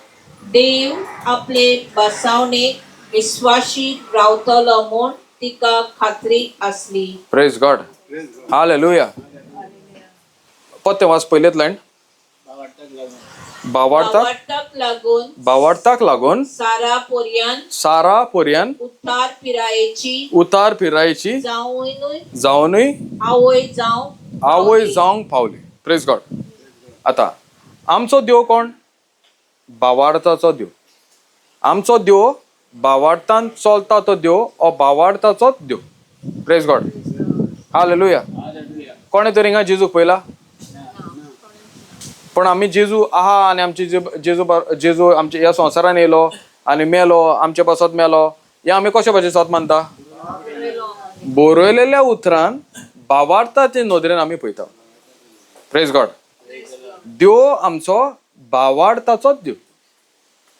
देव आपले बसावणेक विश्वासी रावतलो म्हूण तिका खात्री आसली प्रेज गॉड हालेलुया पत्ते वाच पयलेत लायन भावार्थाक लागून सारा पोरयान उतार पिरायेची जावनूय आवय जावंक पावली प्रेज गॉड आता आमचो देव कोण भावार्थाचो देव आमचो देव भावार्थान चलता तो देव हो भावार्थाचोच देव प्रेज गॉड हालेलुया. कोणे तरी हिंगा जेजूक पयला? पण आम्ही जेजू आहा आणि आमची जेजू आमच्या ह्या संवसारान येयलो आणि मेलो, आमचे बसत मेलो, हे आम्ही कशा भाशेन सत मानता? बरयलेल्या उतरान भावार्थाचे नदरेन आम्ही पळयता. Praise God. देव आमचो भावार्थाचोच देव.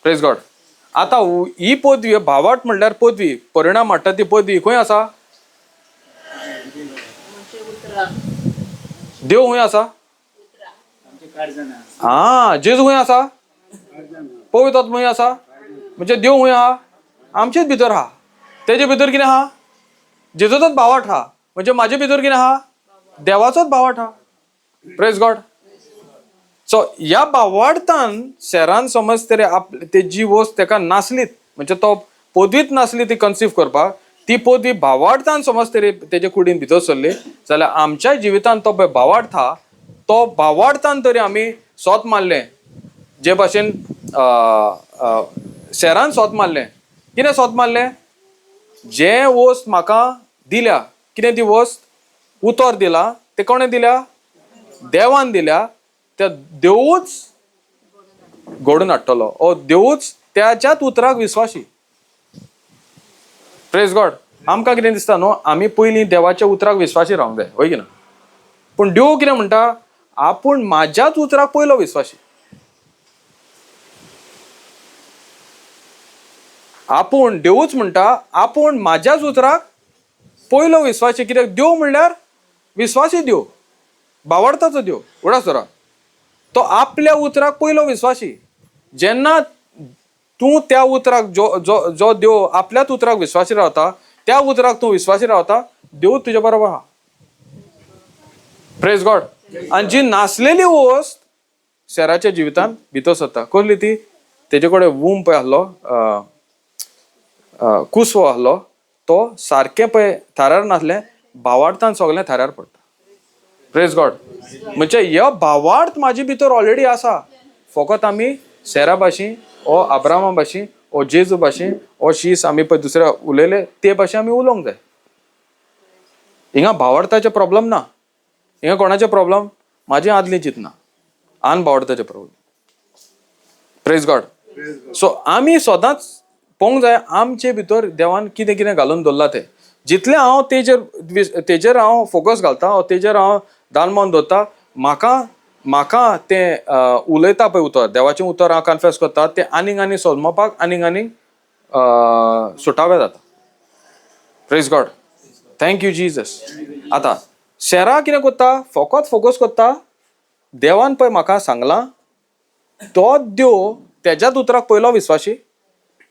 Praise God. आता ही पदवी भावार्थ म्हणल्यार पदवी, परिणाम हाडटा ती पदवी खंय आसा? देव खंय आसा? हा, जेजू खंय आसा? पवित्र आत्मा खंय आसा? म्हणजे देव खंय आहा? आमचेच भितर आहा. तेजे भितर कितें आहा? जेजूचोच भावार्थ आहा. म्हणजे माझे भितर कितें आहा? देवाचोच भावार्थ आहा. Praise God. सो ह्या भावार्थान शहरान समज तरी तेजी वस्त तेका नासलीत, म्हणजे तो पदवीत नासली ती कन्सीव करपाक, ती पदवी भावार्थान समज तरी तेजे कुडीन भितर सरली जाल्यार आमच्या जिवितान तो भावार्थ आहा, तो भावार्थान तरी आमी सोत मारले. जे भाशेन शहरान सोत मारले. कितें सोत मारले? जे वस्त म्हाका दिल्या, कितें ती वस्त? उतर दिला, ते कोणें दिल्या? देवान दिल्या. त्या देवूच घडून हाडटलो, ओ देवूच त्याच्याच उतराक विश्वासी. Praise God. आमकां कितें दिसता न्हू, आमी पयलीं देवाच्या उतराक विश्वासी रावंक जाय, होय की ना? पूण देव कितें म्हणटा? आपूण म्हाज्याच उतराक पयलो विश्वासी. आपूण देवूच म्हणटा आपूण म्हाज्याच उतराक पयलो विश्वासी. कित्याक देव म्हणल्यार विश्वासी देव, भावार्थाचो देव. उडा सरा. तो आपल्या उतराक पयलो विश्वासी. जेन्ना तूं त्या उतराक जो देव आपल्याच उतराक विश्वासी रावता, त्या उतराक तूं विश्वासी रावता, देव तुज्या बरोबर आहा. Praise God. आणि जी नासलेली वस्त शहराच्या जिवितान भितर सरता, कसली ती? तेजे कडेन वूम पळय आहलो, कुसवो आहलो, तो सारकें पळय थाऱ्यार नासलें, भावार्थान सगळें थाऱ्यार पडटा. Praise God. म्हणजे ह्यो भावार्थ म्हाजे भितर ऑलरेडी आसा. फकत आमी शहरा भाशेन ओ अब्रामा भाशेन ओ जेजू भाशेन ओ शीस आमी पळय दुसऱ्या उलयले ते भाशेन आमी उलोवंक जाय. हिंगा भावार्थाचे प्रॉब्लेम ना. हिंगा कोणाचे प्रॉब्लेम? म्हाजे आदले चिंतना आन भावार्थाचे प्रॉब्लेम. Praise God. सो आमी सदांच पळोवंक जाय आमचे भितर देवान कितें कितें घालून दवरला तें. जितलें हांव तेजेर हांव फोकस घालता, तेजेर हांव दानमान दवरता, म्हाका तें उलयता पळय उतर, देवाचें उतर हांव कन्फेस करता, तें आनीक सोजमपाक आनीक सुटावें जाता. Praise God. Thank you Jesus. आतां शेरा कितें करता? फकत फोकस करता. देवान पळय म्हाका सांगलां, तो देव तेज्याच उतराक पयलो विश्वासी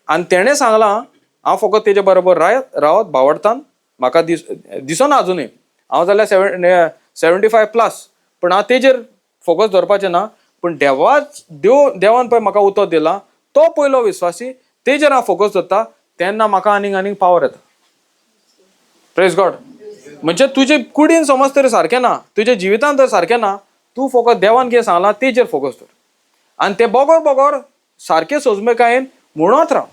आनी तेणें सांगलां हांव फकत तेजे बरोबर रावत भावार्थान. म्हाका दिसना अजुनूय हांव जाल्यार 75+, पण हांव तेजेर फोकस दवरपाचें ना. पण देवान पळय म्हाका उतर दिला, तो पयलो विश्वासी, तेजेर हांव फोकस दवरता, तेन्ना म्हाका आनीक पावर येता. Praise God. म्हणजे तुजे कुडीन समज तरी सारकें ना, तुज्या जिवितान तर सारकें ना, तूं फकत देवान कितें सांगलां तेजेर फोकस दवर आनी तें बोगोर सारकें सोजमेकायेन म्हणत राव.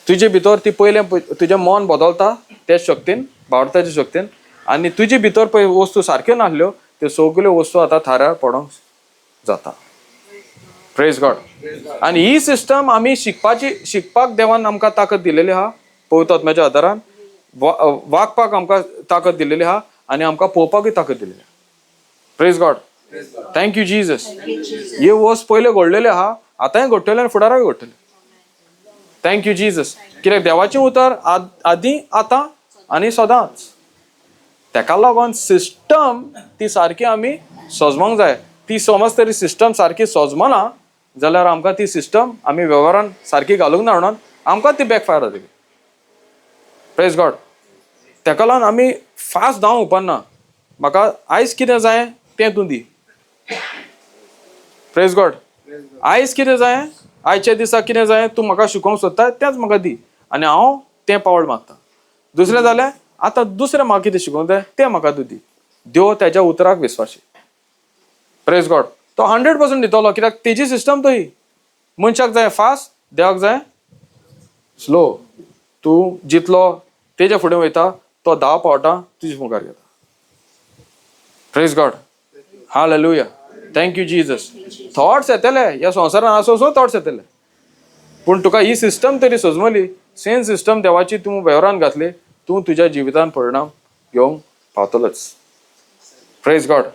तुजे भितर ती पयलें तुजें मन बदलता ते शक्तीन, भावार्थाचे शक्तीन, आनी तुजे भितर पळय वस्तू सारक्यो नासल्यो त्यो सगल्यो वस्तू आतां थाऱ्यार पडोंक जाता. Praise God. आनी ही सिस्टम आमी शिकपाक देवान आमकां ताकद दिलेली आहा. पवित्र आत्म्याच्या आदारान वागपाक आमकां ताकद दिलेली आहा आनी आमकां पळोवपाकूय ताकद दिलेली आहा. Praise God. Thank you Jesus. हे वस्त पयले घडलेले आहा, आतांय घडटले आनी फुडाराय घडटले. Thank you Jesus. कित्याक देवाचें उतर आदीं, आतां आनी सदांच. तेका लागोन सिस्टम ती सारकी आमी सोजमोंक जाय. ती समज तरी सिस्टम सारकी सोजमना जाल्यार आमकां ती सिस्टम आमी वेव्हारान सारकी घालूंक ना म्हणून आमकां ती बॅकफायर जातली. Praise God. तेका लागून आमी फास्ट धांवूंक उपकारना. म्हाका आयज कितें जाय तें तूं दी. Praise God. आयज कितें जाय, आयच्या दिसा कितें जाय तूं म्हाका शिकोवंक सोदता तेंच म्हाका दी आनी हांव तें पावल मागता. दुसरें जाल्यार आतां दुसरें म्हाका कितें शिकोवंक जाय तें म्हाका तूं दी. देव तेज्या उतराक विश्वासी. Praise God. तो 100% दितलो, कित्याक तेजी सिस्टम तो ही. मनशाक जाय फास्ट, देवाक जाय स्लो. तूं जितलो तेजे फुडें वयता तो 10 पावटां तुज्या मुखार घेता. Praise God. Hallelujah. Thank you Jesus. Thoughts येतले ह्या संवसारान आसूं थॉट्स येतले, पूण तुका ही सिस्टम तरी सजमली, सेम सिस्टम देवाची तूं वेवरान घातली, तूं तुज्या जिवितान परिणाम घेवंक पावतलोच. Praise God.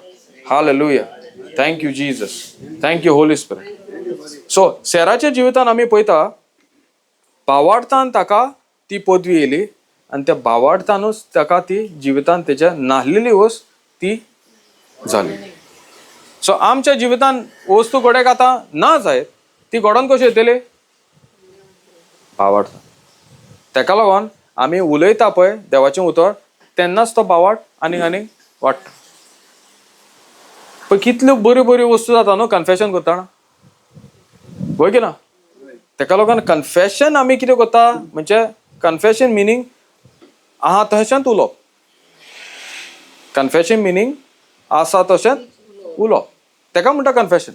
Hallelujah. Thank you Jesus. Thank you Holy Spirit. So शेराच्या जिवितान आमी पळयता भावार्थान ताका ती पदवी येयली आनी त्या भावार्थानूच ताका ती जिवितान तेच्या नाहलेली वस्त ती जाली. सो आमच्या जिवितान वस्तू गोड्याक आतां ना जायत, ती घडोवन कशी येतली? भावार्थान. तेका लागोन आमी उलयता पळय देवाचें उतर, तेन्नाच तो भावार्थ आनीक आनीक वाडटा. पण कितल्यो बऱ्यो बऱ्यो वस्तू जाता न्हू कन्फेशन करतना, होय की ना? तेका लागोन कन्फेशन आमी कितें करता म्हणजे कन्फेशन मिनींग आहा तशेंच उलोवप. कन्फेशन मिनींग आसा तशेंच उलोवप, तेका म्हणटा कन्फेशन.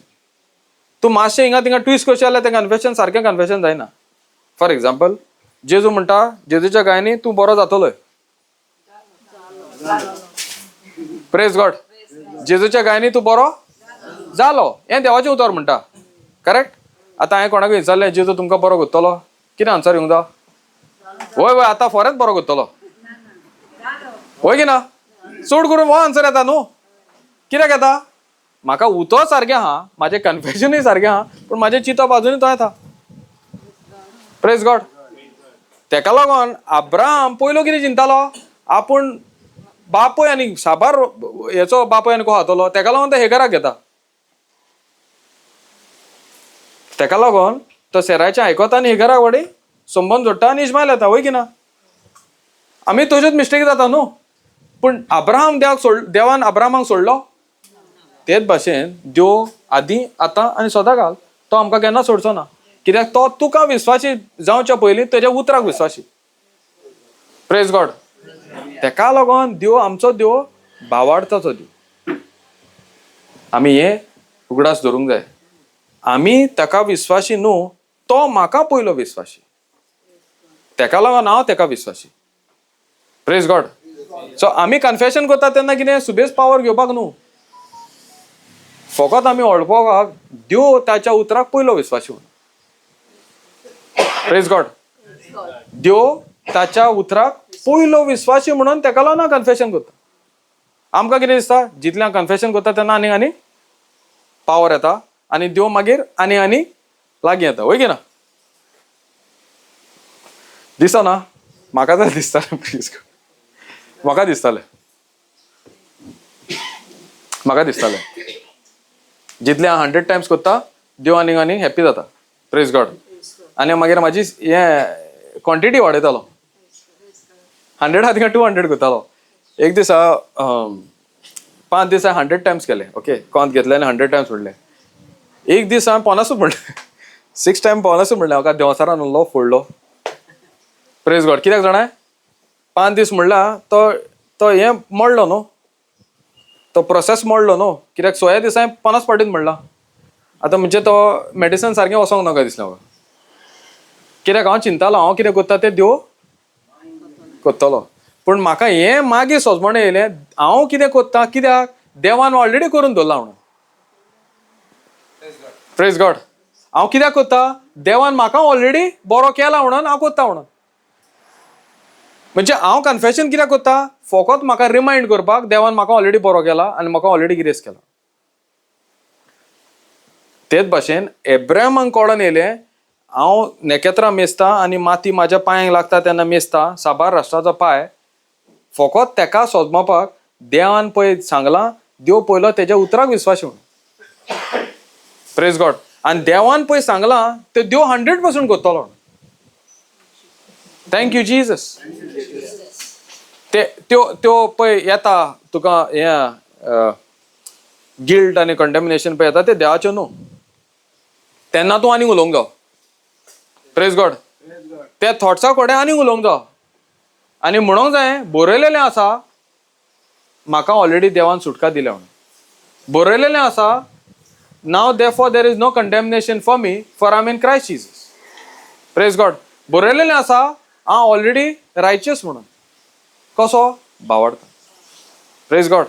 तूं मातशें हिंगा थिंगा ट्विस्ट करशी जाल्यार तें कन्फेशन सारकें कन्फेशन जायना. फॉर एग्जाम्पल जेजू म्हणटा जेजूच्या गायनी तूं बरो जातलोय. Praise God. जेजूच्या गायनी तूं बरो जालो, हें देवाचें उतर म्हणटा. करेक्ट. आतां हांवें कोणाक विचारलें जेजू तुमकां बरो करतलो, कितें आन्सर येवंक जाय? वय वय आतां फॉरेंच बरो करतलो, होय की ना? चड करून हो आन्सर येता न्हू. कित्याक येता? म्हाका उतर सारकें आहा, म्हाजें कन्फेशनूय सारकें आहा, पूण म्हाजें चिंतप आजुनूय तो येता. Praise God. तेका लागोन अब्राहम पयलो कितें चिंतालो? आपूण बापूय आनी साबार हेचो बापूय आनी कोण जातलो, तेका लागोन तो हेगराक घेता. तेका लागोन तो सेराचें आयकोता आनी हेगराक वडी संबंद जोडटा आनी इश्मायल येता, वय की ना? आमी तज्योच मिस्टेक जाता न्हू. पूण अब्राहम देवान अब्राहमाक सोडलो. तेच भाशेन देव आदीं आतां आनी सदांकाल तो आमकां केन्ना सोडचो ना. कित्याक तो तुका विस्वासी जावच्या पयलीं तेज्या उतराक विस्वासी. Praise God. तेका लागोन देव आमचो देव भावार्थाचो देव. आमी हें उगडास धरूंक जाय. आमी ताका विस्वासी न्हू, तो म्हाका पयलो विस्वासी. तेका लागोन हांव तेका विस्वासी. Praise God. सो आमी कन्फेशन करता तेन्ना कितें सुबेज पावर घेवपाक न्हू, फकत आमी ओळखपाक देव ताच्या उतराक पयलो विस्वासी म्हणून. Praise God. देव ताच्या उतराक पयलो विस्वासी म्हणून तेका लागून हांव कन्फेशन करता. आमकां कितें दिसता जितलें हांव कन्फेशन करता तेन्ना आनीक आनी पावर येता आनी देव मागीर आनी आनी लागीं येता, वय की ना? दिसना? म्हाका तर दिसतालें. प्लीज म्हाका दिसतालें जितलें हांव 100 टायम्स करता देव आनीक आनी हॅप्पी जाता. Praise God. आनी मागीर म्हाजी हें क्वॉन्टिटी वाडयतालो. 100 हा थिंगा 200 करतालो. एक दीस 5 दीस हांवें 100 टायम्स केले. ओके, कोंत घेतले आनी 100 टायम्स म्हणले. एक दीस हांवें 50 म्हणलें, 6 टायम 50 म्हणलें. म्हाका देवसारान उरलो फोडलो. Praise God. कित्याक जाणां 5 दीस म्हणल्यार तो हें मोडलो न्हू, तो प्रोसेस मोडलो न्हू. कित्याक 6 दिसा हांवें 50 पाटीन म्हणला. आतां म्हणजे तो मेडिसन सारकें वचोंक नाका दिसलें म्हाका. कित्याक हांव चिंतालो हांव कितें करता तें देव करतलो. पूण म्हाका हें मागीर सोजमण येयलें हांव कितें करता, कित्याक देवान ऑलरेडी करून दवरला म्हणून. Praise God. हांव कित्याक करता? देवान म्हाका ऑलरेडी बरो केला म्हणून हांव करता म्हणून. म्हणजे हांव कन्फेशन कित्याक करता? फकत म्हाका रिमाइंड करपाक देवान म्हाका ऑलरेडी बरो केला आनी म्हाका ऑलरेडी ग्रेस केला. तेच भाशेन एब्राहमाक कळोन येयलें हांव नेकेत्रां मेजता आनी माती म्हाज्या पांयांक लागता तेन्ना मेजता, साबार राष्ट्राचो पांय. फकत तेका सोजमपाक देवान पळय सांगलां, देव पयलो तेज्या उतराक विस्वासी म्हणून. Praise God. आनी देवान पळय सांगलां तें देव 100% करतलो. Thank you Jesus. त्यो पळय येता तुका हें गिल्ट आनी कंडेमिनेशन पळय येता तें देवाचें न्हू. तेन्ना तूं आनीक उलोवंक जाय. Praise God. त्या थॉट्सा कोडे आनीक उलोवंक जाय आनी म्हणूंक जाय बरयलेलें आसा म्हाका ऑलरेडी देवान सुटका दिल्या म्हणून. बरयलेलें आसा नाव therefore there is no condemnation for me for I am in Christ Jesus. Praise God. बरयलेलें आसा हांव ऑलरेडी रायचियस म्हणून. कसो भावार्थ. Praise God.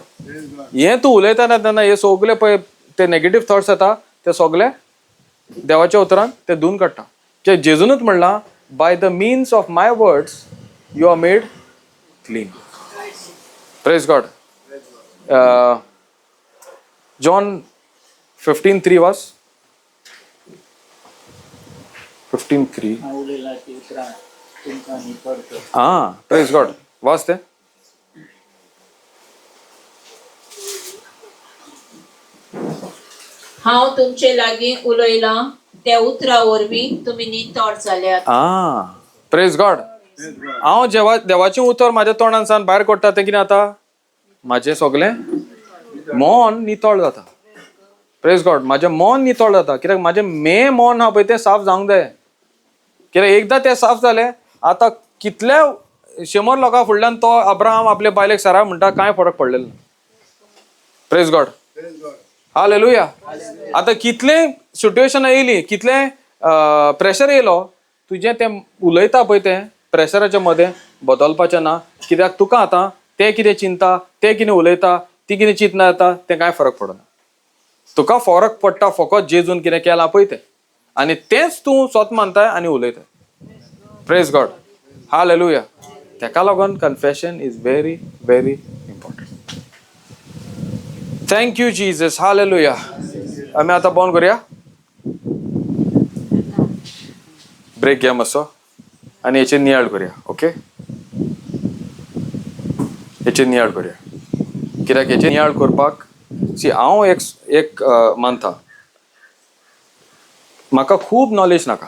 हे तूं उलयतना तेन्ना हे सगळे पळय ते नेगेटिव्ह थॉट्स येता ते सगळे देवाच्या उतरान ते धुवन काडटा. जे जेजूनच म्हणला by the means of my words you are made clean. Praise God. John 15:3 वास. 15:3. Praise God. वाच ते. हांव तुमचे लागीं उलयलां त्या उतरा वरवीं तुमी नितळ जाल्यात. Praise God. हांव जेव्हा देवाचें उतर म्हाज्या तोंडांसान भायर काडटा तें कितें जाता? म्हाजें सगळें मन नितळ जाता. Praise God. म्हाजें मन नितळ जाता कित्याक म्हाजें मन आहा पळय तें साफ जावंक जाय. कित्याक एकदां तें साफ जालें आतां कितल्या 100 लोकां फुडल्यान तो अब्राहम आपले बायलेक सारा म्हणटा कांय फरक पडलेलो ना. Praise God. हालेलुया. आतां कितले सिच्युएशन येयली, कितले प्रेशर येयलो, तुजें तें उलयता पळय तें प्रेशराच्या मदें बदलपाचें ना. कित्याक तुका आतां तें कितें चिंता, तें कितें उलयता, ती कितें चिंतना येता तें कांय फरक पडना. तुका फरक पडटा फकत जेजून कितें केलां पळय तें, आनी तेंच तूं स्वत मानताय आनी उलयताय. Praise God. हालेलुया. तेका लागून confession is very very important. Thank you Jesus. Hallelujah. आमी आतां बंद करुया. ब्रेक घ्या मातसो आनी हेचेर नियाळ करुया. ओके, हेचेर नियाळ करुया. कित्याक हेचेर नियाळ करपाक हांव एक मानता, म्हाका खूब नॉलेज नाका,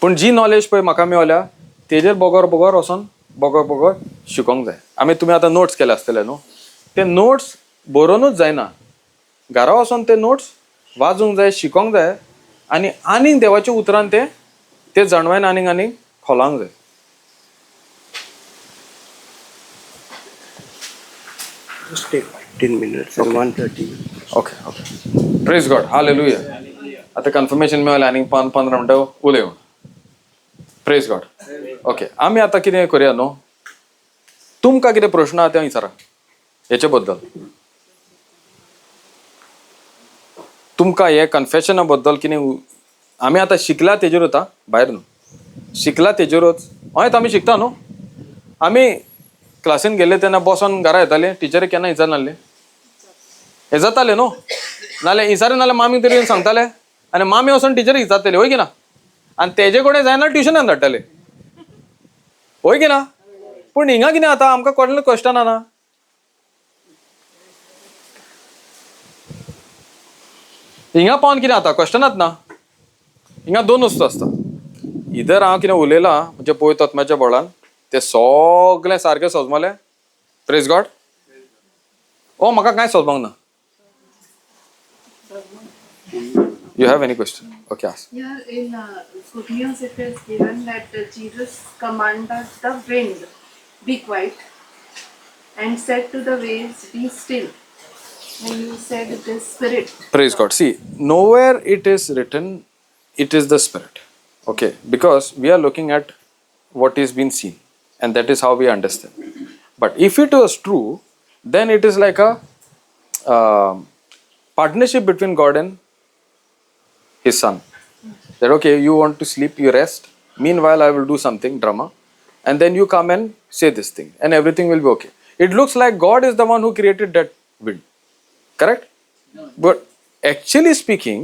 पूण जी नॉलेज पळय म्हाका मेवल्या तेजेर बोगोर बोगोर वचोन बोगोर बोगोर शिकोंक जाय. तुमी आतां नोट्स केले आसतले न्हू. ते नोट्स बरोवनूच जायना, घरा वचोन ते नोट्स वाचूंक जाय, शिकोंक जाय आनी आनीक देवाच्या उतरान ते जाणवायन आनीक खोलांक जाय. Just take 15 minutes and 1:30. Okay. Praise God. Hallelujah. आतां कन्फर्मेशन मेळ्ळें आनीक 15 मिनटां उलय. Praise God. ओके, आमी आतां कितें करुया न्हू, तुमकां कितें प्रश्न आहा ते विचारा हेचे बद्दल. तुमकां हे कन्फेशना बद्दल कितें आमी आतां शिकला तेजेर वता भायर न्हू, शिकला तेजेरूच. हयत आमी शिकता न्हू. आमी क्लासीन गेले तेन्ना बसोन घरा येताले, टिचरीक केन्ना विचारनासले. हे जाताले न्हू, नाल्यार विचारी नाल्यार मामी तरी येवन सांगताले आनी मामी वचोन टिचरीक विचारतले, वय की ना. आनी तेजे कडेन जायना ट्युशनाक धाडटाले, वय की ना. पूण हिंगा कितें जाता, आमकां कोणाक क्वेश्चन ना. हिंगा पावन कितें जाता, क्वेश्चनाच ना. हिंगा 2 वस्तू आसता, इधर हांव कितें उलयलां म्हणजे पवित्र आत्म्याच्या बळान ते सगळें सारकें सोजमलें. Praise God. म्हाका कांय सोजमोंक ना. You have any question? Okay, ask. Yeah, in Good News it is given that Jesus commanded the wind, be quiet, and said to the waves, be still. And you said it is spirit. Praise God. See, nowhere it is written it is the spirit. Okay, because we are looking at what is being seen and that is how we understand. But if it was true, then it is like a partnership between God and his son. That okay, you want to sleep, you rest. Meanwhile, I will do something, drama. And then you come and say this thing and everything will be okay. It looks like God is the one who created that wind. Correct? No. But actually speaking,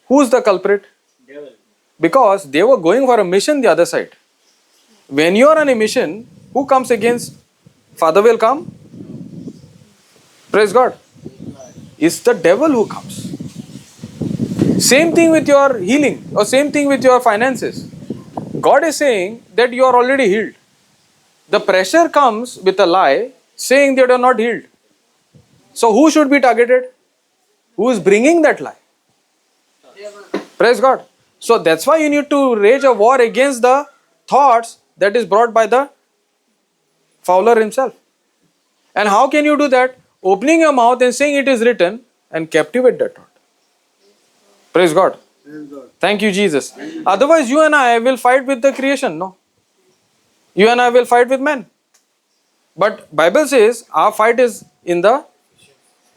who is the culprit? Devil. Because they were going for a mission the other side. When you are on a mission, who comes against? Father will come. Praise God. It's the devil who comes. Same thing with your healing or same thing with your finances. God is saying that you are already healed. The pressure comes with a lie saying that you are not healed. So who should be targeted? Who is bringing that lie? Praise God. So that's why you need to wage a war against the thoughts that is brought by the fowler himself. And how can you do that? Opening your mouth and saying it is written and captivate that thought. Praise God. Thank you, Jesus. Otherwise, you and I will fight with the creation. No. You and I will fight with men. But Bible says our fight is in the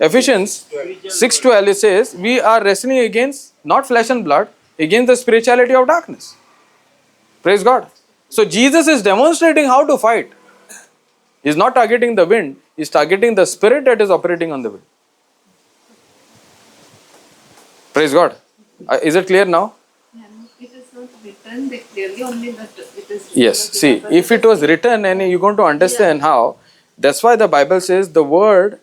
Ephesians 6:12. It says we are wrestling against not flesh and blood, against the spirituality of darkness. Praise God. So Jesus is demonstrating how to fight. He's not targeting the wind, he's targeting the spirit that is operating on the wind. Praise God. Is it clear now? And it is not written that clearly, only that it is. Yes. See, if it was written and you're going to understand how, that's why the Bible says the word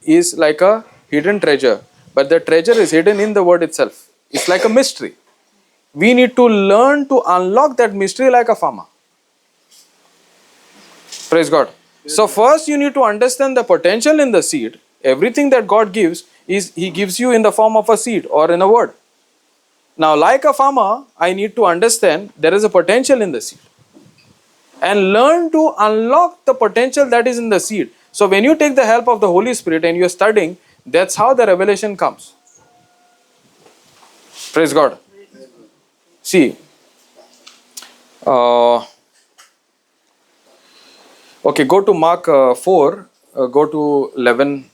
is like a hidden treasure, but the treasure is hidden in the word itself. It's like a mystery. We need to learn to unlock that mystery like a farmer. Praise God. So first you need to understand the potential in the seed. Everything that God gives is He gives you in the form of a seed or in a word. Now, like a farmer, I need to understand there is a potential in the seed and learn to unlock the potential that is in the seed. So when you take the help of the Holy Spirit and you're studying, that's how the revelation comes. Praise God. See, okay, go to Mark 4, go to 11.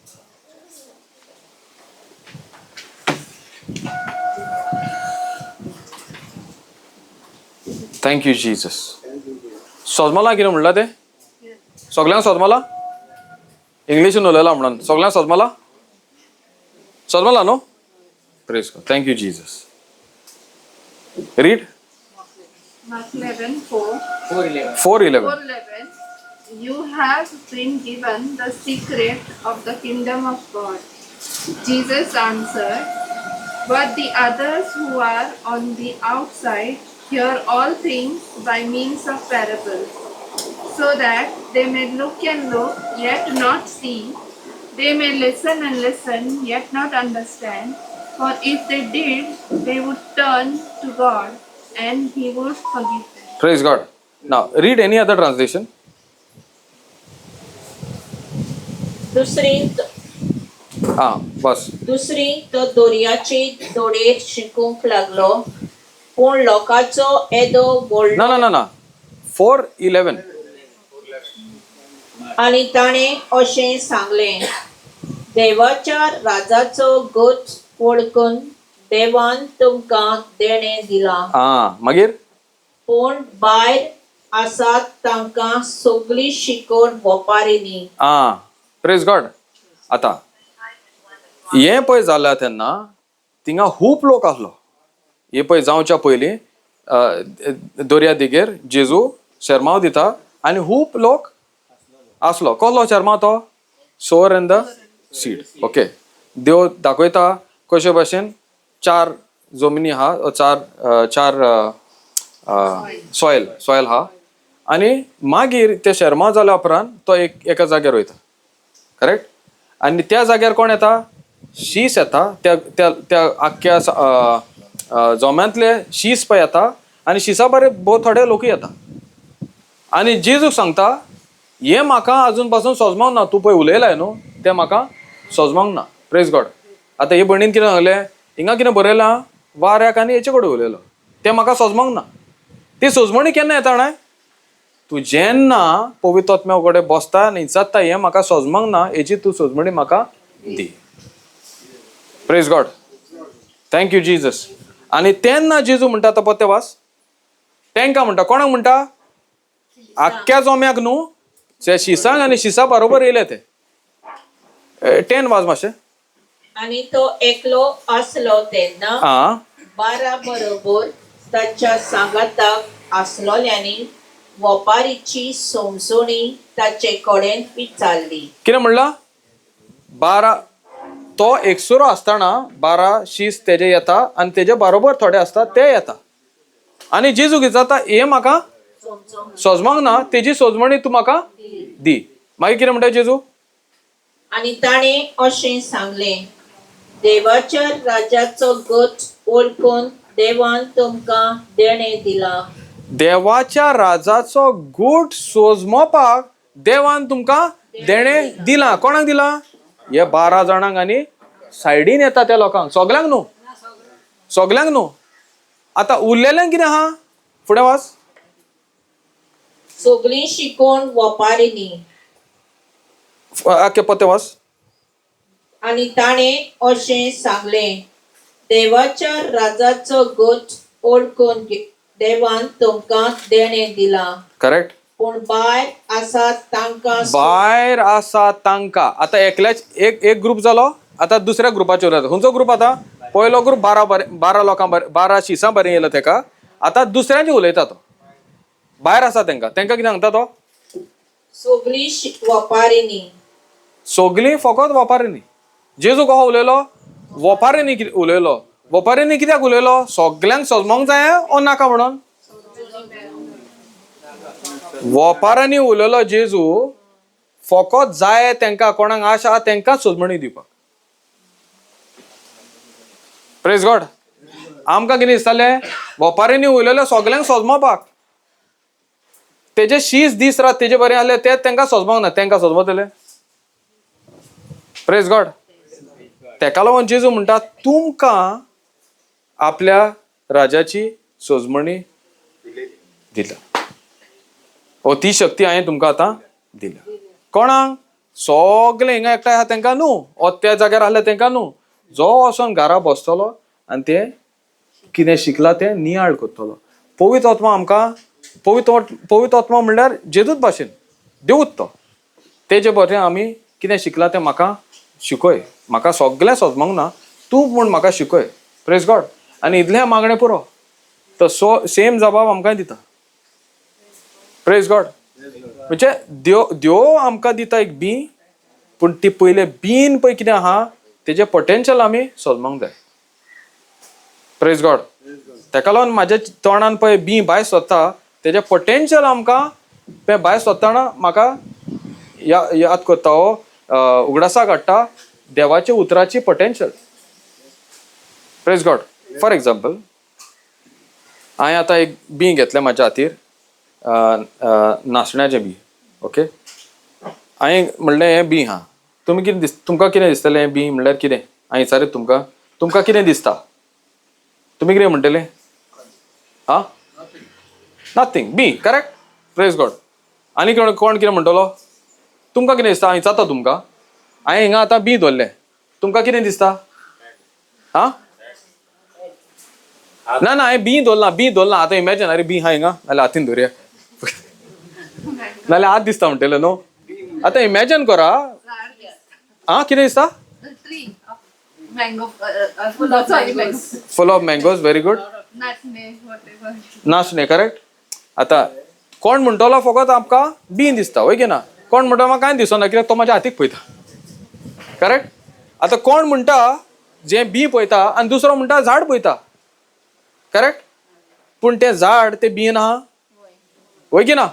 Thank you, Jesus. सोजमाला कितें म्हणला ते सगळ्यांक सोजमाला इंग्लिशीन उलयला म्हणून सगळ्यांक सोजमाला सोजमाला न्हू praise God thank you Jesus read Mark 11:4. 4:11 4:11. You have been given the secret of the kingdom of God. Jesus answered, but the others who are on the outside hear all things by means of parables, so that they may look and look, yet not see. They may listen and listen, yet not understand. For if they did, they would turn to God, and He would forgive them. Praise God. Now read any other translation. दुसरी तो दोरयाचे दोडेर शिकूंक लागलो पूण लोकांचो येदो बोललो ना 4:11 आनी ताणें अशें सांगलें देवाच्या राजाचो गोठ वळखून देवान तुमकां देणें दिलां मागीर पूण भायर आसात तांकां सगळी शिकोवन वोपारिनी प्रेज गॉड आता हे पळय जाल्या तेन्ना थिंगा खूब लोक आसलो हे पळय जावच्या पयलीं दर्या देगेर जेजू शर्माव दिता आनी खूब लोक आसलो कसलो शर्माव तो sower in the seed okay देव दाखयता कशे भाशेन 4 जमनी आहा 4 सॉयल हा आनी मागीर ते शर्माव जाल्या उपरांत तो एका जाग्यार वयता करेक्ट आनी त्या जाग्यार कोण येता शीस येता त्या आख्ख्या जोम्यांतले शीस पळय येता आनी शिसा बरे बहुत थोडे लोक येता आनी जेजूक सांगता हे म्हाका आजून पासून सोजमावंक ना तूं पळय उलयलाय न्हू तें म्हाका सोजमावंक ना प्रेज गॉड आतां हे भणीन कितें सांगलें हिंगा कितें बरयलां वाऱ्याक आनी हेचे कडेन उलयलो तें म्हाका सोजमावंक ना ती सोजमणी केन्ना येता जाणाय तूं जेन्ना पवित्र आत्म्या कडेन बसता आनी विचारता हें म्हाका सोजमावंक ना हेची तूं सोजमणी म्हाका दी praise God thank you Jesus आनी तेन्ना जेजू म्हणटा तो पत्ते वास तेंकां म्हणटा कोणाक म्हणटा आख्ख्या जोम्याक न्हू जे शिसांक आनी शिसा बरोबर येयले ते 10 वाज मातशें आनी तो एकलो आसलो तेन्ना 12 बरोबर ताच्या सांगाताक आसलोल्यांनी वोपारीची सोमसोणी ताचे कडेन विचारली कितें म्हणला 12 तो एकसुरो आसतना 12 शीस तेजे येता आनी तेजे बरोबर थोडे आसता ते येता आनी जेजू विचारता हे म्हाका सोजमावंक ना तेजी सोजमणी तूं म्हाका दी मागीर कितें म्हणटा जेजू आनी ताणें अशें सांगलें देवाच्या राजाचो गोठ वळखून देवान तुमकां देणें दिलां देवाच्या राजाचो गूठ सोजमोवपाक देवान तुमकां देणें दिलां कोणाक दिलां हे 12 जाणांक आनी सायडीन येता त्या लोकांक सगल्यांक न्हू आतां उरलेल्यांक कितें आहा फुडें वाच सगळीं शिकोवन वपारिनी. आख्खे पते वाच. आनी ताणें अशें सांगलें, देवाच्या राजाचो गट ओळखून देवान तुमकां देणें दिलां. करेक्ट. पूण भायर आसा तांकां भायर आसा तांकां. आता एकल्याच एक ग्रुप जालो. आता दुसऱ्या ग्रुपाचेर उलयता. खंयचो ग्रुप आता? पयलो ग्रुप 12 लोकां 12 शिसां बरें येयलं तेका. आता दुसऱ्यांचे उलयता तो. भायर आसा तेंकां कितें सांगता तो? सगळीं वपारिनी. सगळीं फकत वपारिनी. जेजू कहो उलयलो? वपारिनी उलयलो. वपारिनी कित्याक उलयलो? सगळ्यांक सजमोंक जाय ओ नाका म्हणून? वपारांनी उलयलो जेजू फकत जाय तेंकां, कोणाक आशा तेंकां सजमणी दिवपाक. Praise God. आमकां कितें दिसतालें? वपाऱ्यांनी उलयलो सगळ्यांक सजमोवपाक. तेजे शीस दीस रात तेजे बरें आहले ते तेंकां सजमोंक ना, तेंकां सजमतले. Praise God. तेका लागून जेजू म्हणटा तुमकां आपल्या राजाची सजमणी दिला. ओ ती शक्ती हांवें तुमकां आतां दिला. कोणाक? सगळे हिंगा एकठांय आहा तेंकां न्हू, ओ त्या जाग्यार आहले तेंकां न्हू. जो वचोन घरा बसतलो आनी ते कितें शिकला तें नियाळ करतलो. पवित्र आत्मा आमकां पवित्र आत्मा म्हणल्यार जेजूच भाशेन देवूच तो. तेजे बरें आमी कितें शिकला तें म्हाका शिकय. म्हाका सगळें सजमोंक ना, तूं म्हूण म्हाका शिकय. Praise God. आनी इतलें मागणें पुरो. तो सेम जबाब आमकां दिता. Praise God. म्हणजे देव आमकां दिता एक बी, पूण ती पयले बीन पळय कितें आहा तेजे पोटेन्शियल आमी सजमोंक जाय. Praise God. तेका लागून म्हाज्या तोंडान पळय बी भायर सोदता तेजे पोटेन्शियल आमकां तें भायर सोदतना म्हाका याद करता हो उगडासा काडटा देवाच्या उतराची potential. Praise God. For example हांवें आतां एक बी घेतलें म्हाज्या हातीर, नाचण्याचें बी. ओके. हांवें म्हणलें हें बी हा. तुमी कितें तुमकां कितें दिसतलें हें बी म्हणल्यार कितें? हांवें विचारीत तुमकां कितें दिसता? तुमी कितें म्हणटले? हा? नथींग. बी. करेक्ट. Praise God. आनी कोण कितें म्हणटलो? तुमकां कितें दिसता? हांवें विचारता तुमकां. हांवें हिंगा आतां बी दवरलें. तुमकां कितें दिसता? हा? ना हांवें बी दवरला. आतां इमॅजिन अरे बी हा हिंगा नाल्यार हातीन धरया नाल्यार हात दिसता म्हणटले न्हू. आतां इमॅजिन करा. हा कितें दिसता? Full of mangoes. Very good. नाचणे. करेक्ट. आतां कोण म्हणटलो फकत आमकां बी दिसता, वय की ना? कोण म्हणटा म्हाका कांय दिसना कित्याक तो म्हाज्या हातीक पळयता. करेक्ट. आतां कोण म्हणटा जें बी पळयता आनी दुसरो म्हणटा झाड पळयता. करेक्ट. पूण तें झाड तें बीन आहा, वय की ना?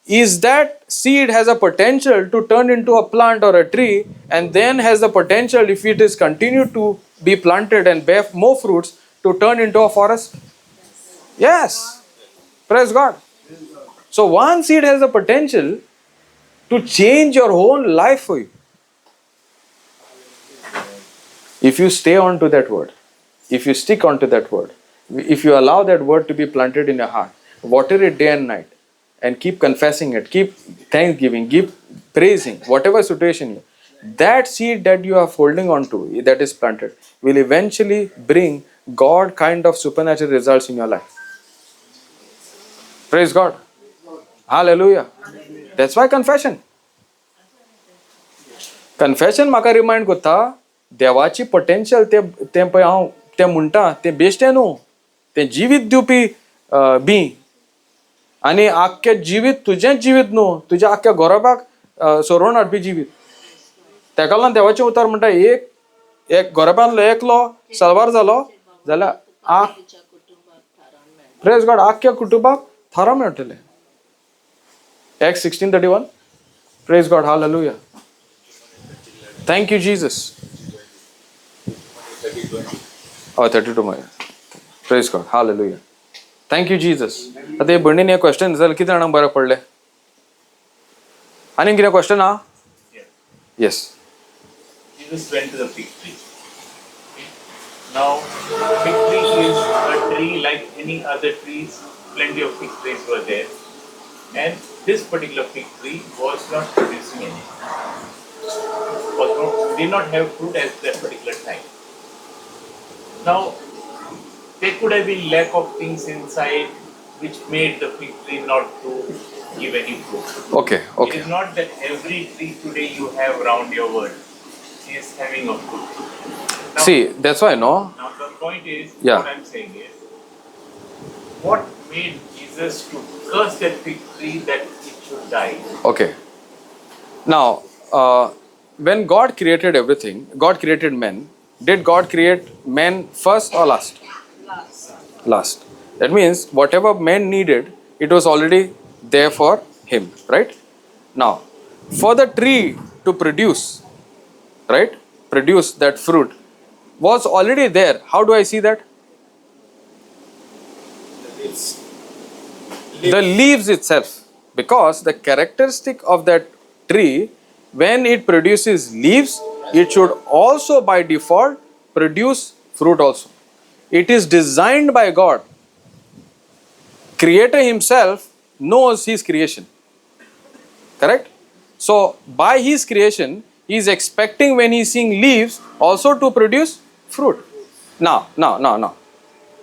Is that seed has a potential to turn into a plant or a tree, and then has the potential, if it is continued to be planted and bear more fruits, to turn into a forest? Yes. Praise God. So one seed has the potential to change your whole life for you. If you stay on to that word, if you stick on to that word, if you allow that word to be planted in your heart, water it day and night, and keep confessing it, keep thanksgiving, keep praising, whatever situation that seed that you are holding on to, that is planted, will eventually bring God kind of supernatural results in your life. Praise God. Hallelujah. That's why confession म्हाका remind करता देवाची potential ते पळय हांव तें म्हणटा तें बेश्टें न्हू, तें जिवीत दिवपी बी. आनी आख्खें जिवीत तुजेंच जिवीत न्हू, तुज्या आख्ख्या गोरोबाक सोरोवन हाडपी जिवीत. तेका लागून देवाचें उतर म्हणटा एक गोरोबांतलो एकलो साल्वार जालो जाल्यार प्रेज गॉड आख्ख्या कुटुंबाक थारो मेळटलें. Acts 16:31. Praise God. Hallelujah. Thank you, Jesus. 32. Praise God. Hallelujah. Thank you, Jesus. आता हे भणीन हे क्वेश्चन जाल्यार कितें जाणांक बरें पडलें? आनी कितें क्वेश्चन आहा? Yes. Jesus went to the fig tree. Now, fig tree is a tree like any other trees. Plenty of fig trees were there. and this particular fig tree was not producing anything. Did not have fruit at that particular time. Now, there could have been lack of things inside which made the fig tree not to give any fruit. Okay, It okay. is not that every tree today you have around your world is having a fruit. Now, See, that's why, no? now the point is, Yeah. what I'm saying is, what made Jesus to curse that fig tree that it should die? Okay. Now, when God created everything, God created men. Did God create men first or last? Last. That means whatever man needed, it was already there for him, right? Now, for the tree to produce, right? Produce that fruit was already there. How do I see that? The leaves itself. Because the characteristic of that tree, when it produces leaves, it should also by default produce fruit also. It is designed by God. Creator himself knows his creation. Correct? So, by his creation, he is expecting when he is seeing leaves also to produce fruit. Now.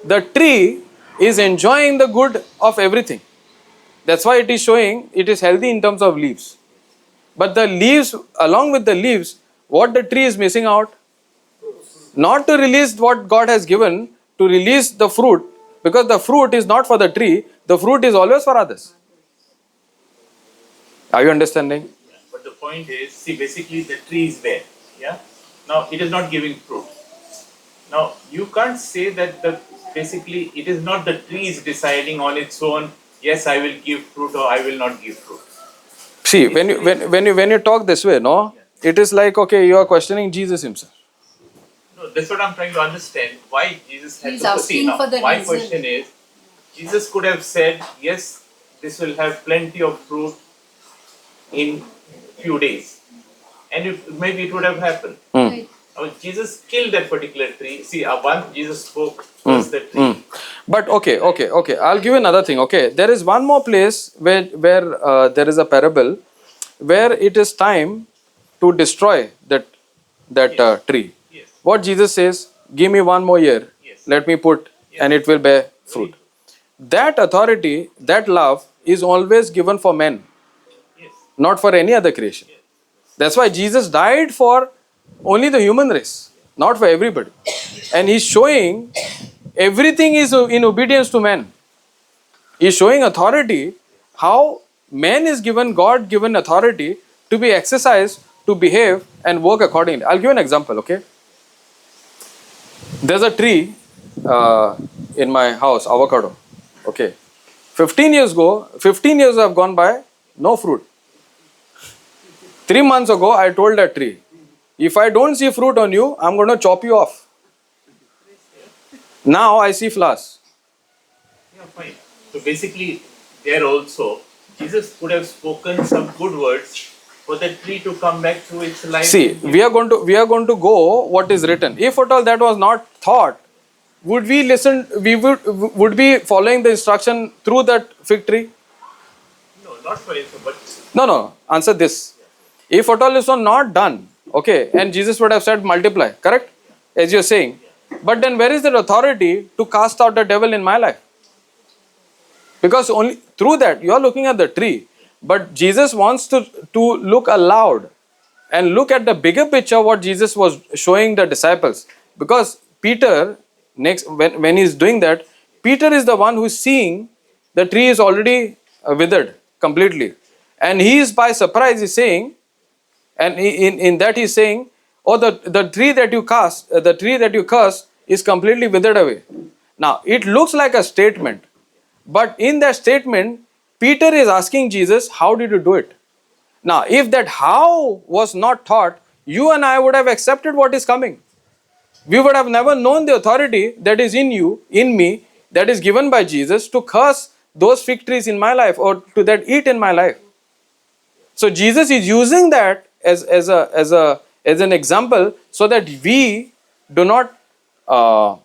The tree is enjoying the good of everything. That's why it is showing it is healthy in terms of leaves. But the leaves, along with the leaves, what the tree is missing out? Not to release what God has given, to release the fruit, because the fruit is not for the tree, the fruit is always for others. Are you understanding? But the point is, see, basically the tree is there. Yeah. Now it is not giving fruit. Now you can't say that basically it is not the tree is deciding on its own. Yes, I will give fruit or I will not give fruit. See, when you talk this way, no, it is like, okay, you are questioning Jesus himself. No, that's what I'm trying to understand. Why Jesus had He's to see. asking Now, for the my reason. question is, Jesus could have said, yes, this will have plenty of fruit in few days, and maybe it would have happened. Right. Now, Jesus killed that particular tree. See, once Jesus spoke, first the tree. But okay. I'll give you another thing. Okay, there is one more place where there is a parable where it is time to destroy that tree. Yes. What Jesus says, give me one more year, Yes. let me put, and it will bear fruit. That authority, that love is always given for men, Yes. not for any other creation. That's why Jesus died for only the human race, not for everybody. And he's showing everything is in obedience to man. He's showing authority, how man is given God given authority to be exercised, to behave and work accordingly. I'll give you an example, okay? There's a tree in my house, avocado. Okay. 15 years have gone by, no fruit. 3 months ago, I told that tree, if I don't see fruit on you, I'm going to chop you off. Now I see flowers. Yeah, fine. So basically, there also, Jesus could have spoken some good words for the tree to come back to its life. See, we are going to go what is written. If at all that was not thought, would we listen? We would be following the instruction through that fig tree? No, not for it, but No. Answer this. If at all this was not done, okay, and Jesus would have said multiply, correct? As you're saying. But then where is that authority to cast out the devil in my life? Because only through that you are looking at the tree. But Jesus wants to look aloud and look at the bigger picture what Jesus was showing the disciples. Because Peter, when he's doing that, Peter is the one who's seeing the tree is already withered completely. And he is by surprise, he's saying, and in that he's saying, oh, the tree that you curse is completely withered away. Now, it looks like a statement. But in that statement, Peter is asking Jesus, how did you do it? Now, if that how was not taught, you and I would have accepted what is coming. We would have never known the authority that is in you, in me, that is given by Jesus to curse those fig trees in my life or to that eat in my life. So Jesus is using that as an example so that we do not bow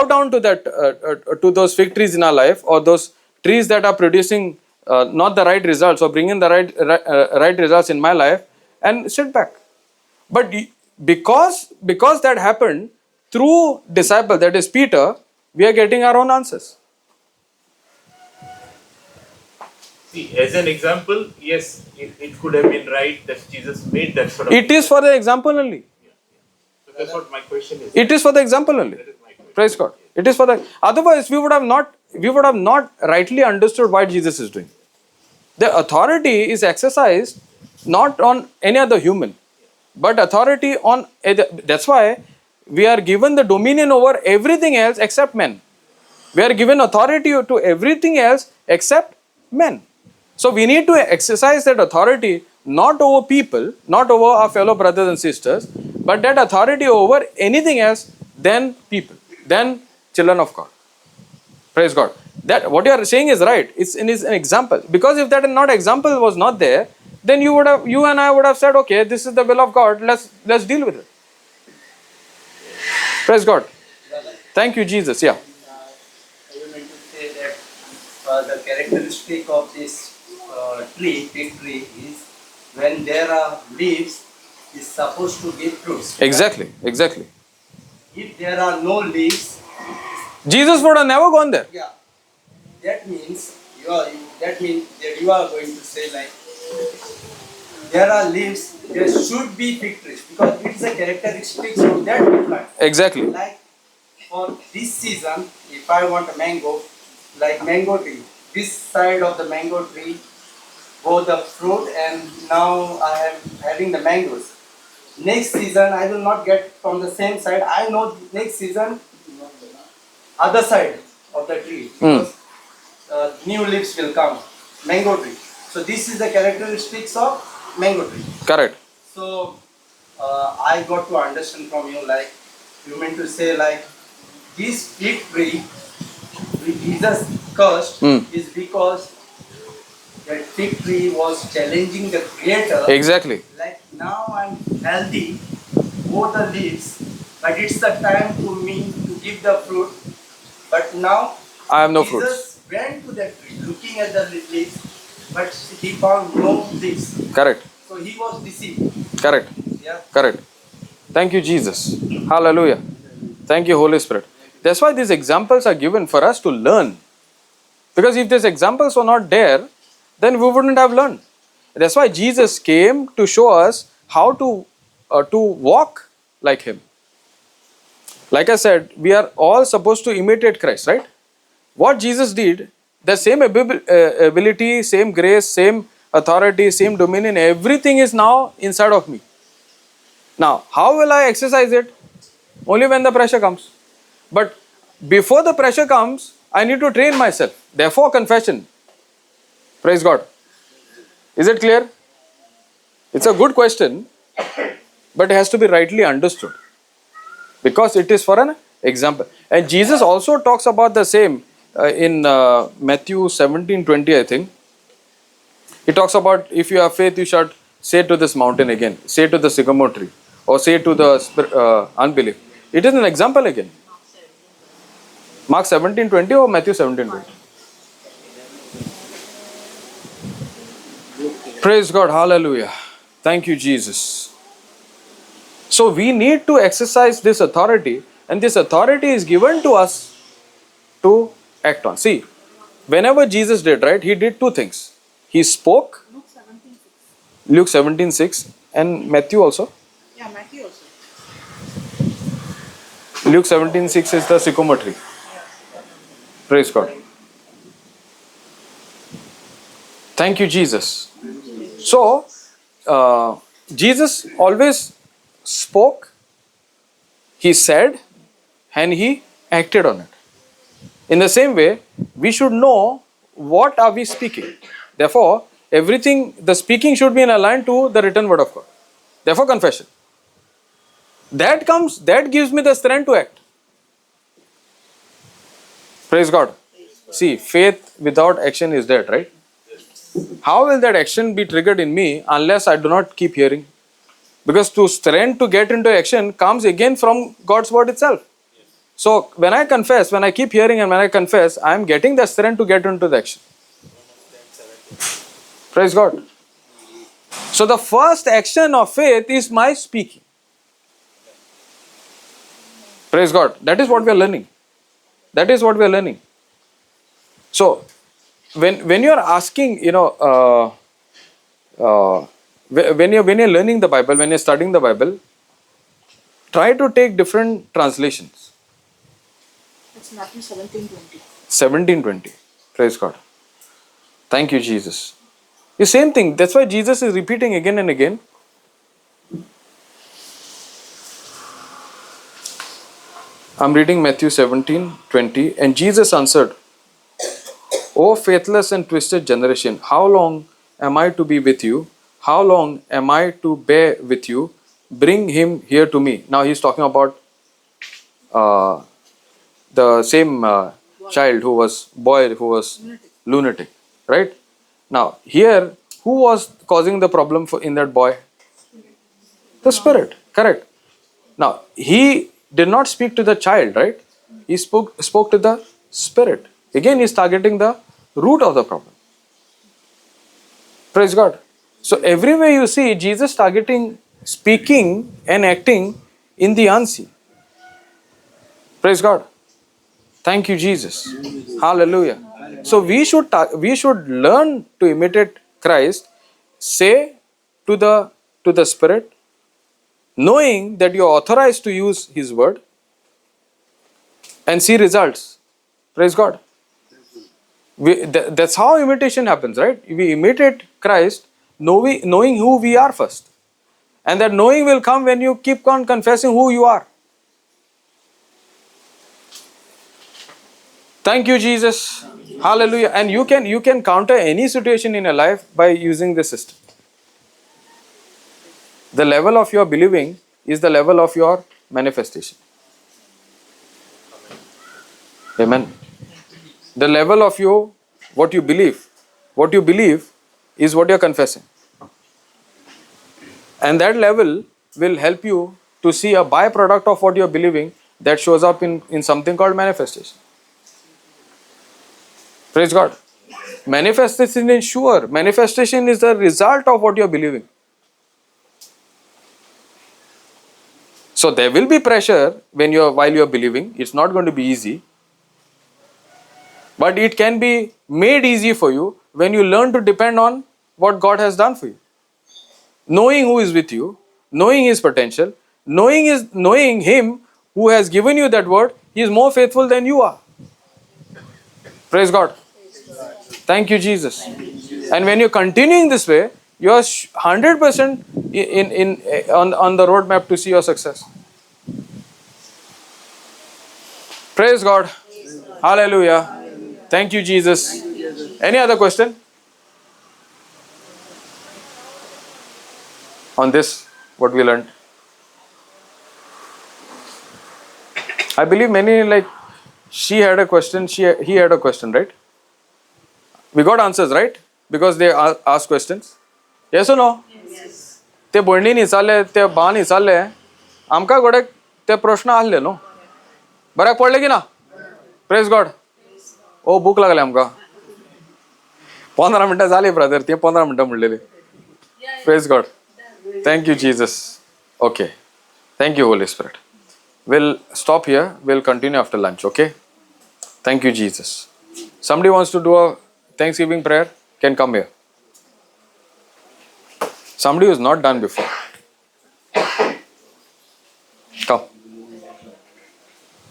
down to that to those fig trees in our life or those trees that are producing not the right results or bring in the right results in my life and sit back. But because that happened through disciple, that is Peter, we are getting our own answers. See, as an example, yes, it could have been right that Jesus made that sort of. It is for the example only. So that's what my question is. It is for the example only. That is my question. Praise God. It is for the. Otherwise, we would have not rightly understood what Jesus is doing. The authority is exercised not on any other human, but authority on. That's why we are given the dominion over everything else except men. We are given authority to everything else except men. So we need to exercise that authority not over people, not over our fellow brothers and sisters, but that authority over anything else than people, than children of God. Praise God. That what you are saying is right. It's an example. Because if that not example was not there, then you and I would have said, okay, this is the will of God. Let's deal with it. Praise God. Thank you, Jesus. Yeah. I meant to say that the characteristic of this fig tree is when there are leaves, is supposed to give fruits. Exactly. If there are no leaves, Jesus would have never gone there. yeah, that means that you are going to say like there are leaves, there should be fig trees because it's a characteristic of that plant. Exactly. Like for this season, if I want a mango, like mango tree, this side of the mango tree go the fruit and now I am having the mangoes. Next season I will not get from the same side. I know next season other side of the tree because new leaves will come. Mango tree. So this is the characteristics of mango tree. Correct. So I got to understand from you like you meant to say like this fig tree which Jesus cursed is because that fig tree was challenging the creator. Exactly. Like now I'm healthy, both the leaves, but it's the time to me to give the fruit. But now I have no Jesus fruits. went to that tree looking at the leaves, but he found no leaves. Correct. So he was deceived. Correct. Yeah. Correct. Thank you, Jesus. Hallelujah. Thank you, Holy Spirit. That's why these examples are given for us to learn. Because if these examples were not there, then we wouldn't have learned. That's why Jesus came to show us how to walk like Him. Like I said, we are all supposed to imitate Christ, right? What Jesus did, the same ability, same grace, same authority, same dominion, everything is now inside of me. Now, how will I exercise it? Only when the pressure comes. But before the pressure comes, I need to train myself. Therefore, confession. Praise God. Is it clear? It's a good question, but it has to be rightly understood. Because it is for an example. And Jesus also talks about the same in Matthew 17:20, I think. He talks about if you have faith, you should say to this mountain again, say to the sycamore tree, or say to the unbelief. It is an example again. Mark 17:20 or Matthew 17:20? Praise God. Hallelujah. Thank you, Jesus. So we need to exercise this authority, and this authority is given to us to act on. See, whenever Jesus did, right, He did two things. He spoke, Luke 17:6, and Matthew also. Yeah, Matthew also. Luke 17:6 is the sycamore tree. Praise God. Thank you, Jesus. So, Jesus always spoke, He said, and He acted on it. In the same way, we should know what are we speaking. Therefore, everything, the speaking should be in line to the written word of God. Therefore, confession. That gives me the strength to act. Praise God. See, faith without action is dead, right? How will that action be triggered in me unless I do not keep hearing? Because to strength to get into action comes again from God's word itself. So when I confess, when I keep hearing and when I confess, I am getting the strength to get into the action. Praise God. So the first action of faith is my speaking. Praise God. That is what we are learning. That is what we are learning. So when you are asking, when you're learning the Bible, when you're studying the Bible, try to take different translations. It's Matthew 17:20. 17:20. Praise God. Thank you, Jesus. The same thing. That's why Jesus is repeating again and again. I'm reading Matthew 17:20. And Jesus answered, O faithless and twisted generation, how long am I to be with you? How long am I to bear with you? Bring him here to me. Now he's talking about the same child who was boy who was lunatic, right? Now here, who was causing the problem in that boy? The spirit, correct. Now he did not speak to the child, right? He spoke to the spirit. Again, he's targeting the root of the problem. Praise God. So everywhere you see Jesus targeting, speaking and acting in the unseen. Praise God. Thank you, Jesus. Hallelujah. So we should learn to imitate Christ. Say to the Spirit, knowing that you are authorized to use His word, and see results. Praise God. That's how imitation happens, right? We imitate Christ, knowing who we are first. And that knowing will come when you keep on confessing who you are. Thank you, Jesus. Hallelujah. And you can counter any situation in your life by using this system. The level of your believing is the level of your manifestation. Amen. The level of what you believe is what you're confessing. And that level will help you to see a byproduct of what you're believing that shows up in something called manifestation. Praise God. Manifestation is sure. Manifestation is the result of what you're believing. So there will be pressure while you're believing. It's not going to be easy. But it can be made easy for you when you learn to depend on what God has done for you. Knowing who is with you, knowing His potential, knowing Him who has given you that word, He is more faithful than you are. Praise God. Thank you, Jesus. And when you're continuing this way, you are 100% on the roadmap to see your success. Praise God. Hallelujah. Thank you, Jesus. Any other question on this, what we learned? I believe many, she had a question, he had a question, right? We got answers, right? Because they asked questions. Yes or no? Yes. ते भणणी निसाले, ते बा निसाले, आमकां गोडे ते प्रश्न आसले न्हू. बऱ्याक पडले की ना? Praise God. ओ भूक लागले आमकां. 15 मिनटां जाली ब्रदर, ते 15 मिनटां म्हणलेली. Praise God. Thank you, Jesus. Okay. Thank you, Holy Spirit. We'll stop here. We'll continue after lunch, okay? Thank you, Jesus. Somebody wants to do a Thanksgiving prayer? Can come here. Somebody who's not done before. Come.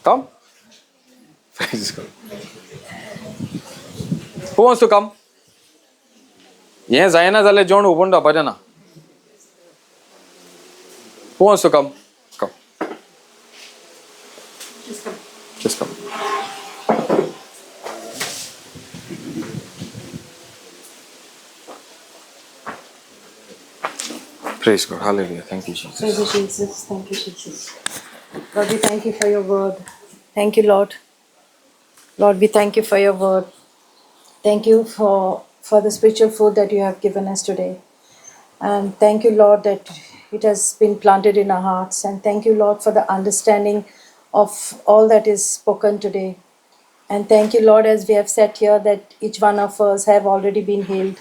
Come. Praise God. Who wants to come? Yes, Zayana Zale John Ubunda Bajana. Who wants to come? Come. Just come. Praise God. Hallelujah. Thank you, Jesus. Praise you, Jesus. Thank you, Jesus. Lord, we thank you for your word. Thank you, Lord. Lord, we thank you for your word. Thank you for the spiritual food that you have given us today. And thank you, Lord, that it has been planted in our hearts. And thank you, Lord, for the understanding of all that is spoken today. And thank you, Lord, as we have sat here, that each one of us have already been healed.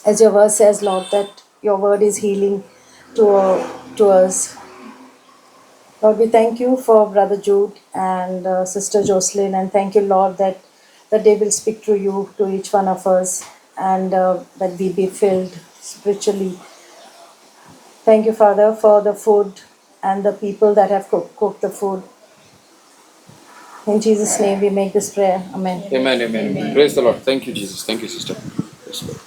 As your word says, Lord, that your word is healing to us. Lord, we thank you for Brother Jude and Sister Jocelyn, and thank you, Lord, that they will speak through you to each one of us, and that we be filled spiritually. Thank you, Father, for the food and the people that have cooked the food. In Jesus' name we make this prayer. Amen. Amen. Praise the Lord. Thank you, Jesus. Thank you, sister. Praise the Lord.